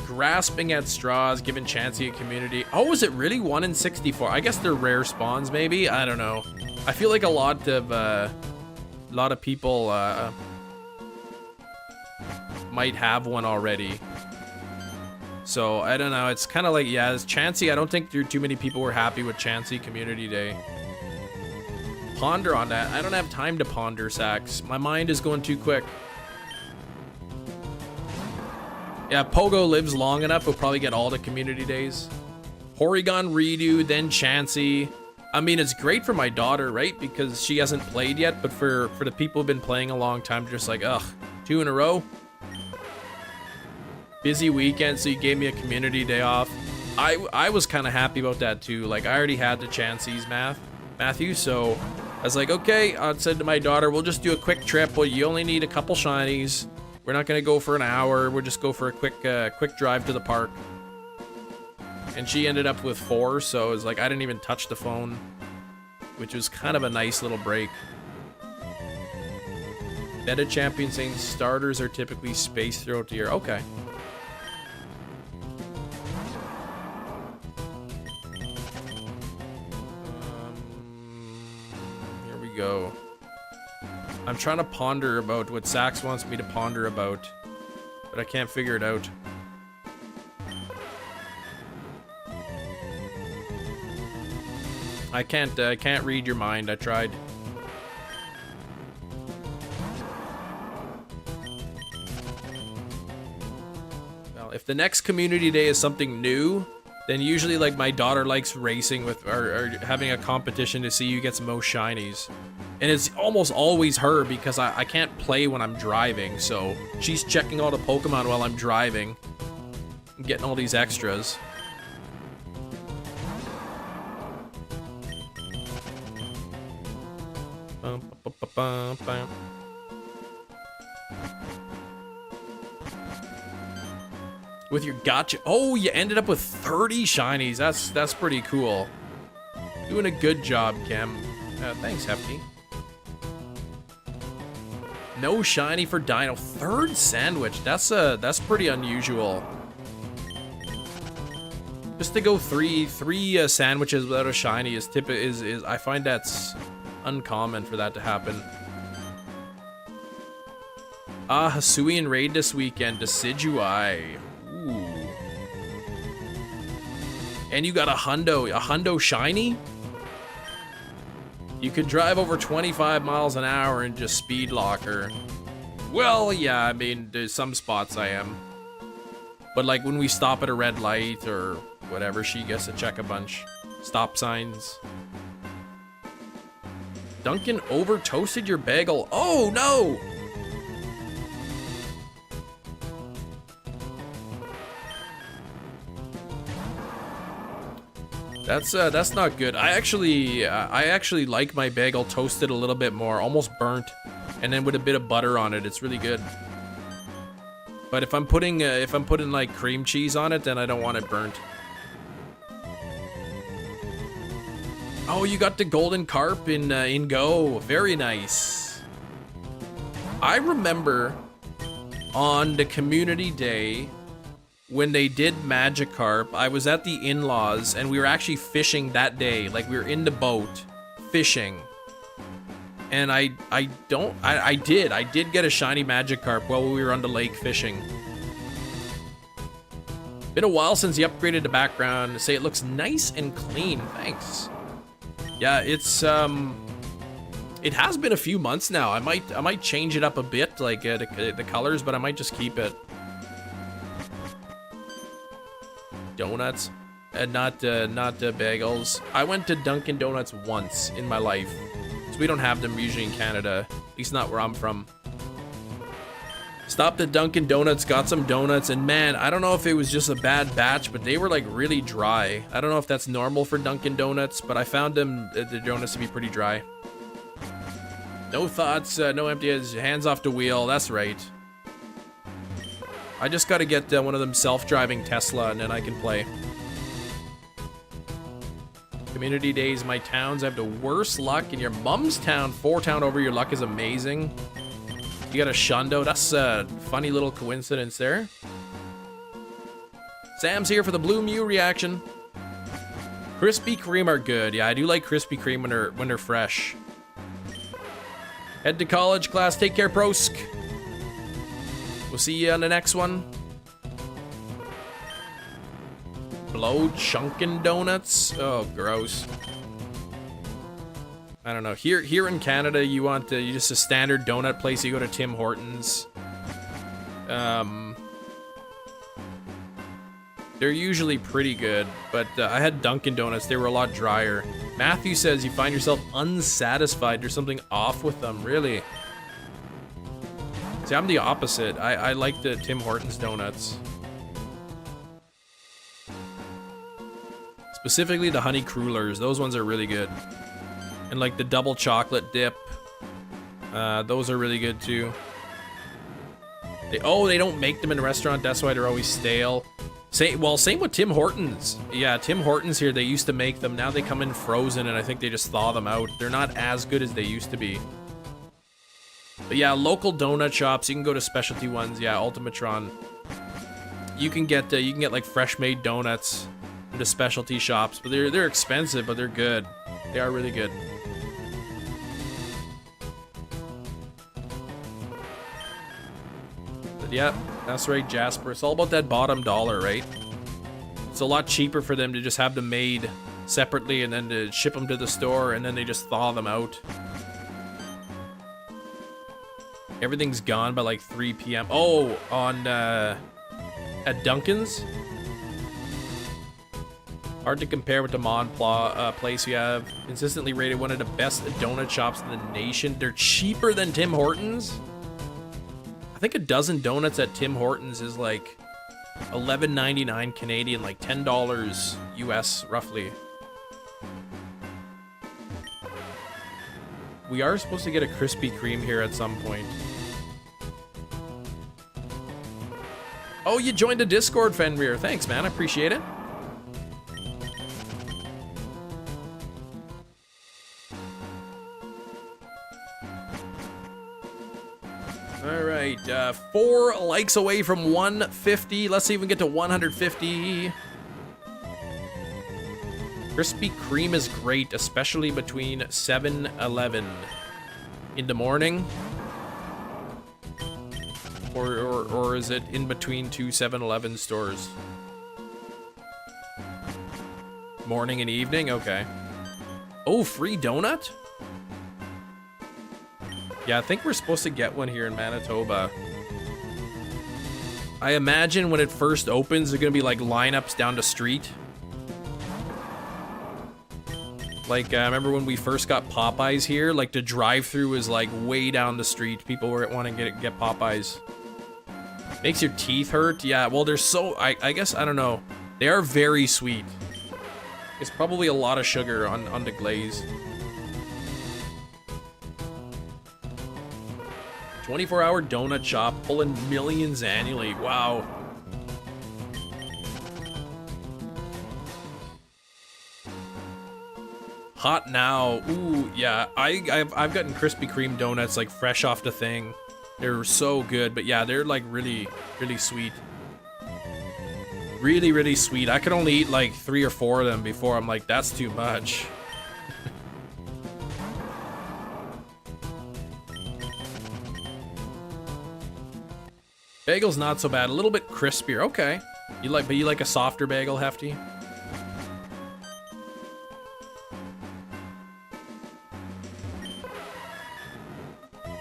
Grasping at straws, giving Chansey a community. Oh, is it really 1 in 64? I guess they're rare spawns, maybe. I don't know. I feel like a lot of people might have one already. So I don't know. It's kind of like, yeah, it's Chansey. I don't think too many people were happy with Chansey Community Day. Ponder on that. I don't have time to ponder, Sax. My mind is going too quick. Yeah, Pogo lives long enough, we'll probably get all the community days. Porygon redo, then Chansey. I mean, it's great for my daughter, right? Because she hasn't played yet, but for the people who've been playing a long time, just like, ugh, 2 in a row. Busy weekend, so you gave me a community day off. I was kind of happy about that too. Like, I already had the Chansey's Matthew, so I was like, okay, I said to my daughter, we'll just do a quick trip. Well, you only need a couple shinies. We're not gonna go for an hour. We'll just go for a quick drive to the park. And she ended up with 4, so it was like I didn't even touch the phone, which was kind of a nice little break. Meta Champion saying starters are typically spaced throughout the year. Okay. Here we go. I'm trying to ponder about what Sax wants me to ponder about, but I can't figure it out. I can't read your mind. I tried. Well, if the next community day is something new, then usually like my daughter likes racing with or having a competition to see who gets the most shinies. And it's almost always her because I can't play when I'm driving, so she's checking all the Pokemon while I'm driving and getting all these extras. With your gotcha. Oh, you ended up with 30 shinies. That's pretty cool. Doing a good job, Kim. Thanks, Hefty. No shiny for Dino. 3rd sandwich. That's pretty unusual. Just to go three sandwiches without a shiny is I find that's uncommon for that to happen. Hisuian raid this weekend. Decidui. Ooh. And you got a hundo shiny? You could drive over 25 miles an hour and just speed locker. Well, yeah, I mean, there's some spots I am. But like when we stop at a red light or whatever, she gets to check a bunch. Stop signs. Duncan over toasted your bagel. Oh no! That's not good. I actually like my bagel toasted a little bit more, almost burnt, and then with a bit of butter on it. It's really good. But if I'm putting like cream cheese on it, then I don't want it burnt. Oh, you got the golden carp in Go. Very nice. I remember on the community day when they did Magikarp, I was at the in-laws and we were actually fishing that day. Like we were in the boat fishing. And I did get a shiny Magikarp while we were on the lake fishing. Been a while since you upgraded the background. Say it looks nice and clean. Thanks. Yeah, it's it has been a few months now. I might change it up a bit, like the colors, but I might just keep it. Donuts, and not bagels. I went to Dunkin' Donuts once in my life, so we don't have them usually in Canada, at least not where I'm from. Stopped at Dunkin' Donuts, got some donuts, and man, I don't know if it was just a bad batch, but they were like really dry. I don't know if that's normal for Dunkin' Donuts, but I found them, the donuts, to be pretty dry. No thoughts, no empty heads, hands off the wheel, that's right. I just gotta get one of them self-driving Tesla and then I can play. Community days, my towns have the worst luck. In your mom's town, 4 town over, your luck is amazing. You got a shundo. That's a funny little coincidence there. Sam's here for the Blue Mew reaction. Krispy Kreme are good. Yeah, I do like Krispy Kreme when they're fresh. Head to college class. Take care, Prosk. We'll see you on the next one. Blow chunkin' donuts. Oh, gross. I don't know. Here in Canada, you want you just a standard donut place. You go to Tim Hortons. They're usually pretty good, but I had Dunkin' Donuts. They were a lot drier. Matthew says you find yourself unsatisfied. There's something off with them. Really? See, I'm the opposite. I like the Tim Hortons donuts. Specifically the honey crullers. Those ones are really good. And like the double chocolate dip. Those are really good too. They don't make them in a restaurant. That's why they're always stale. Same with Tim Hortons. Yeah, Tim Hortons here, they used to make them. Now they come in frozen and I think they just thaw them out. They're not as good as they used to be. But yeah, local donut shops, you can go to specialty ones. Yeah, Ultimatron. You can get like fresh made donuts in the specialty shops, but they're expensive, but they're good. They are really good. But yeah, that's right, Jasper. It's all about that bottom dollar, right? It's a lot cheaper for them to just have them made separately and then to ship them to the store and then they just thaw them out. Everything's gone by like 3 p.m. Oh, on at Dunkin's. Hard to compare with the Mon place you have. Consistently rated one of the best donut shops in the nation. They're cheaper than Tim Hortons. I think a dozen donuts at Tim Hortons is like $11.99 Canadian, like $10 US roughly. We are supposed to get a Krispy Kreme here at some point. Oh, you joined a Discord, Fenrir. Thanks, man. I appreciate it. All right, 4 likes away from 150. Let's see if we can get to 150. Krispy Kreme is great, especially between 7-11 in the morning. Or is it in between two 7-Eleven stores? Morning and evening? Okay. Oh, free donut? Yeah, I think we're supposed to get one here in Manitoba. I imagine when it first opens, there's gonna be like lineups down the street. Like, remember when we first got Popeyes here? Like, the drive-thru was like way down the street. People were wanting to get Popeyes. Makes your teeth hurt? Yeah, well, they're so... I guess, I don't know. They are very sweet. It's probably a lot of sugar on the glaze. 24-hour donut shop, pulling millions annually. Wow. Hot now. Ooh, yeah. I've gotten Krispy Kreme donuts like fresh off the thing. They're so good, but yeah, they're like really, really sweet. Really, really sweet. I could only eat like 3 or 4 of them before I'm like, that's too much. Bagel's not so bad. A little bit crispier. Okay. But you like a softer bagel, Hefty?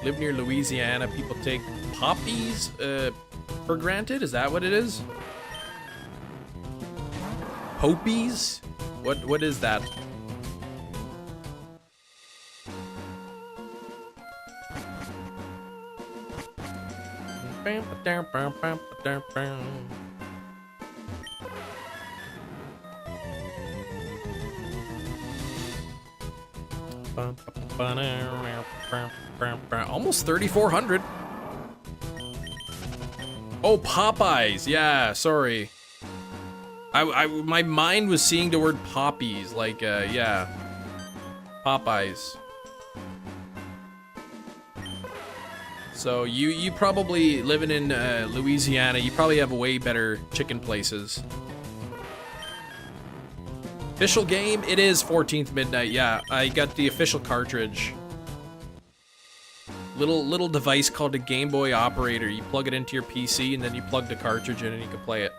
Live near Louisiana. People take poppies for granted. Is that what it is? Popies? What is that? Almost 3,400. Oh, Popeyes. Yeah, sorry. My mind was seeing the word poppies, like, yeah. Popeyes. So you probably living in Louisiana, you probably have way better chicken places. Official game, it is 14th midnight. Yeah, I got the official cartridge. Little device called a Game Boy operator. You plug it into your PC and then you plug the cartridge in and you can play it.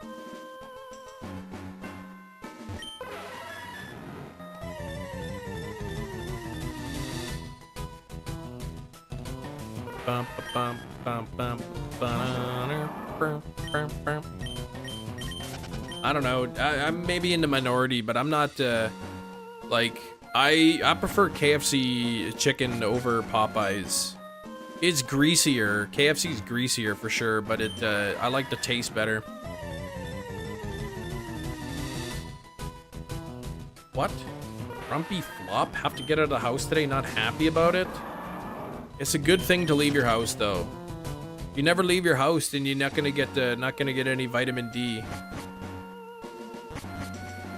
I don't know. I'm maybe in the minority, but I'm not like I prefer KFC chicken over Popeyes. It's greasier. KFC's greasier for sure, but I like the taste better. What? Grumpy flop? Have to get out of the house today? Not happy about it? It's a good thing to leave your house, though. You never leave your house, then you're not gonna get any vitamin D.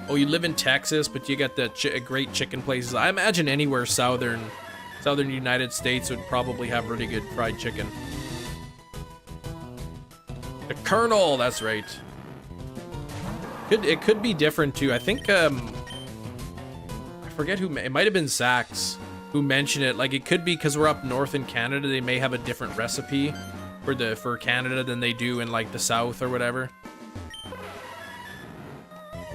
Oh, you live in Texas, but you got the great chicken places. I imagine anywhere southern United States would probably have really good fried chicken. The Colonel, that's right. It could be different too. I think I forget who. It might have been Sachs who mentioned it. Like, it could be because we're up north in Canada, they may have a different recipe for Canada than they do in like the south or whatever.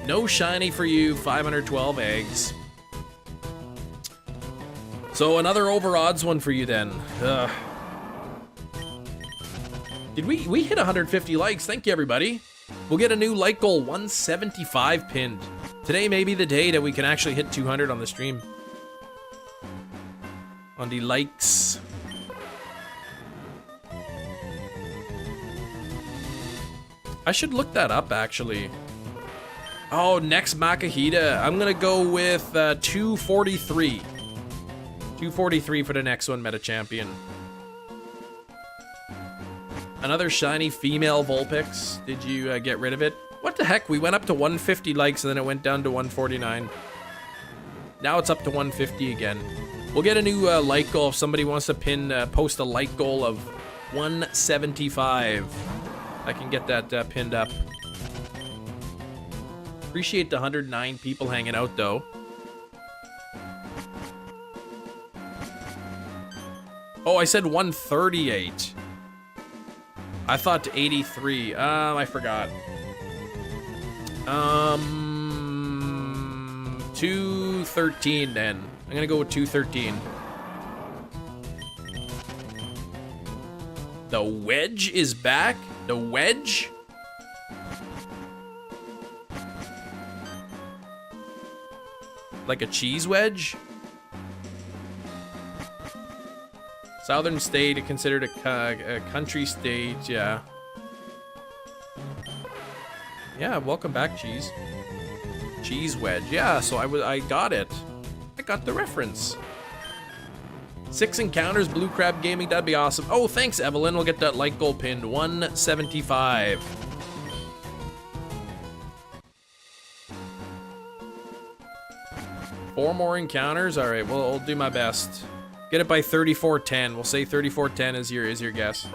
No shiny for you, 512 eggs. So another over odds one for you then. Did we hit 150 likes? Thank you, everybody. We'll get a new like goal, 175 pinned. Today may be the day that we can actually hit 200 on the stream. On the likes. I should look that up, actually. Oh, next Makahita. I'm gonna go with 243. 243 for the next one, Meta Champion. Another shiny female Vulpix. Did you get rid of it? What the heck? We went up to 150 likes and then it went down to 149. Now it's up to 150 again. We'll get a new like goal if somebody wants to post a like goal of 175. I can get that pinned up. Appreciate the 109 people hanging out, though. Oh, I said 138. I thought 83. I forgot. 213 then. I'm gonna go with 213. The wedge is back? The wedge? Like a cheese wedge? Southern state considered a country state, yeah. Yeah, welcome back, cheese. Cheese wedge, yeah. So I got it. I got the reference. 6 encounters, Blue Crab Gaming. That'd be awesome. Oh, thanks, Evelyn. We'll get that like goal pinned. 175. Four more encounters. All right, well, I'll do my best. Get it by 3410. We'll say 3410 is your guess.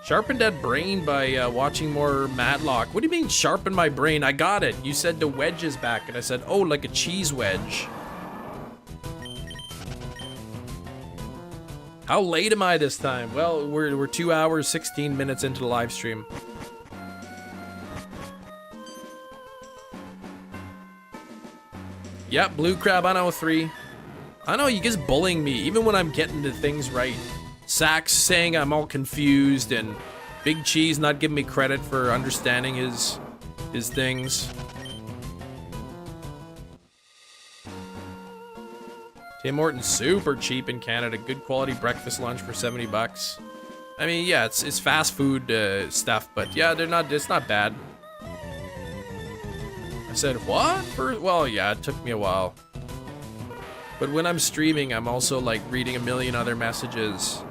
Sharpen that brain by watching more Matlock. What do you mean sharpen my brain? I got it. You said the wedge is back, and I said, oh, like a cheese wedge. How late am I this time? Well, we're 2 hours, 16 minutes into the live stream. Yep, Blue Crab on 03. I know, you guys bullying me, even when I'm getting the things right. Sax saying I'm all confused, and Big Cheese not giving me credit for understanding his things. Tim Hortons super cheap in Canada. Good quality breakfast lunch for 70 bucks. I mean, yeah, it's fast food stuff, but yeah, it's not bad. I said, what? Well, yeah, it took me a while. But when I'm streaming, I'm also like reading a million other messages.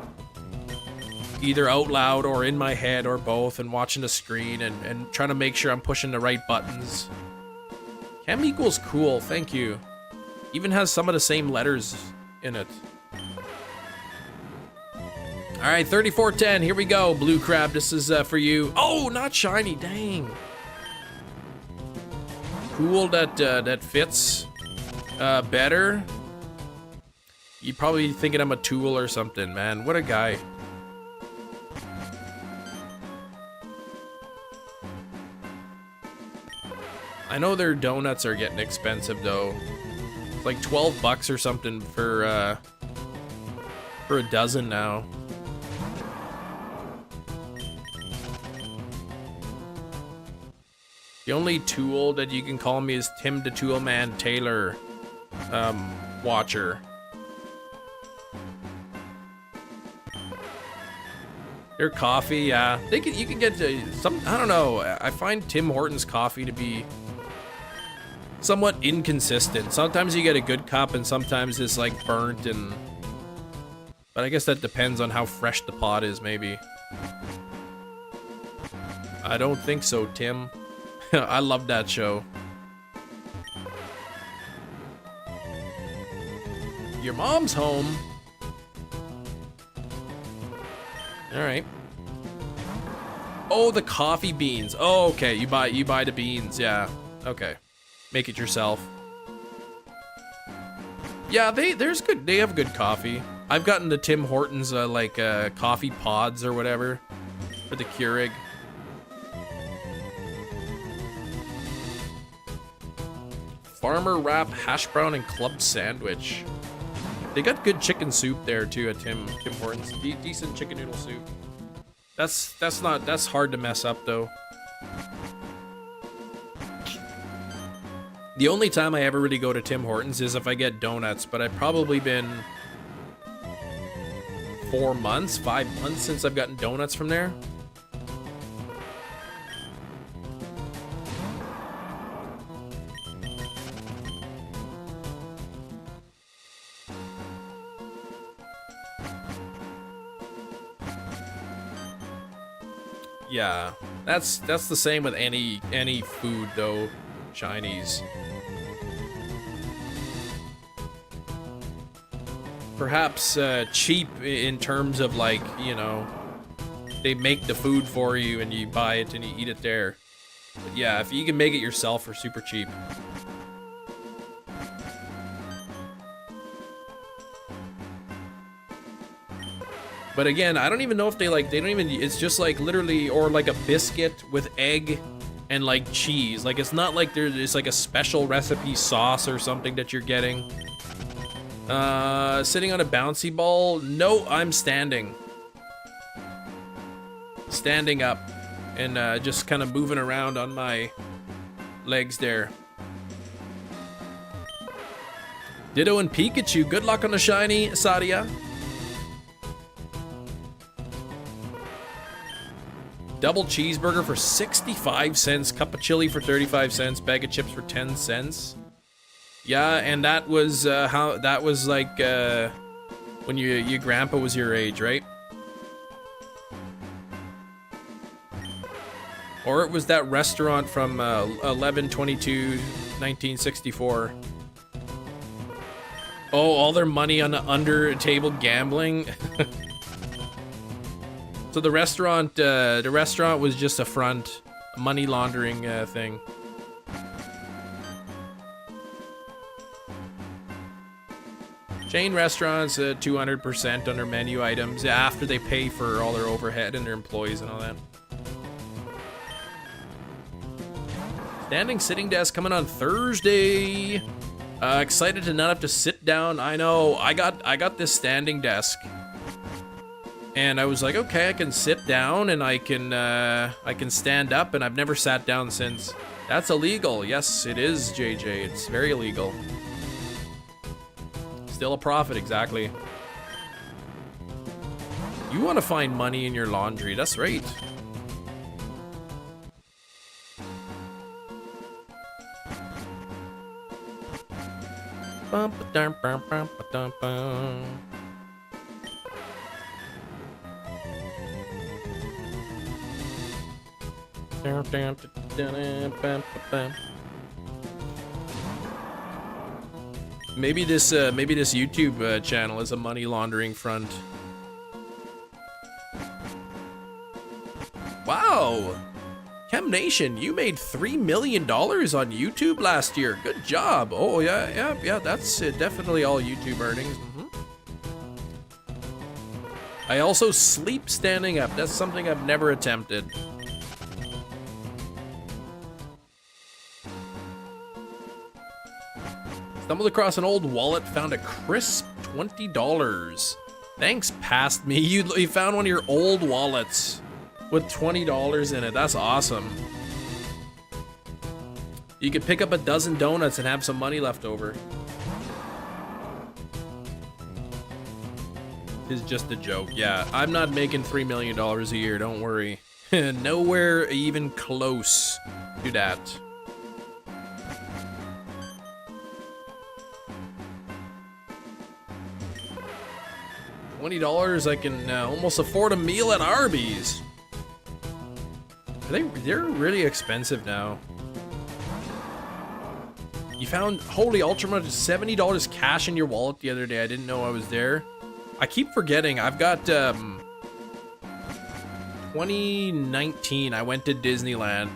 Either out loud or in my head or both, and watching the screen and trying to make sure I'm pushing the right buttons. Chem equals cool, thank you. Even has some of the same letters in it. Alright, 3410, here we go, Blue Crab, this is for you. Oh, not shiny, dang. Cool that fits better. You're probably thinking I'm a tool or something, man. What a guy. I know their donuts are getting expensive though. It's like 12 bucks or something for a dozen now. The only tool that you can call me is Tim the Tool Man Taylor watcher. Their coffee, yeah. You can get some, I don't know. I find Tim Hortons coffee to be somewhat inconsistent. Sometimes you get a good cup and sometimes it's like burnt and... But I guess that depends on how fresh the pot is, maybe. I don't think so, Tim. I love that show. Your mom's home. All right. Oh, the coffee beans. Oh, okay. You buy the beans. Yeah. Okay. Make it yourself. Yeah, they have good coffee. I've gotten the Tim Hortons coffee pods or whatever for the Keurig. Farmer wrap, hash brown, and club sandwich. They got good chicken soup there too at Tim Hortons. Decent chicken noodle soup. That's hard to mess up though. The only time I ever really go to Tim Hortons is if I get donuts, but I've probably been 5 months since I've gotten donuts from there. Yeah, that's the same with any food though, Chinese. Perhaps cheap in terms of like, you know, they make the food for you and you buy it and you eat it there. But yeah, if you can make it yourself for super cheap. But again, I don't even know if they don't even, it's just like literally, or like a biscuit with egg and like cheese. Like it's not like there's like a special recipe sauce or something that you're getting. Sitting on a bouncy ball. No, I'm standing. Standing up and just kind of moving around on my legs there. Ditto and Pikachu. Good luck on the shiny, Sadia. Double cheeseburger for 65 cents. Cup of chili for 35 cents. Bag of chips for 10 cents. Yeah, and that was how that was like when your grandpa was your age, right? Or it was that restaurant from 11/22/1964. Oh, all their money on the under table gambling. So the restaurant was just a front, money laundering thing. Chain restaurants, 200% on their menu items after they pay for all their overhead and their employees and all that. Standing sitting desk coming on Thursday. Excited to not have to sit down. I know. I got this standing desk, and I was like, okay, I can sit down and I can stand up, and I've never sat down since. That's illegal. Yes, it is, JJ. It's very illegal. Still a profit, exactly. You want to find money in your laundry. That's right. Maybe this YouTube channel is a money laundering front. Wow, Chem Nation, you made $3 million on YouTube last year. Good job. Oh yeah. That's definitely all YouTube earnings. I also sleep standing up. That's something I've never attempted. Stumbled across an old wallet, found a crisp $20. Thanks, past me. You found one of your old wallets with $20 in it. That's awesome. You could pick up a dozen donuts and have some money left over. It's just a joke. Yeah, I'm not making $3 million a year. Don't worry. Nowhere even close to that. $20, I can almost afford a meal at Arby's. They're really expensive now. You found, holy ultra, $70 cash in your wallet the other day. I didn't know I was there. I keep forgetting. I've got 2019. I went to Disneyland.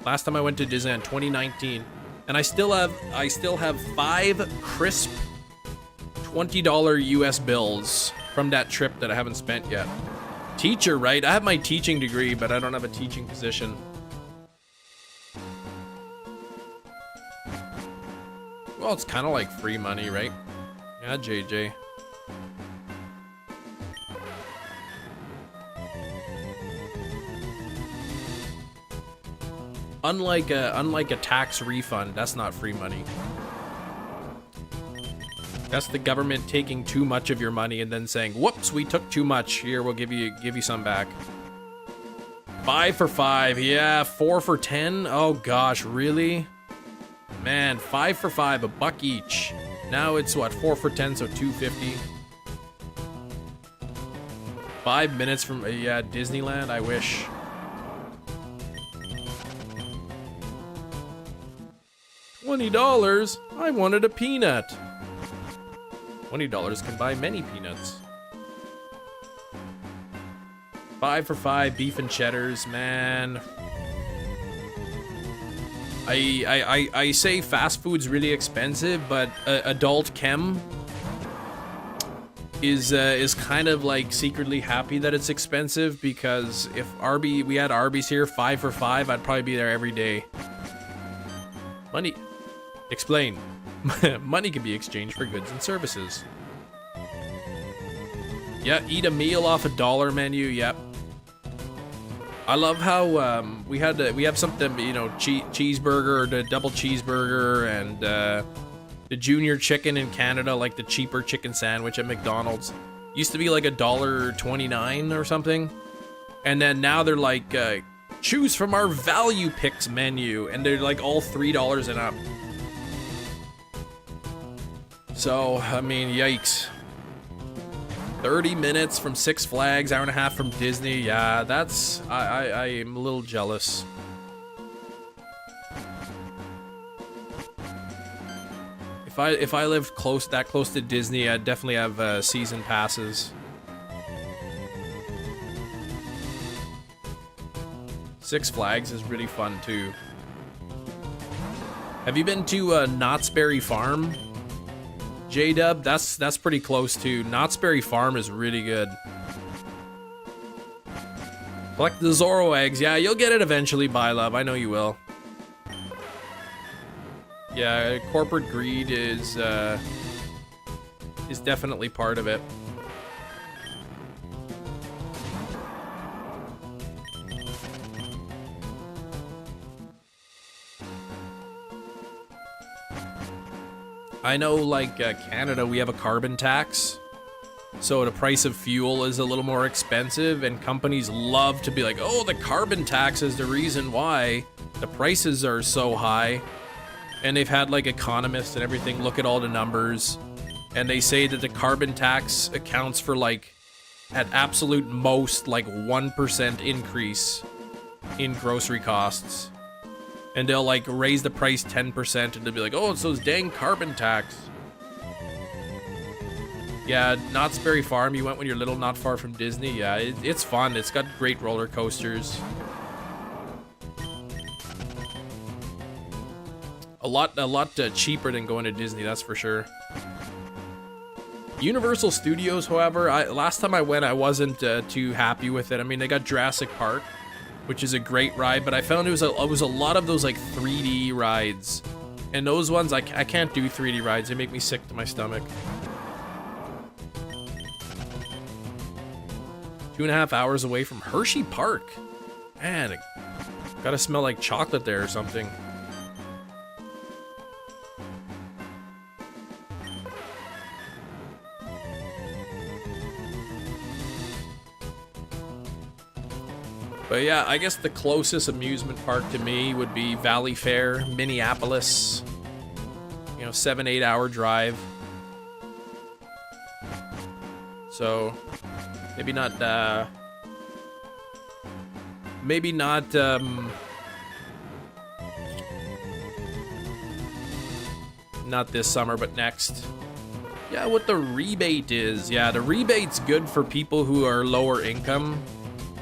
Last time I went to Disneyland, 2019, and I still have 5 crisp $20 US bills from that trip that I haven't spent yet. Teacher, right? I have my teaching degree, but I don't have a teaching position. Well, it's kind of like free money, right? Yeah, JJ. Unlike a tax refund, that's not free money. That's the government taking too much of your money and then saying, "Whoops, we took too much. Here, we'll give you some back." 5 for 5, yeah. 4 for 10. Oh gosh, really? Man, 5 for 5, $1 each. Now it's what, 4 for 10, so $2.50. 5 minutes from yeah, Disneyland. I wish. $20. I wanted a peanut. $20 can buy many peanuts. 5 for 5 beef and cheddars, man. I say fast food's really expensive, but adult chem, is kind of like secretly happy that it's expensive, because if we had Arby's here 5 for $5, I'd probably be there every day. Money. Explain. Money can be exchanged for goods and services. Yeah, eat a meal off a $1 menu. Yep. I love how we have something, you know, cheeseburger, or the double cheeseburger, and the junior chicken in Canada, like the cheaper chicken sandwich at McDonald's, used to be like $1.29 or something, and then now they're like, choose from our value picks menu, and they're like all $3 and up. So I mean, yikes. 30 minutes from Six Flags, hour and a half from Disney. Yeah, that's I am a little jealous. If I lived that close to Disney, I'd definitely have season passes. Six Flags is really fun too. Have you been to Knott's Berry Farm? J-Dub, that's pretty close too. Knott's Berry Farm is really good. Collect the Zorro eggs. Yeah, you'll get it eventually, Love. I know you will. Yeah, corporate greed is definitely part of it. I know, like, Canada, we have a carbon tax, so the price of fuel is a little more expensive, and companies love to be like, oh, the carbon tax is the reason why the prices are so high. And they've had, like, economists and everything look at all the numbers, and they say that the carbon tax accounts for, like, at absolute most, like, 1% increase in grocery costs. And they'll, like, raise the price 10%, and they'll be like, oh, it's those dang carbon tax. Yeah, Knott's Berry Farm, you went when you're little, not far from Disney. Yeah, it's fun. It's got great roller coasters. A lot cheaper than going to Disney, that's for sure. Universal Studios, however, last time I went, I wasn't too happy with it. I mean, they got Jurassic Park, which is a great ride, but I found it was a lot of those, like, 3D rides. And those ones, I can't do 3D rides. They make me sick to my stomach. 2.5 hours away from Hershey Park. Man, it gotta smell like chocolate there or something. But yeah, I guess the closest amusement park to me would be Valley Fair, Minneapolis. You know, 7-8 hour drive. So maybe not not this summer, but next. Yeah, what the rebate is. Yeah, the rebate's good for people who are lower income.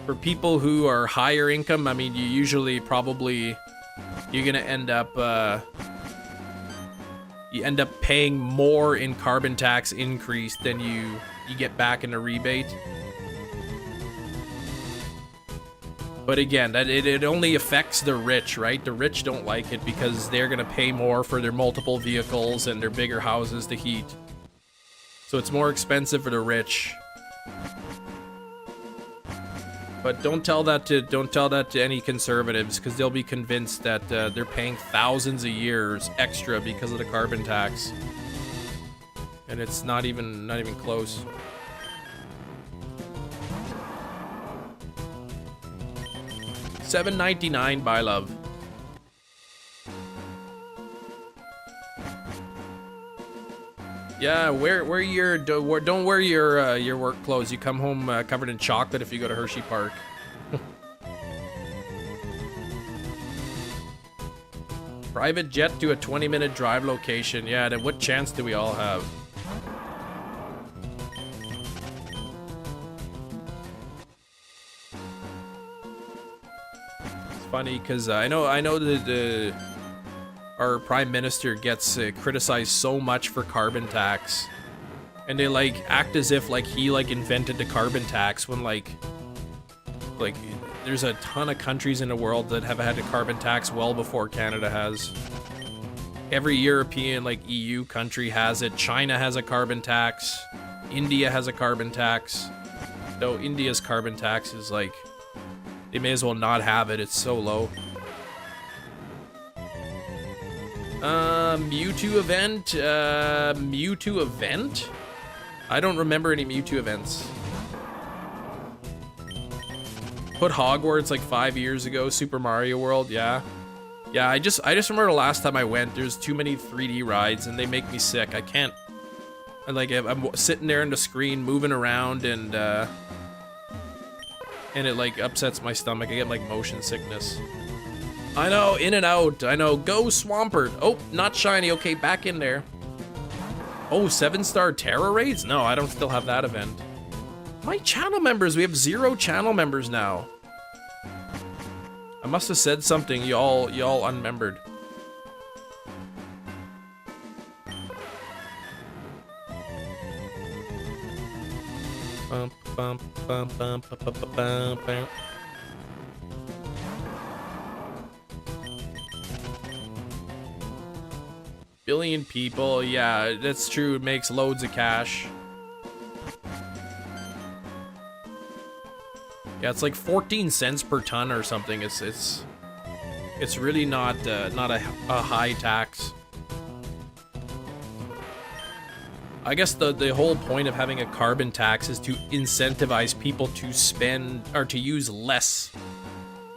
For people who are higher income, I mean, you usually probably, you're gonna end up, you end up paying more in carbon tax increase than you get back in a rebate. But again, that it only affects the rich, right? The rich don't like it because they're gonna pay more for their multiple vehicles and their bigger houses to heat. So it's more expensive for the rich. But don't tell that to any conservatives, because they'll be convinced that they're paying thousands of years extra because of the carbon tax, and it's not even close. $7.99 by Love. Yeah, don't wear your work clothes. You come home covered in chocolate if you go to Hershey Park. Private jet to a 20-minute drive location. Yeah, then what chance do we all have? It's funny because I know that our prime minister gets criticized so much for carbon tax, And they like act as if like he like invented the carbon tax when like there's a ton of countries in the world that have had a carbon tax well before Canada has. Every European like EU country has it. China has a carbon tax. India has a carbon tax. Though India's carbon tax is like, they may as well not have it, it's so low. Mewtwo event? Mewtwo event? I don't remember any Mewtwo events. Put Hogwarts like 5 years ago, Super Mario World, yeah. Yeah, I just remember the last time I went, there's too many 3D rides and they make me sick. I can't, I'm sitting there on the screen moving around and it like upsets my stomach. I get like motion sickness. I know, in and out. I know, go Swampert. Oh, not shiny. Okay, back in there. Oh, 7-star Terra raids? No, I don't still have that event. My channel members, we have 0 channel members now. I must have said something, y'all unmembered. Bum, bum, bum, bum, bum, bum, bum, bum. Billion people, yeah, that's true. It makes loads of cash. Yeah, it's like 14 cents per ton or something. It's really not a high tax. I guess the whole point of having a carbon tax is to incentivize people to spend or to use less,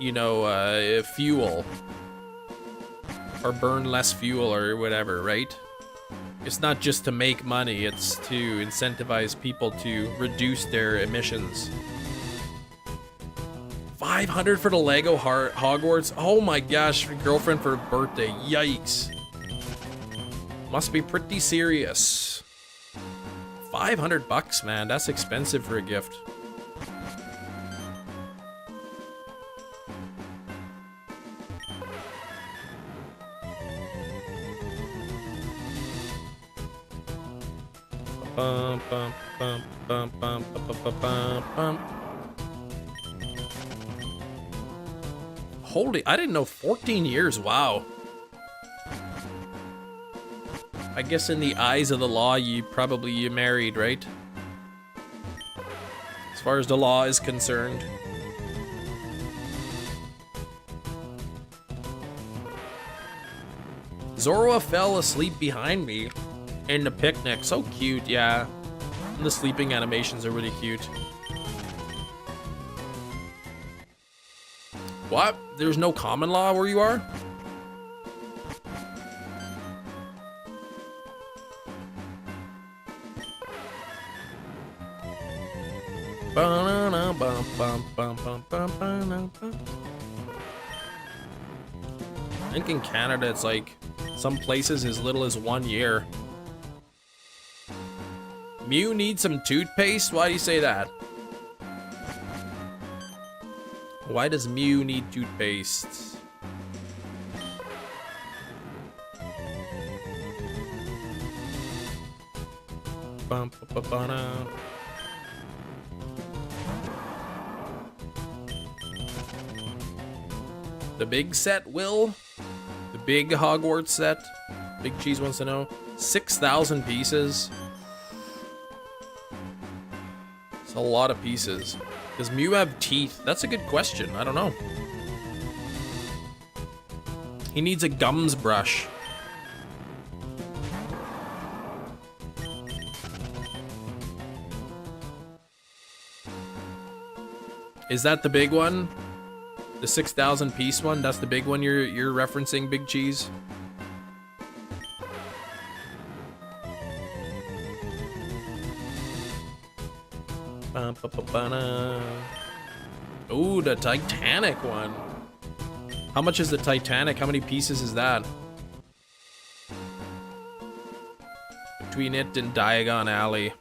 you know, fuel. Or burn less fuel or whatever, right? It's not just to make money, it's to incentivize people to reduce their emissions. 500 for the Lego Hogwarts? Oh my gosh, for girlfriend for her birthday, yikes. Must be pretty serious. 500 bucks, man, that's expensive for a gift. Bum, bum, bum, bum, bum, bum, bum, bum, bum. Holy, I didn't know 14 years, wow. I guess in the eyes of the law, you married, right? As far as the law is concerned. Zorua fell asleep behind me in the picnic. So cute, yeah. And the sleeping animations are really cute. What? There's no common law where you are? I think in Canada it's like some places as little as 1 year. Mew needs some toothpaste? Why do you say that? Why does Mew need toothpaste? Bum, ba, ba, ba, na. The big set, Will? The big Hogwarts set? Big Cheese wants to know. 6,000 pieces. It's a lot of pieces. Does Mew have teeth? That's a good question. I don't know. He needs a gums brush. Is that the big one? The 6,000 piece one? That's the big one you're referencing, Big Cheese? Ooh, the Titanic one. How much is the Titanic? How many pieces is that? Between it and Diagon Alley.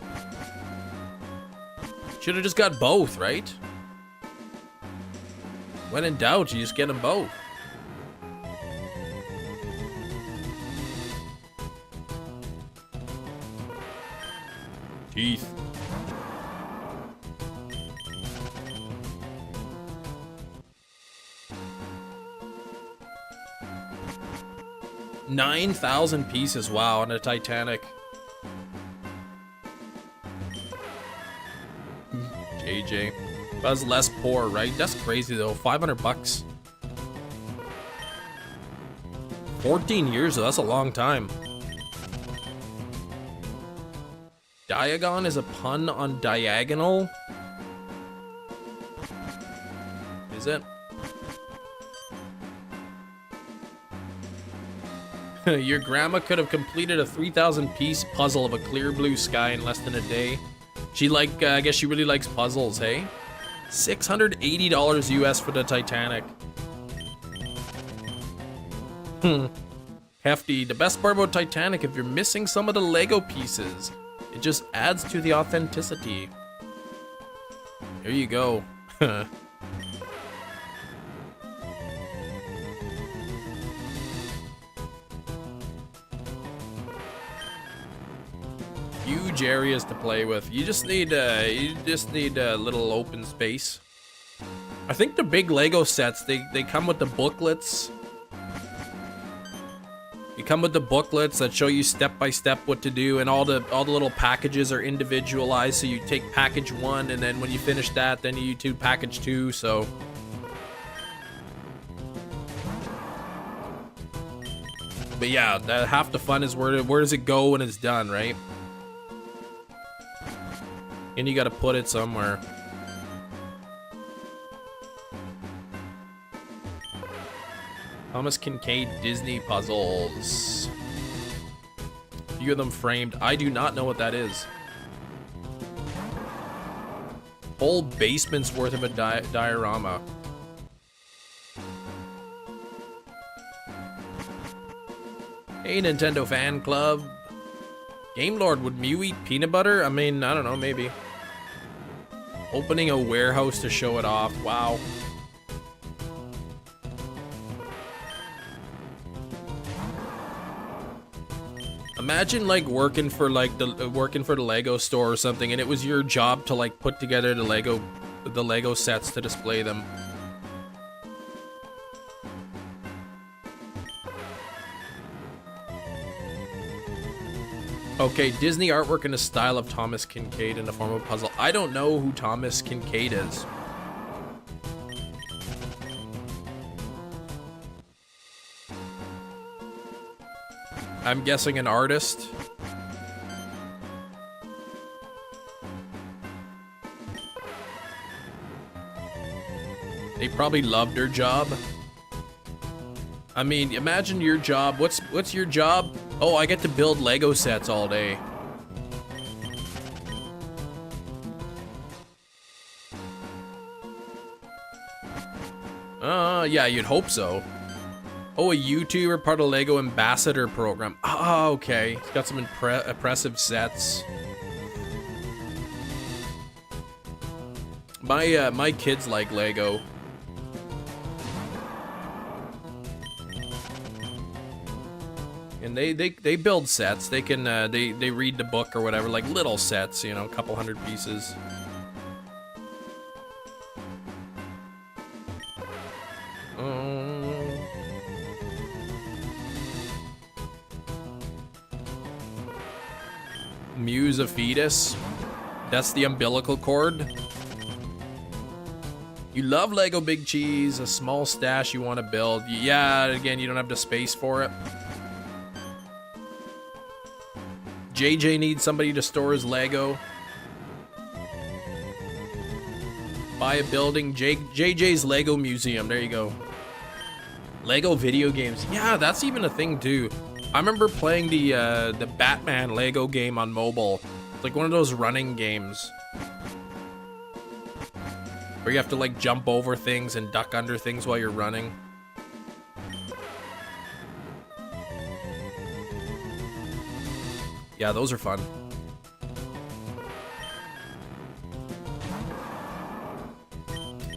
Should have just got both, right? When in doubt, you just get them both. 9,000 pieces, wow, on a Titanic. JJ. Buzz less poor, right? That's crazy though. 500 bucks. 14 years though, that's a long time. Diagon is a pun on diagonal? Is it? Your grandma could have completed a 3,000 piece puzzle of a clear blue sky in less than a day. She I guess she really likes puzzles, hey? $680 US for the Titanic. Hefty. The best part about Titanic, if you're missing some of the Lego pieces, it just adds to the authenticity. Here you go. Huge areas to play with. You just need a little open space. I think the big Lego sets, they come with the booklets. You come with the booklets that show you step by step what to do, and all the little packages are individualized. So you take package 1, and then when you finish that, then you do package 2. So but yeah, half the fun is where does it go when it's done, right? And you gotta put it somewhere. Thomas Kincaid Disney puzzles. A few of them framed. I do not know what that is. Whole basement's worth of a diorama. Hey, Nintendo fan club. Game Lord, would Mew eat peanut butter? I mean, I don't know, maybe. Opening a warehouse to show it off. Wow. Imagine like working for the Lego store or something, and it was your job to like put together the Lego sets to display them. Okay, Disney artwork in the style of Thomas Kincaid in the form of a puzzle. I don't know who Thomas Kincaid is. I'm guessing an artist. They probably loved their job. I mean, imagine your job. What's your job? Oh, I get to build Lego sets all day. Yeah, you'd hope so. Oh, a YouTuber, part of Lego Ambassador program. Oh, okay. He's got some impressive sets. My kids like Lego. And they build sets. They can they read the book or whatever, like little sets, you know, a couple hundred pieces. Muse a fetus. That's the umbilical cord. You love Lego Big Cheese, a small stash you want to build. Yeah, again, you don't have the space for it. JJ needs somebody to store his Lego. Buy a building. JJ's Lego Museum. There you go. Lego video games. Yeah, that's even a thing too. I remember playing the Batman Lego game on mobile. It's like one of those running games where you have to like jump over things and duck under things while you're running. Yeah, those are fun.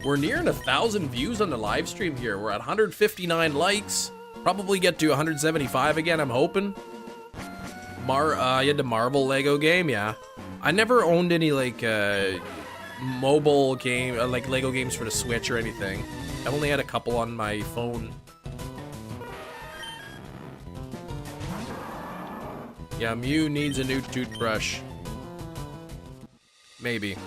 We're nearing 1,000 views on the live stream here. We're at 159 likes. Probably get to 175 again, I'm hoping. You had the Marvel Lego game, yeah. I never owned any like mobile game, like Lego games for the Switch or anything. I only had a couple on my phone. Yeah, Mew needs a new toothbrush. Maybe.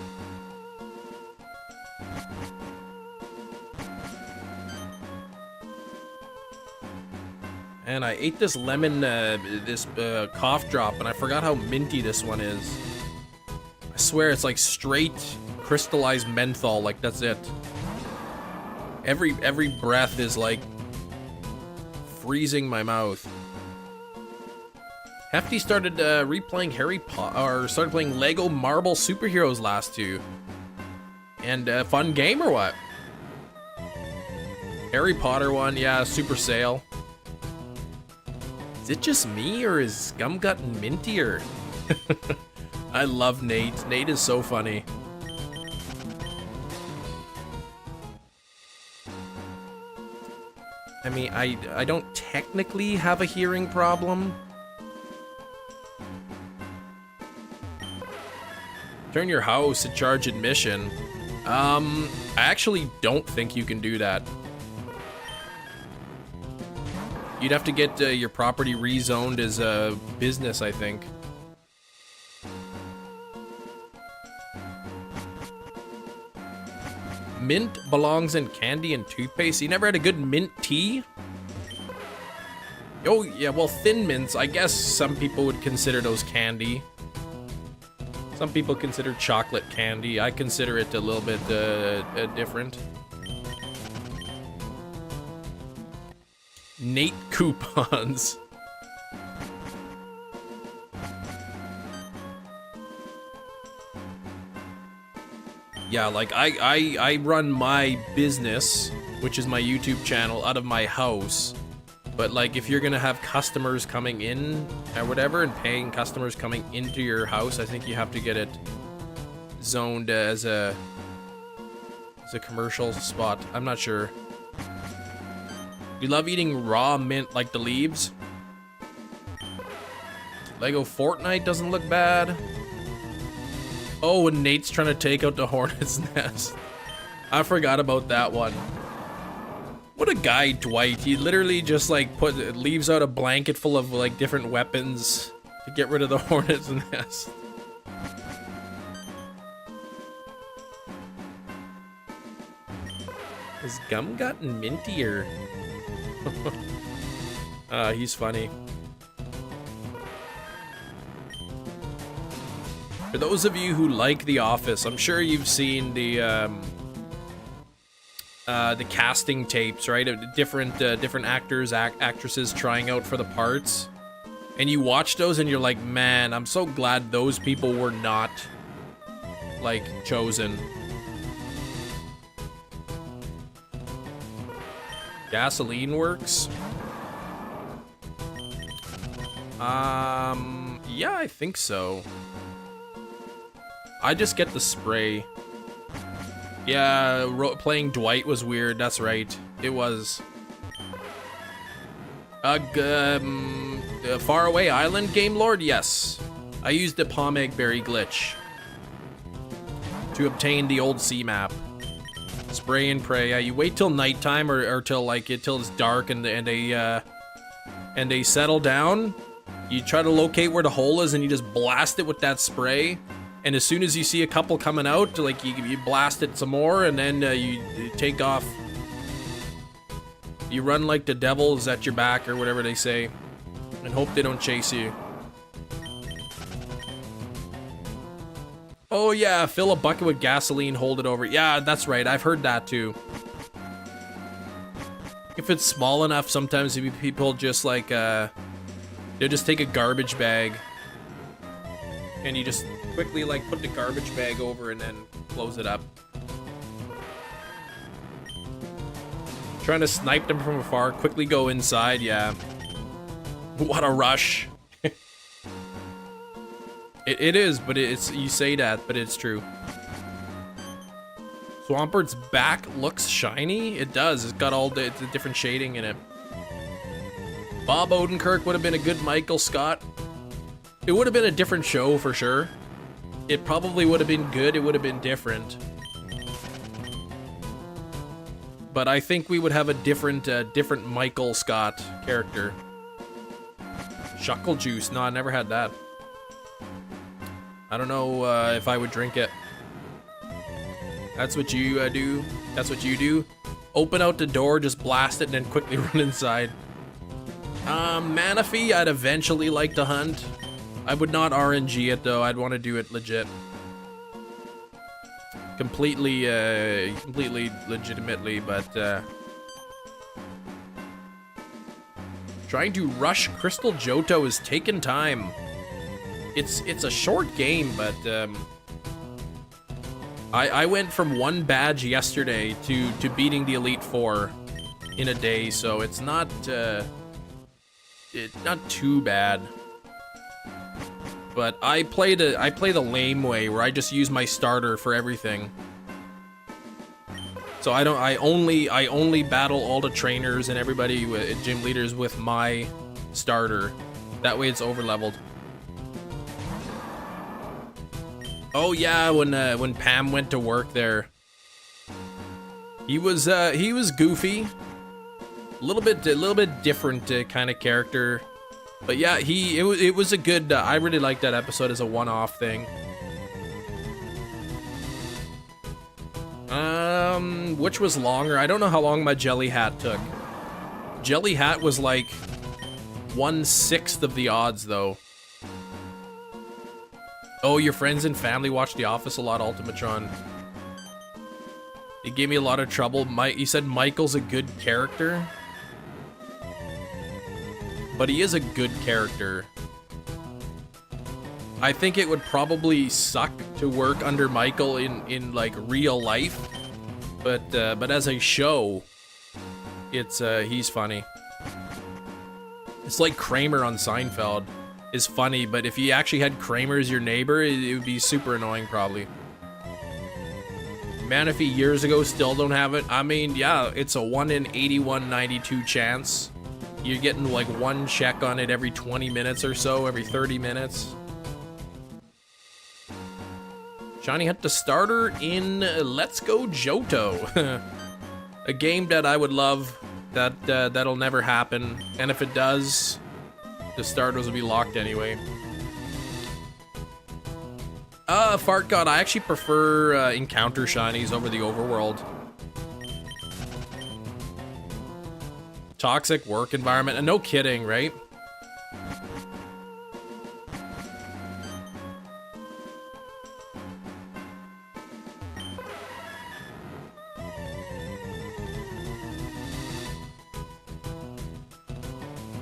And I ate this lemon, this cough drop, and I forgot how minty this one is. I swear it's like straight crystallized menthol, like that's it. Every breath is like freezing my mouth. Hefty started replaying Harry Potter, or started playing Lego Marvel Superheroes last two. And fun game or what? Harry Potter one, yeah, super sale. Is it just me, or is Scum gotten mintier? I love Nate. Nate is so funny. I mean, I don't technically have a hearing problem. Turn your house to charge admission. I actually don't think you can do that. You'd have to get your property rezoned as a business, I think. Mint belongs in candy and toothpaste. You never had a good mint tea? Oh, yeah, well, Thin Mints, I guess some people would consider those candy. Some people consider chocolate candy. I consider it a little bit different. Nate coupons. Yeah, like I run my business, which is my YouTube channel, out of my house. But like if you're gonna have customers coming in or whatever and paying customers coming into your house, I think you have to get it zoned as a commercial spot. I'm not sure. You love eating raw mint like the leaves? Lego Fortnite doesn't look bad. Oh, and Nate's trying to take out the hornet's nest. I forgot about that one. What a guy, Dwight. He literally just like leaves out a blanket full of like different weapons to get rid of the hornet's nest. Has Gum gotten mintier? He's funny. For those of you who like The Office, I'm sure you've seen the casting tapes, right? Of different actors, actresses trying out for the parts. And you watch those and you're like, man, I'm so glad those people were not, like, chosen. Gasoline works? Yeah, I think so. I just get the spray. Yeah, playing Dwight was weird. That's right. It was. Faraway Island Game Lord? Yes. I used the Pomegberry glitch to obtain the old sea map. Spray and pray. Yeah, you wait till nighttime or till like till it's dark and they settle down. You try to locate where the hole is and you just blast it with that spray. And as soon as you see a couple coming out, like you blast it some more, and then you take off. You run like the devil's at your back, or whatever they say, and hope they don't chase you. Oh yeah, fill a bucket with gasoline, hold it over. Yeah, that's right. I've heard that too. If it's small enough, sometimes people just like they'll just take a garbage bag, and you just quickly like put the garbage bag over and then close it up. Trying to snipe them from afar, quickly go inside, yeah. What a rush. It is, but it's, you say that, but it's true. Swampert's back looks shiny? It does, it's got all the different shading in it. Bob Odenkirk would have been a good Michael Scott. It would have been a different show for sure. It probably would have been good, it would have been different. But I think we would have a different Michael Scott character. Chuckle juice. No, I never had that. I don't know if I would drink it. That's what you do. That's what you do. Open out the door, just blast it, and then quickly run inside. Manaphy, I'd eventually like to hunt. I would not RNG it though. I'd want to do it legit. Completely legitimately, but trying to rush Crystal Johto is taking time. It's a short game, but I went from 1 badge yesterday to beating the Elite Four in a day, so it's not too bad. But I play the lame way, where I just use my starter for everything. So I only battle all the trainers and everybody with gym leaders with my starter. That way it's overleveled. Oh yeah, when Pam went to work there, he was goofy, a little bit different kind of character. But yeah, it was a good. I really liked that episode as a one-off thing. Which was longer? I don't know how long my Jelly Hat took. Jelly Hat was like 1/6 of the odds, though. Oh, your friends and family watch The Office a lot, Ultimatron. It gave me a lot of trouble. You said Michael's a good character. But he is a good character. I think it would probably suck to work under Michael in like real life, but as a show, he's funny. It's like Kramer on Seinfeld is funny, but if you actually had Kramer as your neighbor, it would be super annoying probably. Manaphy years ago, still don't have it. I mean, yeah, it's a 1 in 8192 chance. You're getting like 1 check on it every 20 minutes or so, every 30 minutes. Shiny Hunt the starter in Let's Go Johto. A game that I would love, that'll never happen. And if it does, the starters will be locked anyway. Fart God, I actually prefer encounter shinies over the overworld. Toxic work environment, and no kidding, right?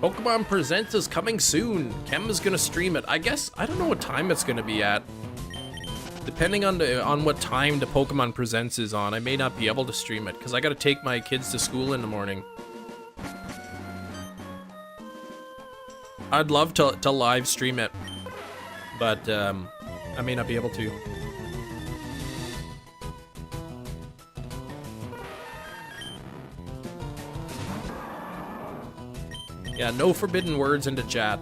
Pokemon Presents is coming soon. Kem is gonna stream it. I guess, I don't know what time it's gonna be at. Depending on what time the Pokemon Presents is on, I may not be able to stream it, because I gotta take my kids to school in the morning. I'd love to live stream it, but I may not be able to. Yeah, no forbidden words into chat.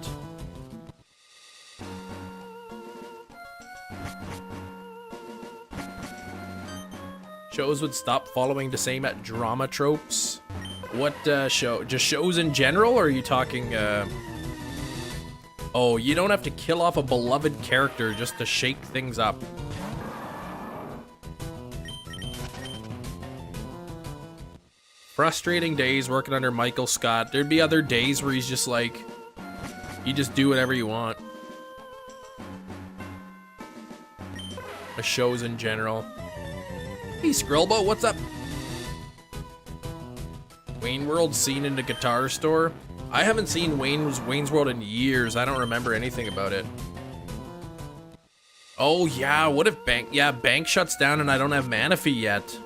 Shows would stop following the same at drama tropes. What show? Just shows in general, or are you talking Oh, you don't have to kill off a beloved character just to shake things up. Frustrating days working under Michael Scott. There'd be other days where he's just like, you just do whatever you want. The shows in general. Hey, Skrillbo, what's up? Wayne World scene in the guitar store. I haven't seen Wayne's World in years. I don't remember anything about it. Oh yeah, what if Bank shuts down and I don't have Manaphy yet?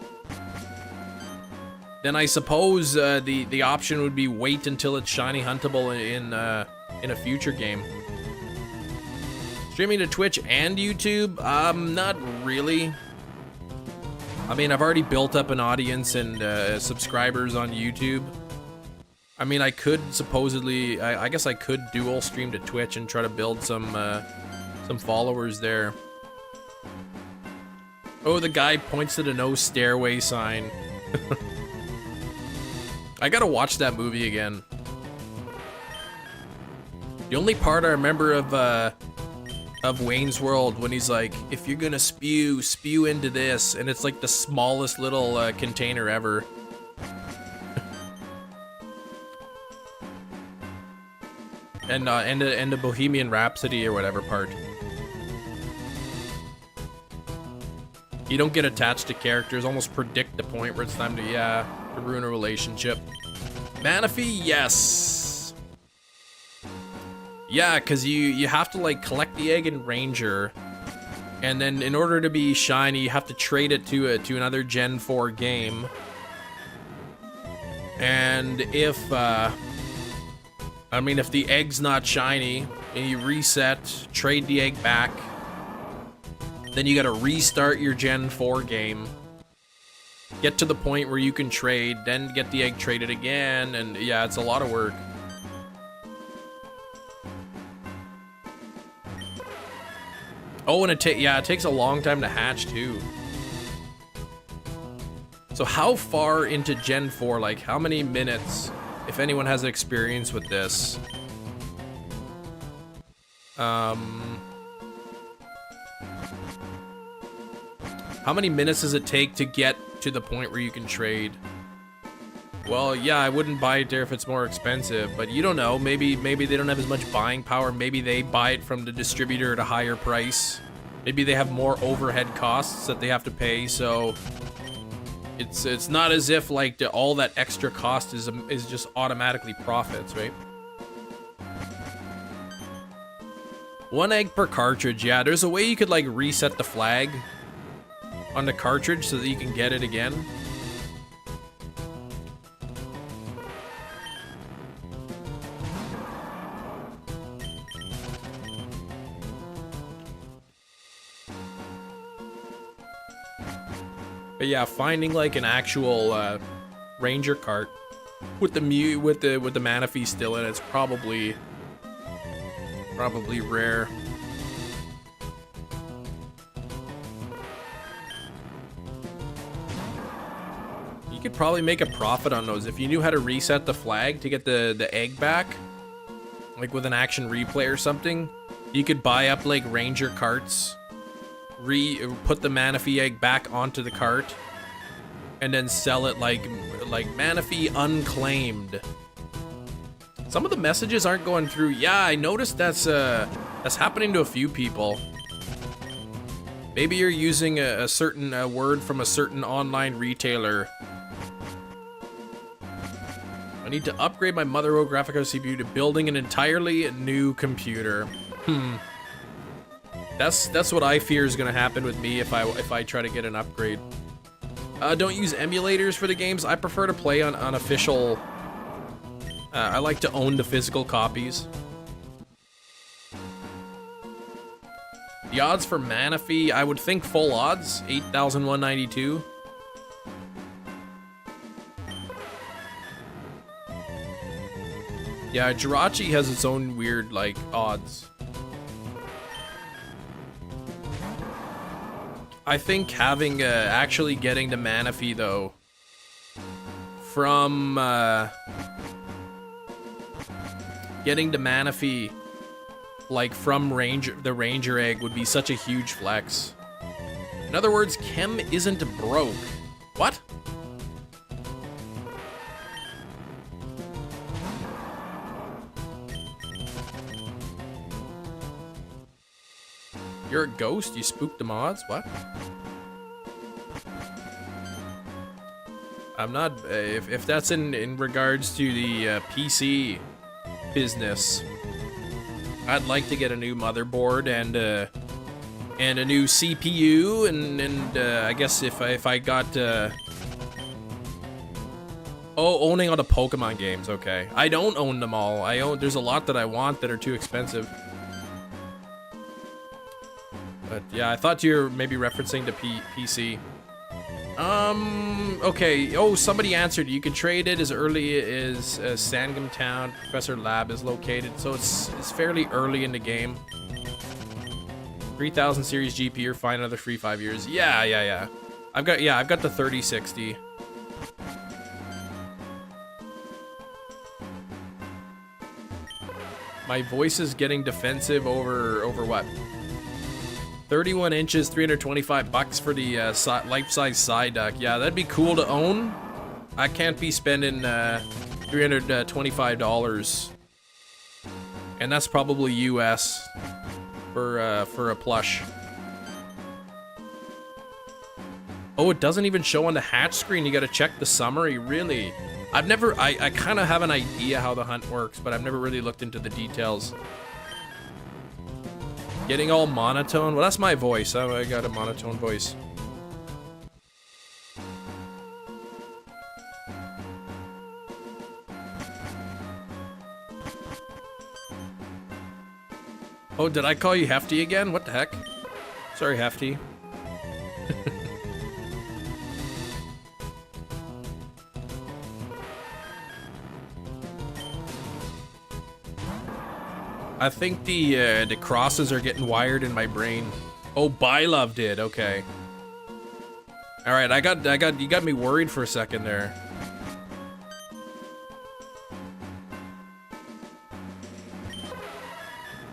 Then I suppose the option would be wait until it's shiny huntable in a future game. Streaming to Twitch and YouTube? Not really. I mean, I've already built up an audience and subscribers on YouTube. I mean, I could supposedly, I guess I could dual stream to Twitch and try to build some followers there. Oh, the guy points to the no stairway sign. I gotta watch that movie again. The The only part I remember of Wayne's World when he's like, if you're gonna spew into this, and it's like the smallest little container ever. And the Bohemian Rhapsody or whatever part. You don't get attached to characters, almost predict the point where it's time to ruin a relationship. Manaphy, yes. Yeah, because you have to like collect the egg in Ranger, and then in order to be shiny, you have to trade it to another Gen 4 game. And if if the egg's not shiny and you reset, trade the egg back, then you gotta restart your Gen 4 game, get to the point where you can trade, then get the egg traded again, and yeah, it's a lot of work. Oh, and it takes a long time to hatch too. So how far into Gen 4, like how many minutes, if anyone has experience with this? How many minutes does it take to get to the point where you can trade? Well, yeah, I wouldn't buy it there if it's more expensive, but you don't know. Maybe they don't have as much buying power. Maybe they buy it from the distributor at a higher price. Maybe they have more overhead costs that they have to pay, so it's not as if like all that extra cost is just automatically profits, right? 1 egg per cartridge. Yeah, there's a way you could like reset the flag on the cartridge so that you can get it again. But yeah, finding like an actual Ranger cart with the Manaphy still in it's probably rare. You could probably make a profit on those if you knew how to reset the flag to get the egg back, like with an action replay or something. You could buy up like Ranger carts, put the Manaphy egg back onto the cart, and then sell it like Manaphy unclaimed. Some of the messages aren't going through. Yeah, I noticed that's happening to a few people. Maybe you're using a certain word from a certain online retailer. I need to upgrade my motherboard graphic card CPU to building an entirely new computer. That's what I fear is gonna happen with me if I try to get an upgrade. Don't use emulators for the games. I prefer to play on official. I like to own the physical copies. The odds for Manaphy, I would think full odds, 8,192. Yeah, Jirachi has its own weird, like, odds. I think having, actually getting the Manaphy, though, from, getting the Manaphy, like, from the Ranger egg would be such a huge flex. In other words, Chem isn't broke. What? You're a ghost? You spooked the mods? What? I'm not... if that's in regards to the PC business, I'd like to get a new motherboard and a new CPU, and I guess if I got... Oh, owning all the Pokemon games, okay. I don't own them all. There's a lot that I want that are too expensive. But yeah, I thought you were maybe referencing the PC. Okay. Oh, somebody answered. You can trade it as early as Sangam Town Professor Lab is located, so it's fairly early in the game. 3000 series GP or find another free 5 years. Yeah. I've got the 3060. My voice is getting defensive over what? 31 inches, 325 bucks for the life-size Psyduck. Yeah, that'd be cool to own. I can't be spending $325, and that's probably US for a plush. Oh, it doesn't even show on the hatch screen. You gotta check the summary, really. I kind of have an idea how the hunt works, but I've never really looked into the details. Getting all monotone. Well, that's my voice. I got a monotone voice. Oh, did I call you Hefty again? What the heck? Sorry, Hefty. I think the crosses are getting wired in my brain. Oh, Bylove did. Okay. All right, you got me worried for a second there.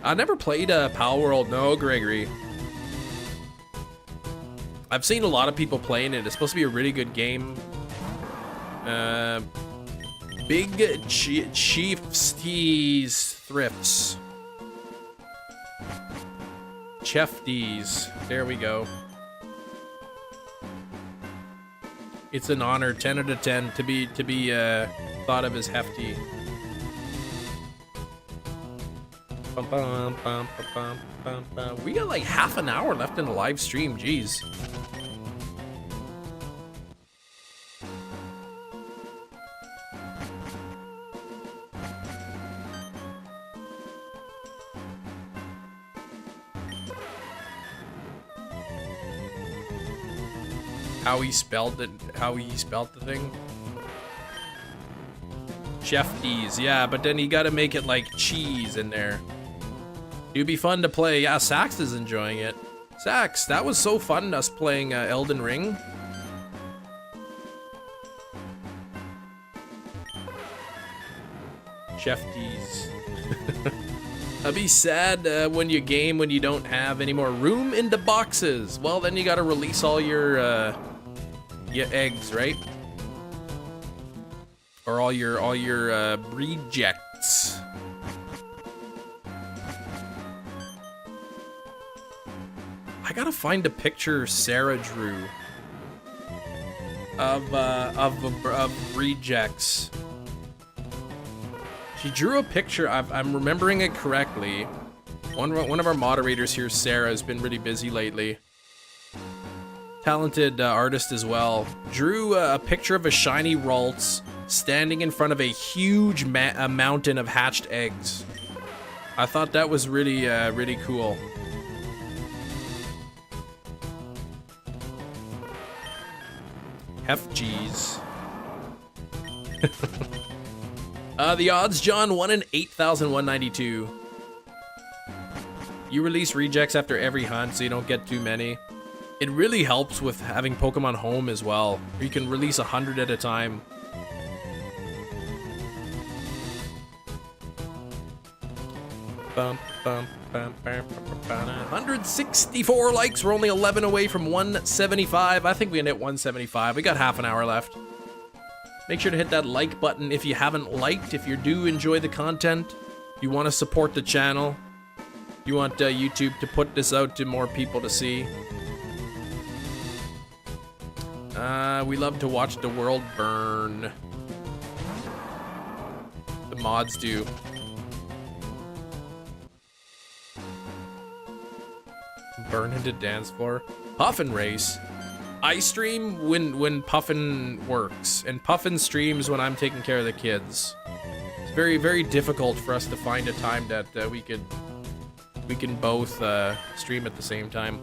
I never played Pal World. No, Gregory. I've seen a lot of people playing it. It's supposed to be a really good game. Big Chiefs Thrifts. Chefties. There we go. It's an honor, 10 out of 10, to be thought of as Hefty. Bum, bum, bum, bum, bum, bum. We got like half an hour left in the live stream. Jeez. How he spelled it, how he spelled the thing. Chefties, yeah, but then you gotta make it like cheese in there. It'd be fun to play. Yeah, Sax is enjoying it. Sax, that was so fun, us playing Elden Ring. Chefties. I'd be sad when you game when you don't have any more room in the boxes. Well, then you gotta release all your eggs, right? Or all your rejects. I gotta find a picture Sarah drew of rejects. She drew a picture. I'm remembering it correctly. One of our moderators here, Sarah, has been really busy lately. Talented artist as well. Drew a picture of a shiny Ralts standing in front of a huge mountain of hatched eggs. I thought that was really really cool. FGs. The odds, John, 1 in 8,192. You release rejects after every hunt, so you don't get too many. It really helps with having Pokemon Home as well. You can release 100 at a time. Bum, bum, bum, bum, bum, bum. 164 likes. We're only 11 away from 175. I think we can hit 175. We got half an hour left. Make sure to hit that like button if you haven't liked. If you do enjoy the content, you want to support the channel, you want YouTube to put this out to more people to see. We love to watch the world burn. The mods do. Burn into dance floor. Puffin race. I stream when Puffin works, and Puffin streams when I'm taking care of the kids. It's very, very difficult for us to find a time that we can both stream at the same time.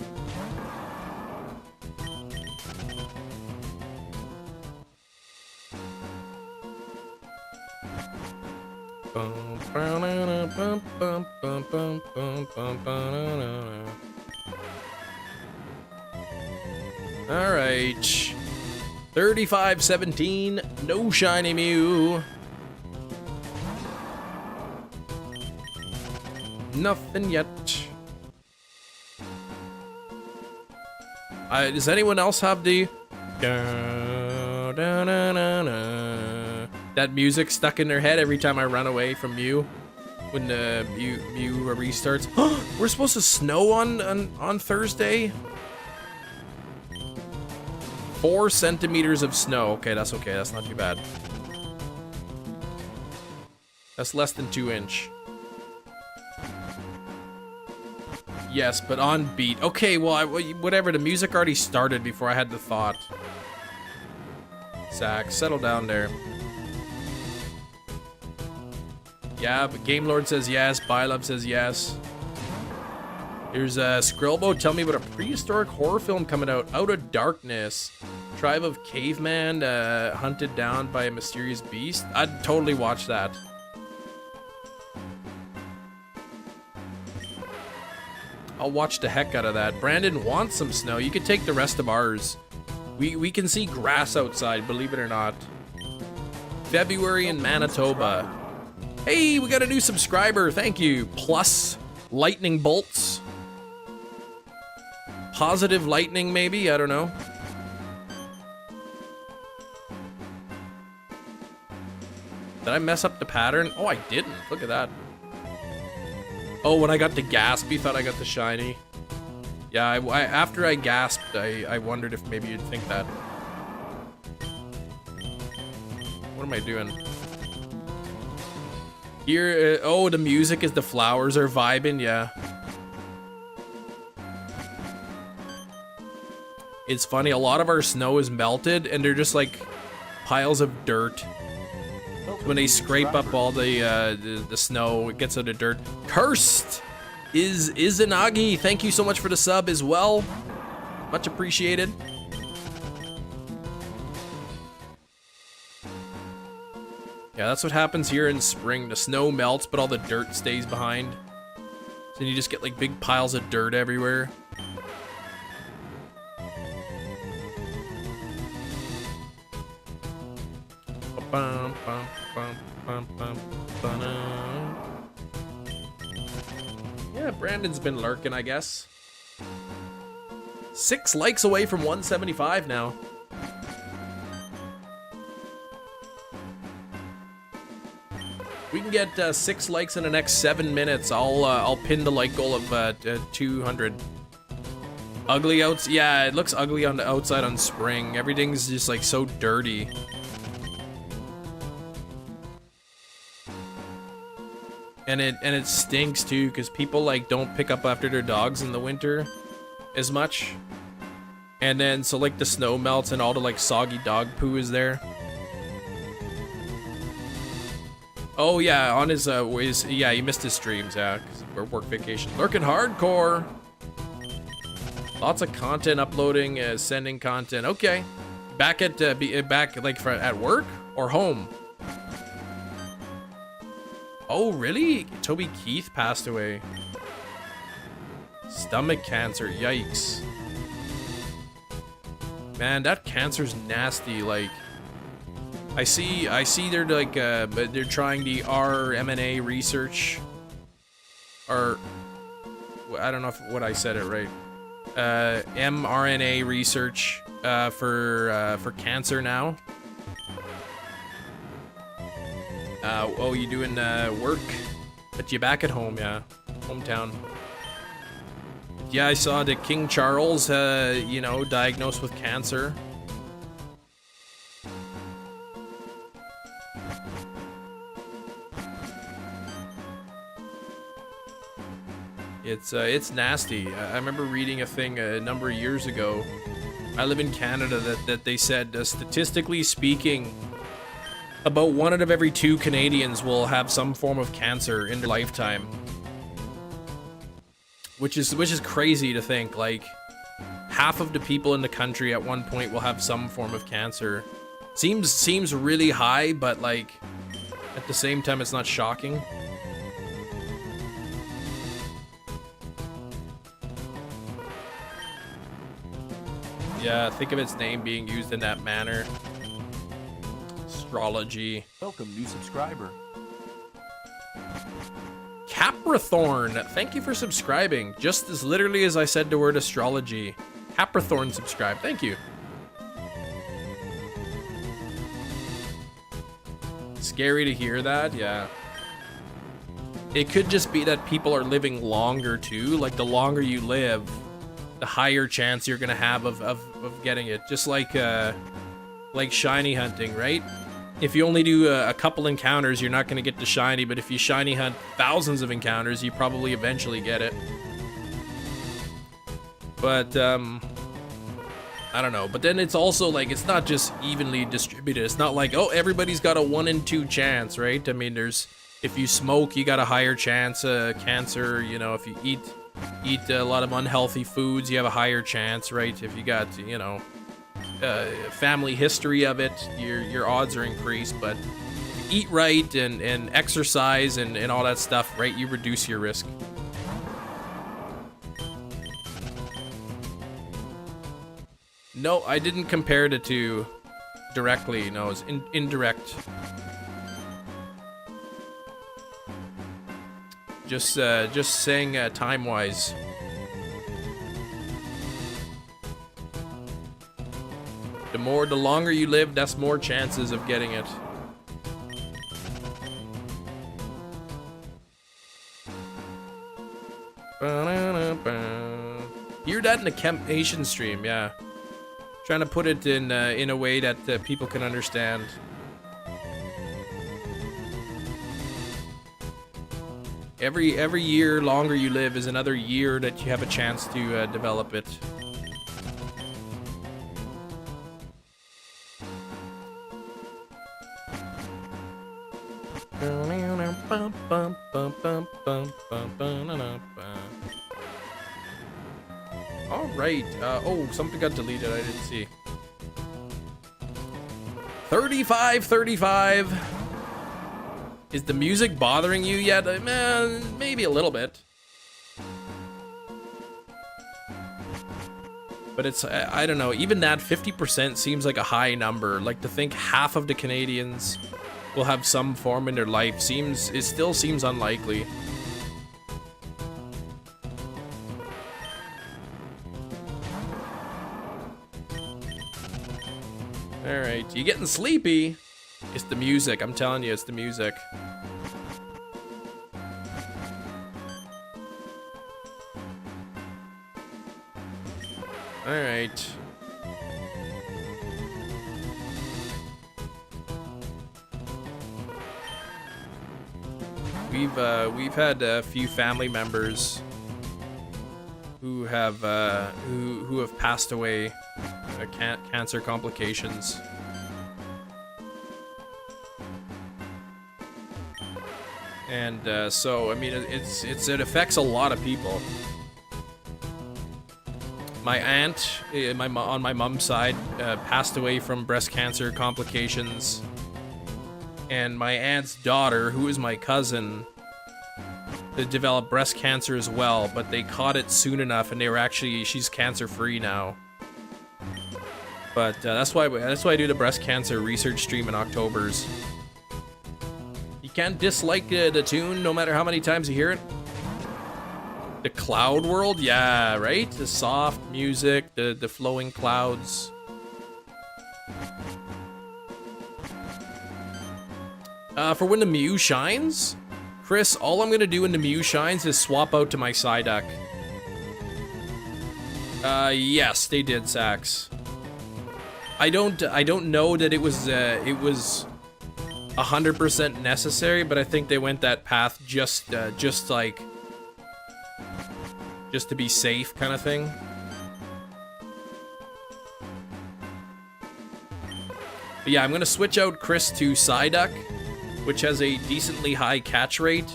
All right, 35-17, no shiny Mew. Nothing yet. Does anyone else have the that music stuck in their head every time I run away from Mew when Mew restarts? We're supposed to snow on Thursday. 4 centimeters of snow. Okay, that's okay. That's not too bad. That's less than 2 inch. Yes, but on beat. Okay, well, whatever. The music already started before I had the thought. Zach, settle down there. Yeah, but Game Lord says yes. Bylove says yes. Here's Skrillbo. Tell me about a prehistoric horror film coming out. Out of Darkness. Tribe of caveman hunted down by a mysterious beast. I'd totally watch that. I'll watch the heck out of that. Brandon wants some snow. You could take the rest of ours. We can see grass outside, believe it or not. February in Manitoba. Hey, we got a new subscriber. Thank you. Plus lightning bolts. Positive lightning, maybe? I don't know. Did I mess up the pattern? Oh, I didn't. Look at that. Oh, when I got the gasp, you thought I got the shiny. Yeah, after I gasped, I wondered if maybe you'd think that. What am I doing? Here, oh, the music is the flowers are vibing, yeah. It's funny, a lot of our snow is melted, and they're just like piles of dirt. When they scrape up all the snow, it gets out of dirt. Cursed is Izanagi. Thank you so much for the sub as well. Much appreciated. Yeah, that's what happens here in spring. The snow melts, but all the dirt stays behind. So you just get like big piles of dirt everywhere. Yeah, Brandon's been lurking, I guess. 6 likes away from 175 now. We can get 6 likes in the next 7 minutes. I'll pin the like goal of 200. Ugly outs. Yeah, it looks ugly on the outside on spring. Everything's just like so dirty. And it stinks too, because people like don't pick up after their dogs in the winter as much. And then so like the snow melts and all the like soggy dog poo is there. Oh yeah, on his yeah, he missed his streams, yeah, 'cause we're work vacation. Lurking hardcore. Lots of content uploading, sending content. Okay, back at back like at work or home. Oh, really? Toby Keith passed away. Stomach cancer, yikes. Man, that cancer's nasty. Like, I see they're like, they're trying the rMNA research. Or, I don't know what I said it right. mRNA research for cancer now. Oh, you doing work? But you back at home, yeah. Hometown. Yeah, I saw that King Charles, you know, diagnosed with cancer. It's nasty. I remember reading a thing a number of years ago. I live in Canada that they said, statistically speaking, about 1 out of every 2 Canadians will have some form of cancer in their lifetime. Which is crazy to think. Like, half of the people in the country at one point will have some form of cancer. Seems really high, but like at the same time it's not shocking. Yeah, think of its name being used in that manner. Astrology. Welcome, new subscriber. Caprathorn, thank you for subscribing. Just as literally as I said the word astrology. Caprathorn subscribe. Thank you. Scary to hear that, yeah. It could just be that people are living longer too. Like the longer you live, the higher chance you're gonna have of getting it. Just like shiny hunting, right? If you only do a couple encounters, you're not gonna get the shiny, but if you shiny hunt thousands of encounters, you probably eventually get it. But I don't know. But then it's also like, it's not just evenly distributed. It's not like, oh, everybody's got a 1 in 2 chance, right? I mean, if you smoke, you got a higher chance of cancer. You know, if you eat a lot of unhealthy foods, you have a higher chance, right? If you got, you know, family history of it, your odds are increased. But eat right and exercise and all that stuff, right? You reduce your risk. No, I didn't compare the two directly. No, it's indirect. Just saying time-wise. The longer you live, that's more chances of getting it. Hear that in the Kemp Nation stream, yeah. Trying to put it in a way that people can understand. Every year longer you live is another year that you have a chance to develop it. All right. Oh, something got deleted. I didn't see. 35. Is the music bothering you yet? Man, maybe a little bit. But it's, I don't know, even that 50% seems like a high number. Like to think half of the Canadians will have some form in their life it still seems unlikely. Alright, you getting sleepy? It's the music, I'm telling you, it's the music. Alright. We've had a few family members who have passed away, cancer complications. And so I mean it affects a lot of people. My aunt, on my mom's side, passed away from breast cancer complications. And my aunt's daughter, who is my cousin, developed breast cancer as well, but they caught it soon enough, and she's cancer-free now. But that's why I do the breast cancer research stream in Octobers. You can't dislike the tune, no matter how many times you hear it. The cloud world, yeah, right? The soft music, the flowing clouds. For when the MEW shines, Chris, all I'm gonna do when the MEW shines is swap out to my Psyduck. Yes, they did, Sax. I don't know that it was 100% necessary, but I think they went that path just to be safe, kind of thing. But yeah, I'm gonna switch out Chris to Psyduck, which has a decently high catch rate.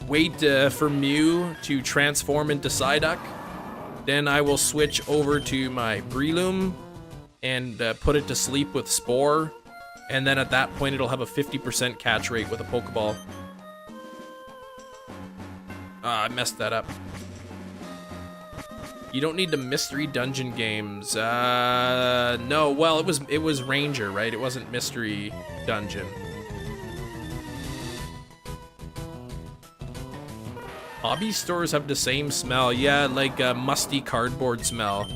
Wait for MEW to transform into Psyduck. Then I will switch over to my Breloom and put it to sleep with Spore. And then at that point, it'll have a 50% catch rate with a Pokeball. I messed that up. You don't need the mystery dungeon games. No, well, it was Ranger, right? It wasn't mystery dungeon. Hobby stores have the same smell. Yeah, like a musty cardboard smell.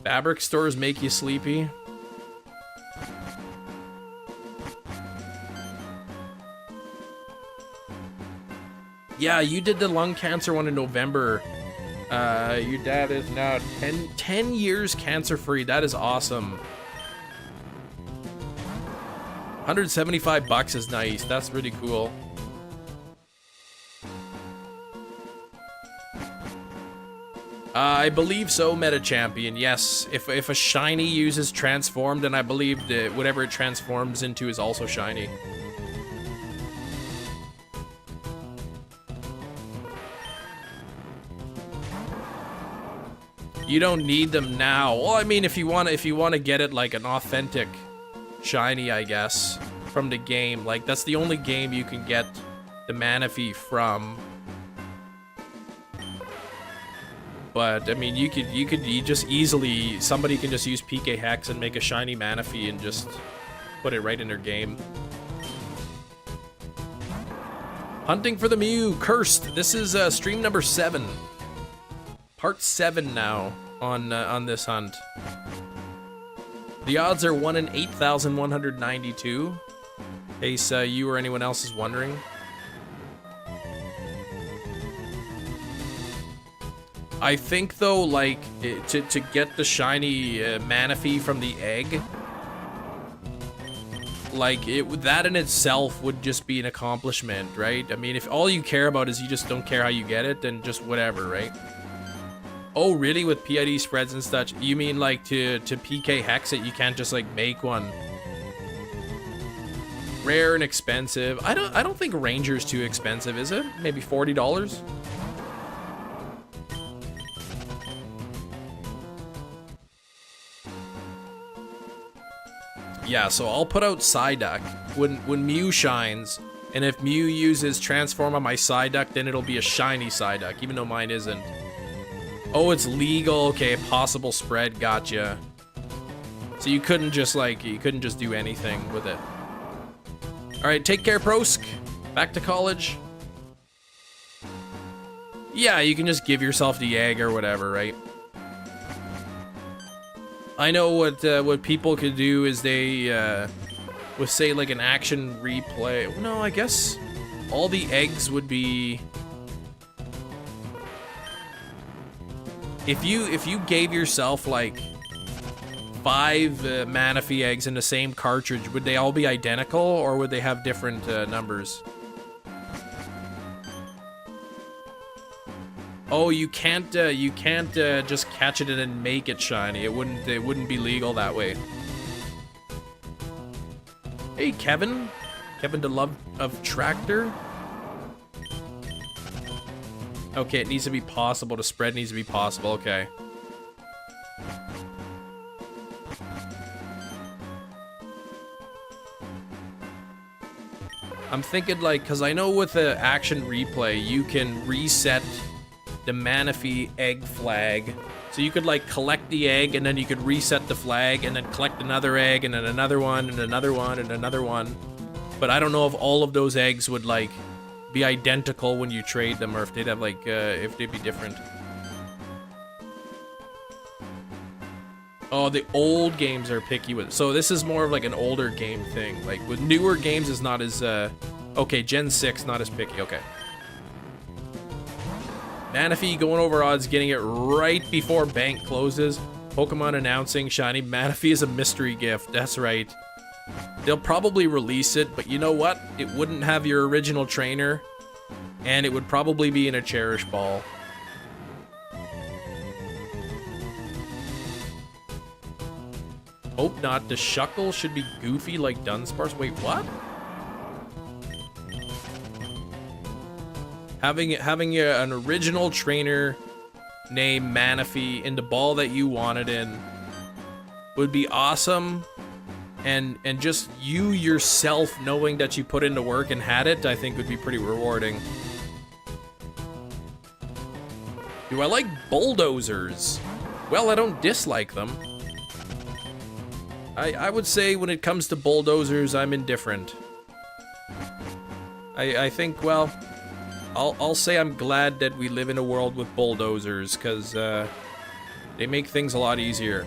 Fabric stores make you sleepy. Yeah, you did the lung cancer one in November. Your dad is now 10 years cancer-free. That is awesome. 175 bucks is nice. That's really cool. I believe so, Meta Champion. Yes, if a shiny uses transform, then I believe that whatever it transforms into is also shiny. You don't need them now. Well, I mean, if you want to get it like an authentic shiny, I guess, from the game. Like that's the only game you can get the Manaphy from. But I mean, you just easily, somebody can just use PK Hex and make a shiny Manaphy and just put it right in their game. Hunting for the Mew, Cursed. This is stream number 7. Part 7 now on this hunt. The odds are 1 in 8,192. In case you or anyone else is wondering. I think though, like to get the shiny Manaphy from the egg, like that in itself would just be an accomplishment, right? I mean, if all you care about is you just don't care how you get it, then just whatever, right? Oh, really? With PID spreads and such? You mean like to PK Hex it, you can't just like make one? Rare and expensive. I don't think Ranger's too expensive, is it? Maybe $40? Yeah, so I'll put out Psyduck when Mew shines, and if Mew uses transform on my Psyduck, then it'll be a shiny Psyduck, even though mine isn't. Oh, it's legal. Okay, possible spread. Gotcha. So you couldn't just do anything with it. All right, take care, Prosk. Back to college. Yeah, you can just give yourself the egg or whatever, right? I know what people could do is they would say like an action replay. No, I guess all the eggs would be. If you gave yourself like 5 Manaphy eggs in the same cartridge, would they all be identical or would they have different numbers? Oh, you can't just catch it and then make it shiny. It wouldn't be legal that way. Hey, Kevin, the love of tractor. Okay, it needs to be possible. The spread needs to be possible. Okay. I'm thinking like, cause I know with the action replay, you can reset the Manaphy egg flag. So you could like collect the egg and then you could reset the flag and then collect another egg and then another one and another one and another one. But I don't know if all of those eggs would like be identical when you trade them or if they'd have like, if they'd be different. Oh, the old games are picky with, so this is more of like an older game thing. Like with newer games is not as, okay, Gen 6, not as picky, okay. Manaphy going over odds, getting it right before bank closes. Pokemon announcing shiny Manaphy is a mystery gift. That's right. They'll probably release it, but you know what? It wouldn't have your original trainer, and it would probably be in a Cherish Ball. Hope not. The Shuckle should be goofy like Dunsparce. Wait, what? Having an original trainer named Manaphy in the ball that you wanted in would be awesome, and just you yourself knowing that you put into work and had it, I think would be pretty rewarding. Do I like bulldozers? Well, I don't dislike them. I would say when it comes to bulldozers, I'm indifferent. I think, well, I'll say I'm glad that we live in a world with bulldozers, because they make things a lot easier.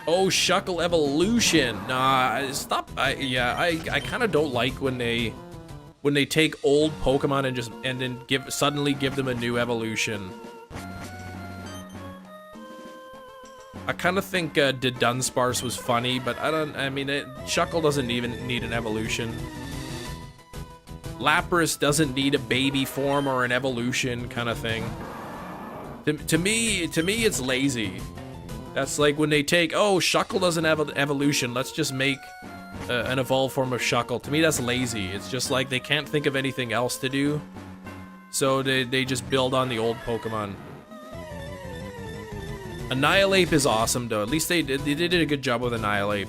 Oh, Shuckle Evolution. Nah, stop. I kind of don't like when they take old Pokemon and then suddenly give them a new evolution. I kind of think Dunsparce was funny, but I mean, Shuckle doesn't even need an evolution. Lapras doesn't need a baby form or an evolution kind of thing. To me, it's lazy. That's like when they take, oh, Shuckle doesn't have an evolution, let's just make an evolved form of Shuckle. To me, that's lazy. It's just like they can't think of anything else to do, so they just build on the old Pokemon. Annihilate is awesome, though. At least they did a good job with Annihilate.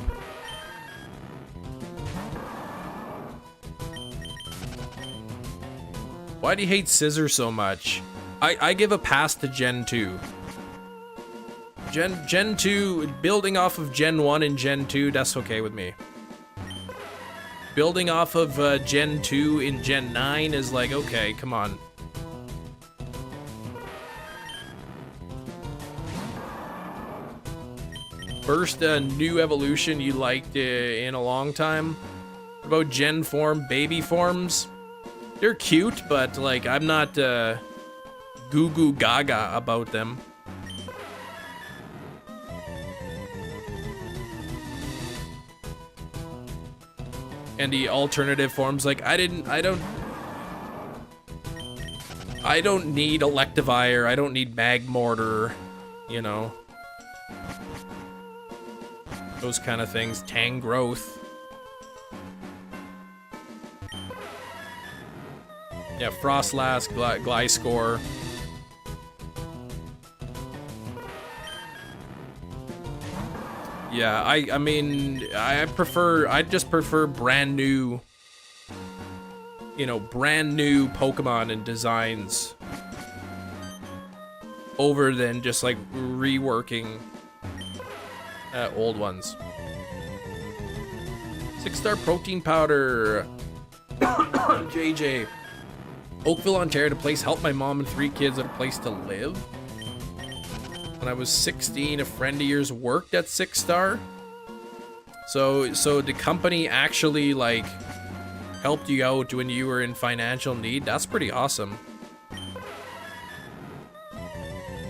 Why do you hate Scissor so much? I give a pass to Gen 2. Gen 2, building off of Gen 1 and Gen 2, that's okay with me. Building off of Gen 2 in Gen 9 is like, okay, come on. First new evolution you liked in a long time? What about Gen form, baby forms? They're cute, but like, I'm not goo goo gaga about them. And the alternative forms, like, I don't need Electivire, I don't need Magmortar, you know. Those kind of things. Tangrowth. Yeah, Frostlass, Gliscor. Yeah, I mean, I just prefer brand new, you know, brand new Pokemon and designs over than just like reworking old ones. 6-star protein powder. JJ. Oakville, Ontario, to place help my mom and 3 kids at a place to live. When I was 16, a friend of yours worked at 6-star. So the company actually like helped you out when you were in financial need. That's pretty awesome.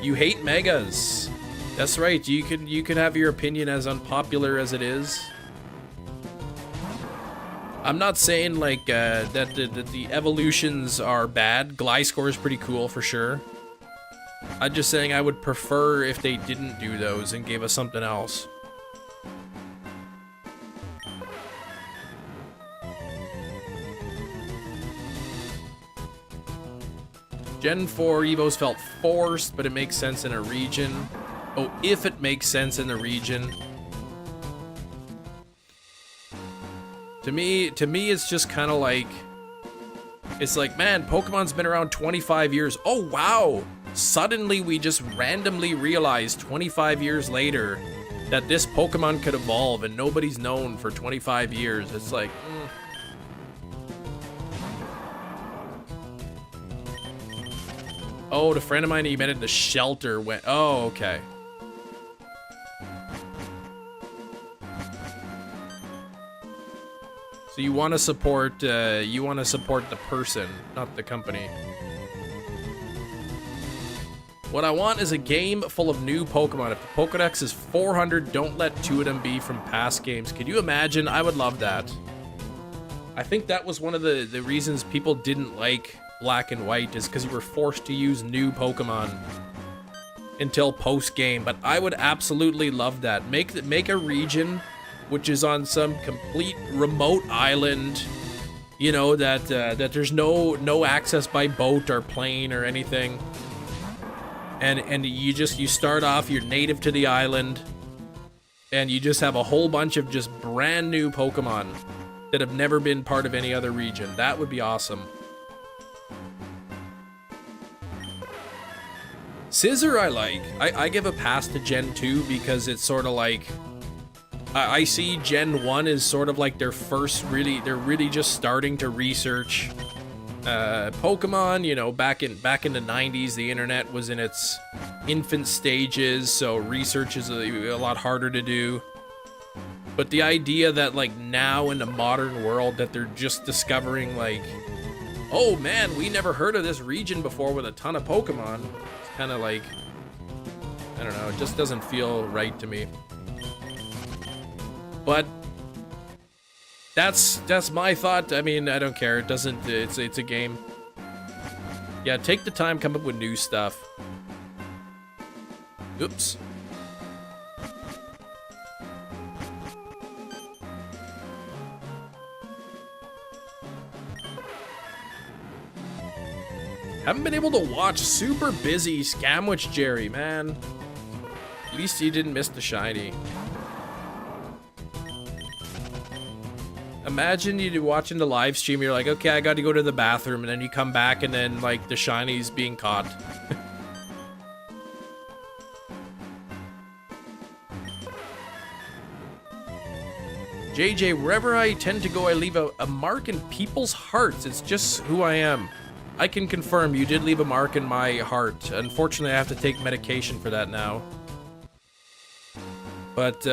You hate megas. That's right. You can have your opinion, as unpopular as it is. I'm not saying like that the evolutions are bad. Gliscor is pretty cool for sure. I'm just saying I would prefer if they didn't do those and gave us something else. Gen 4 Evos felt forced, but it makes sense in a region. Oh, if it makes sense in the region. To me, it's just kind of like, it's like, man, Pokemon's been around 25 years. Oh, wow. Suddenly, we just randomly realized 25 years later that this Pokemon could evolve and nobody's known for 25 years. It's like, Oh, the friend of mine he met at the shelter went, oh, okay. So you want to support the person, not the company. What I want is a game full of new Pokemon. If the Pokedex is 400, don't let 2 of them be from past games. Could you imagine? I would love that. I think that was one of the reasons people didn't like Black and White, is because you were forced to use new Pokemon until post-game. But I would absolutely love that. Make a region which is on some complete remote island, you know, that there's no access by boat or plane or anything. And you start off, you're native to the island, and you just have a whole bunch of just brand new Pokemon that have never been part of any other region. That would be awesome. Scissor I like. I give a pass to Gen 2 because it's sort of like, I see Gen 1 is sort of like their first they're really just starting to research Pokemon. You know, back in the 90s, the internet was in its infant stages, so research is a lot harder to do. But the idea that like now in the modern world that they're just discovering like, oh man, we never heard of this region before with a ton of Pokemon. It's kind of like, I don't know, it just doesn't feel right to me. But that's my thought. I mean, I don't care. It doesn't. It's a game. Yeah, take the time, come up with new stuff. Oops. Haven't been able to watch. Super busy. Scamwich Jerry, man. At least you didn't miss the shiny. Imagine you watching the live stream, you're like, okay, I got to go to the bathroom, and then you come back and then like the shiny's being caught. JJ, wherever I tend to go, I leave a mark in people's hearts. It's just who I am. I can confirm you did leave a mark in my heart. Unfortunately, I have to take medication for that now. But,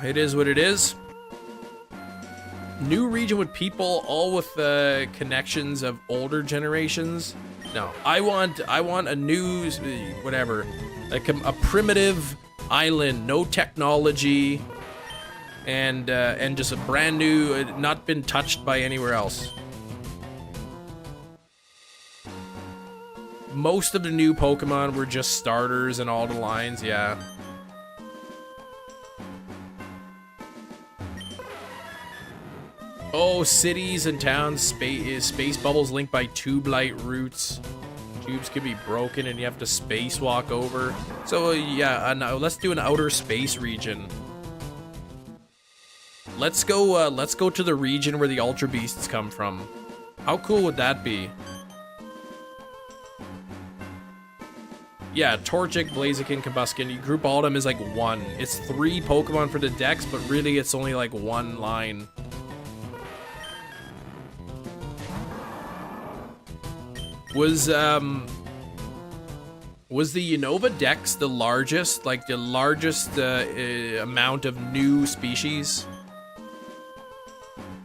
it is what it is. New region with people, all with connections of older generations. No, I want a new, whatever, like a primitive island, no technology, and just a brand new, not been touched by anywhere else. Most of the new Pokemon were just starters in all the lines, yeah. Oh, cities and towns, space bubbles linked by tube light routes. Tubes can be broken and you have to spacewalk over. So yeah, let's do an outer space region. Let's go to the region where the Ultra Beasts come from. How cool would that be? Yeah, Torchic, Blaziken, Combusken. You group all of them as like one. It's 3 Pokemon for the dex, but really it's only like one line. Was the Unova Dex the largest, like the largest amount of new species?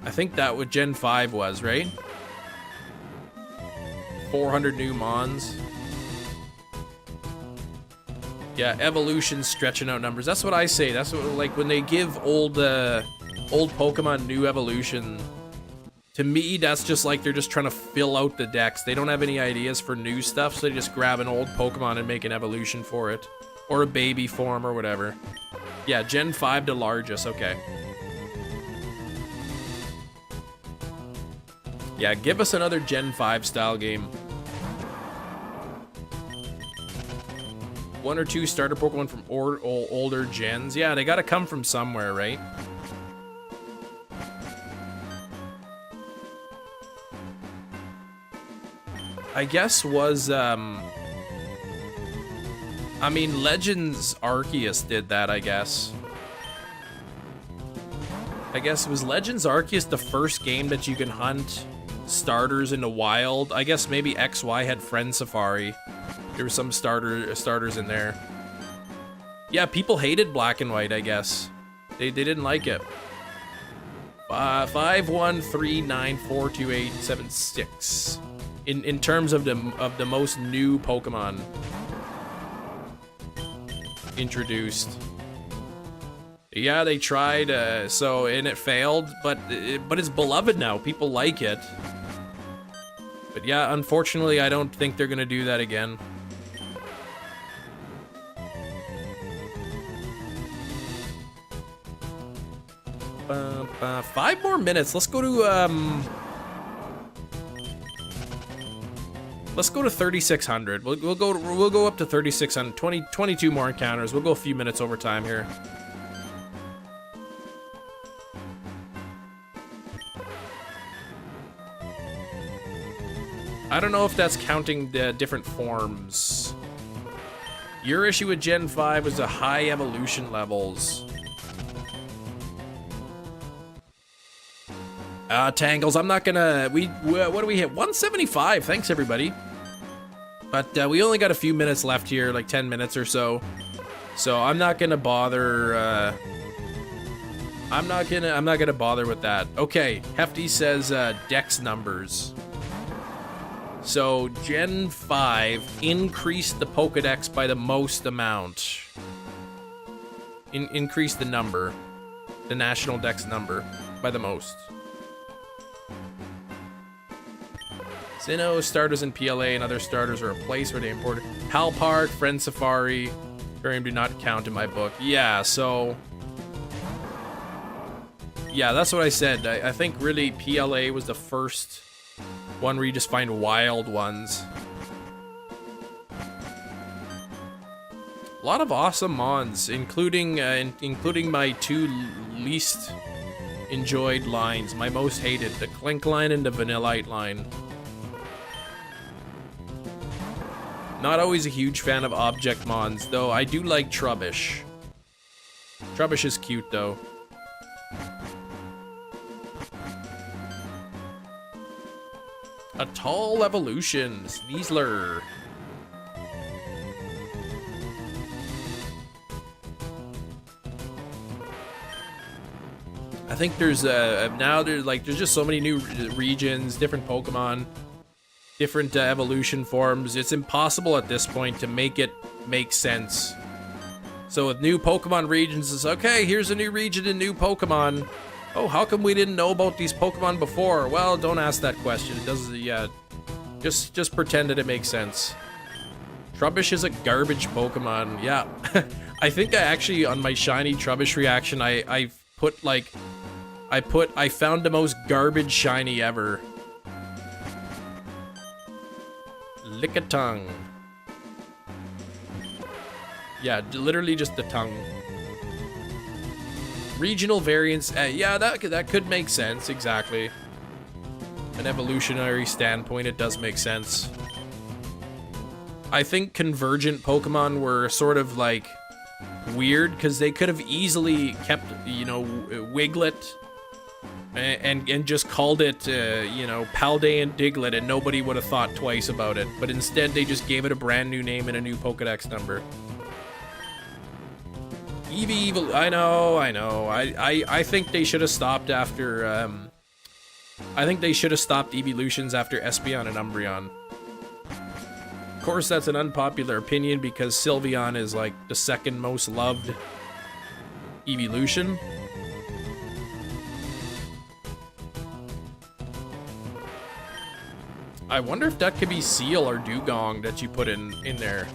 I think that what Gen 5 was, right? 400 new Mons. Yeah, evolution stretching out numbers. That's what I say. That's what, like, when they give old Pokemon new evolution. To me, that's just like they're just trying to fill out the decks. They don't have any ideas for new stuff, so they just grab an old Pokemon and make an evolution for it. Or a baby form or whatever. Yeah, Gen 5 the largest, okay. Yeah, give us another Gen 5 style game. 1 or 2 starter Pokemon from older gens. Yeah, they gotta come from somewhere, right? I guess was, I mean, Legends Arceus did that, I guess. I guess, was Legends Arceus the first game that you can hunt starters in the wild? I guess maybe XY had Friend Safari. There were some starters in there. Yeah, people hated Black and White, I guess. They didn't like it. 513942876. In terms of the most new Pokemon introduced. Yeah, they tried, and it failed, but it's beloved now. People like it. But yeah, unfortunately, I don't think they're gonna do that again. Five more minutes. Let's go to let's go to 3600. We'll go up to 3600. 22 more encounters. We'll go a few minutes over time here. I don't know if that's counting the different forms. Your issue with Gen 5 was the high evolution levels. Tangles, I'm not gonna, what do we hit? 175, thanks everybody. But we only got a few minutes left here, like 10 minutes or so. So I'm not gonna bother, I'm not gonna bother with that. Okay, Hefty says dex numbers. So Gen 5 increased the Pokedex by the most amount. Increase the number, the national dex number by the most. Sinnoh, starters in PLA and other starters are a place where they imported. Halpark, Friend Safari, Aquarium do not count in my book. Yeah, so... yeah, that's what I said. I think really PLA was the first one where you just find wild ones. A lot of awesome mons, including my two least enjoyed lines. My most hated, the Clink line and the Vanillite line. Not always a huge fan of object mons, though I do like Trubbish. Trubbish is cute, though. A tall evolution, Sneasler. I think there's now there's just so many new regions, different Pokemon, different evolution forms. It's impossible at this point to make it make sense. So with new Pokemon regions, it's okay, here's a new region and new Pokemon. Oh, how come we didn't know about these Pokemon before? Well, don't ask that question. It doesn't, yeah. Just pretend that it makes sense. Trubbish is a garbage Pokemon. Yeah. I think I actually, on my shiny Trubbish reaction, I put like, I found the most garbage shiny ever. Lickitung. Yeah, literally just the tongue. Regional variants, yeah, that could make sense, exactly. An evolutionary standpoint, it does make sense. I think convergent Pokemon were sort of like weird because they could have easily kept, you know, Wiglet and just called it, you know, Paldean Diglett, and nobody would have thought twice about it. But instead, they just gave it a brand new name and a new Pokedex number. Eevee, I know. I think they should have stopped after, I think they should have stopped evolutions after Espeon and Umbreon. Of course, that's an unpopular opinion because Sylveon is like the second most loved evolution. I wonder if that could be Seal or Dugong that you put in there.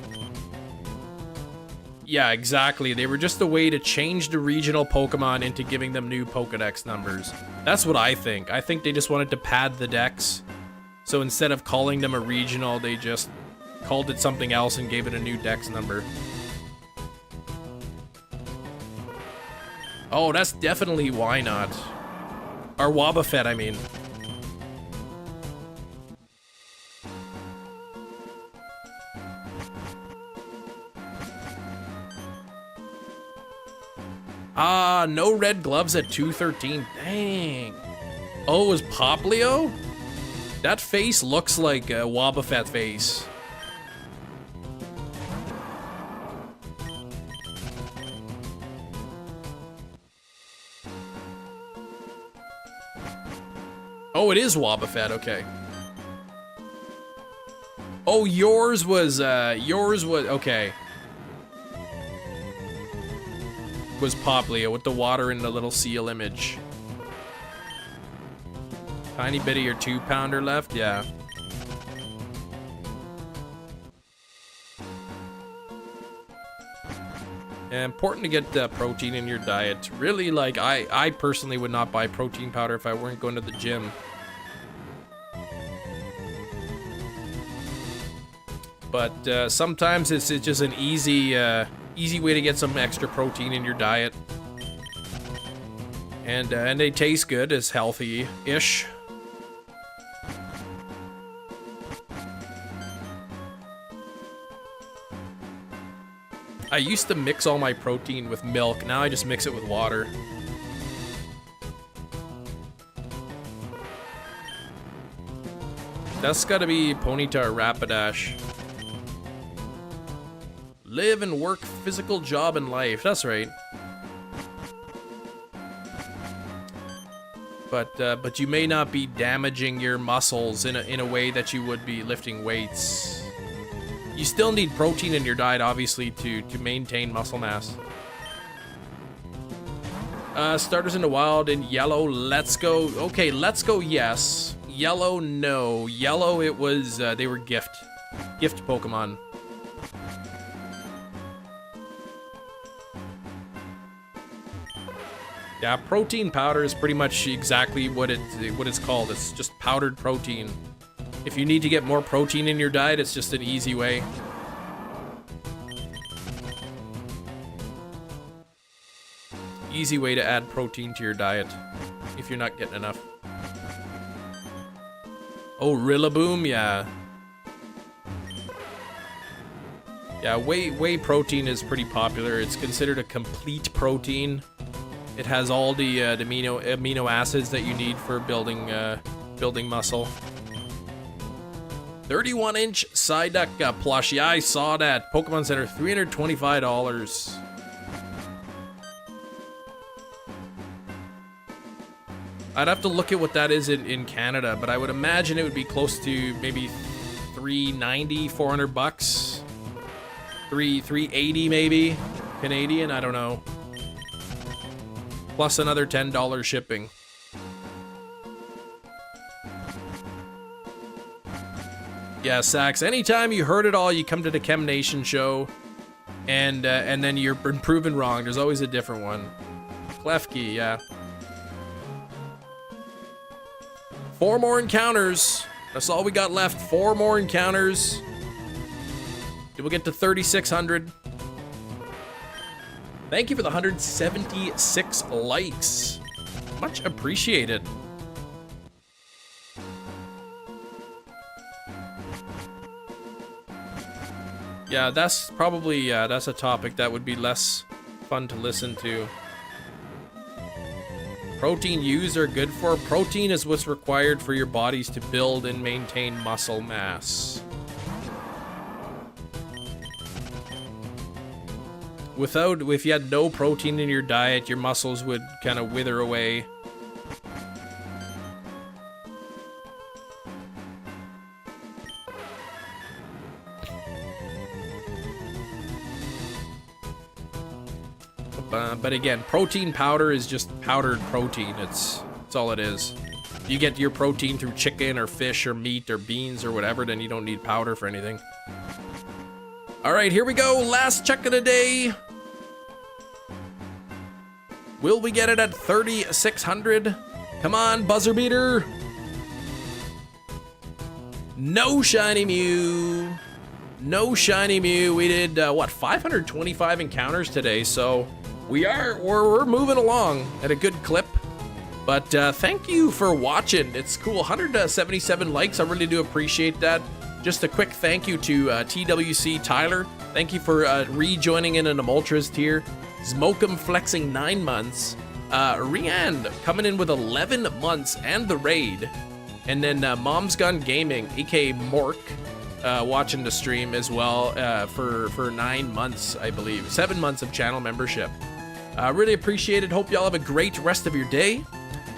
Yeah, exactly. They were just a way to change the regional Pokemon into giving them new Pokedex numbers. That's what I think. I think they just wanted to pad the dex. So instead of calling them a regional, they just called it something else and gave it a new dex number. Oh, that's definitely why not. Or Wobbuffet, I mean. Ah, no red gloves at 213. Dang. Oh, it was Poplio? That face looks like a Wobbuffet face. Oh, it is Wobbuffet, okay. Oh, yours was, okay. Was Poplio with the water and the little seal image. Tiny bit of your 2-pounder left, yeah. Yeah, important to get protein in your diet. Really, like, I personally would not buy protein powder if I weren't going to the gym. But sometimes it's just an easy way to get some extra protein in your diet. And they taste good, it's healthy-ish. I used to mix all my protein with milk, now I just mix it with water. That's gotta be Ponyta or Rapidash. Live and work, physical job and life. That's right. But you may not be damaging your muscles in a way that you would be lifting weights. You still need protein in your diet, obviously, to maintain muscle mass. Starters in the wild in yellow, let's go. Okay, let's go, yes. Yellow, no. Yellow, it was, they were gift Pokemon. Yeah, protein powder is pretty much exactly what it's called. It's just powdered protein. If you need to get more protein in your diet, it's just an easy way. Easy way to add protein to your diet if you're not getting enough. Oh, Rillaboom, yeah. Yeah, whey protein is pretty popular. It's considered a complete protein. It has all the amino acids that you need for building muscle. 31-inch Psyduck plush. Yeah, I saw that. Pokemon Center, $325. I'd have to look at what that is in Canada, but I would imagine it would be close to maybe $390, $400. $380 maybe Canadian. I don't know. Plus another $10 shipping. Yeah, Sax, anytime you heard it all, you come to the Chem Nation show, and then you're proven wrong. There's always a different one. Klefki, yeah. 4 more encounters. That's all we got left. 4 more encounters. We'll get to 3,600. Thank you for the 176 likes. Much appreciated. Yeah, that's probably, that's a topic that would be less fun to listen to. Protein U's are good for. Protein is what's required for your bodies to build and maintain muscle mass. If you had no protein in your diet, your muscles would kind of wither away. But again, protein powder is just powdered protein. That's all it is. If you get your protein through chicken or fish or meat or beans or whatever, then you don't need powder for anything. All right, here we go. Last check of the day. Will we get it at 3,600? Come on, buzzer beater. No shiny Mew. No shiny Mew. We did, what, 525 encounters today, so we're moving along at a good clip. But thank you for watching. It's cool. 177 likes. I really do appreciate that. Just a quick thank you to TWC Tyler. Thank you for rejoining in an Amultras tier. Smokem flexing 9 months. Riand coming in with 11 months and the raid. And then Mom's Gun Gaming, aka Mork, watching the stream as well for 9 months, I believe. 7 months of channel membership. Really appreciate it. Hope y'all have a great rest of your day.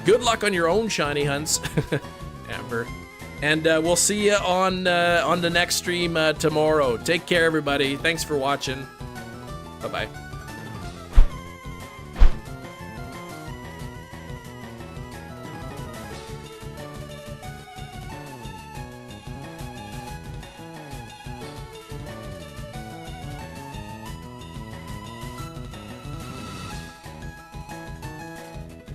Good luck on your own shiny hunts, Amber. And we'll see you on the next stream tomorrow. Take care, everybody. Thanks for watching. Bye-bye.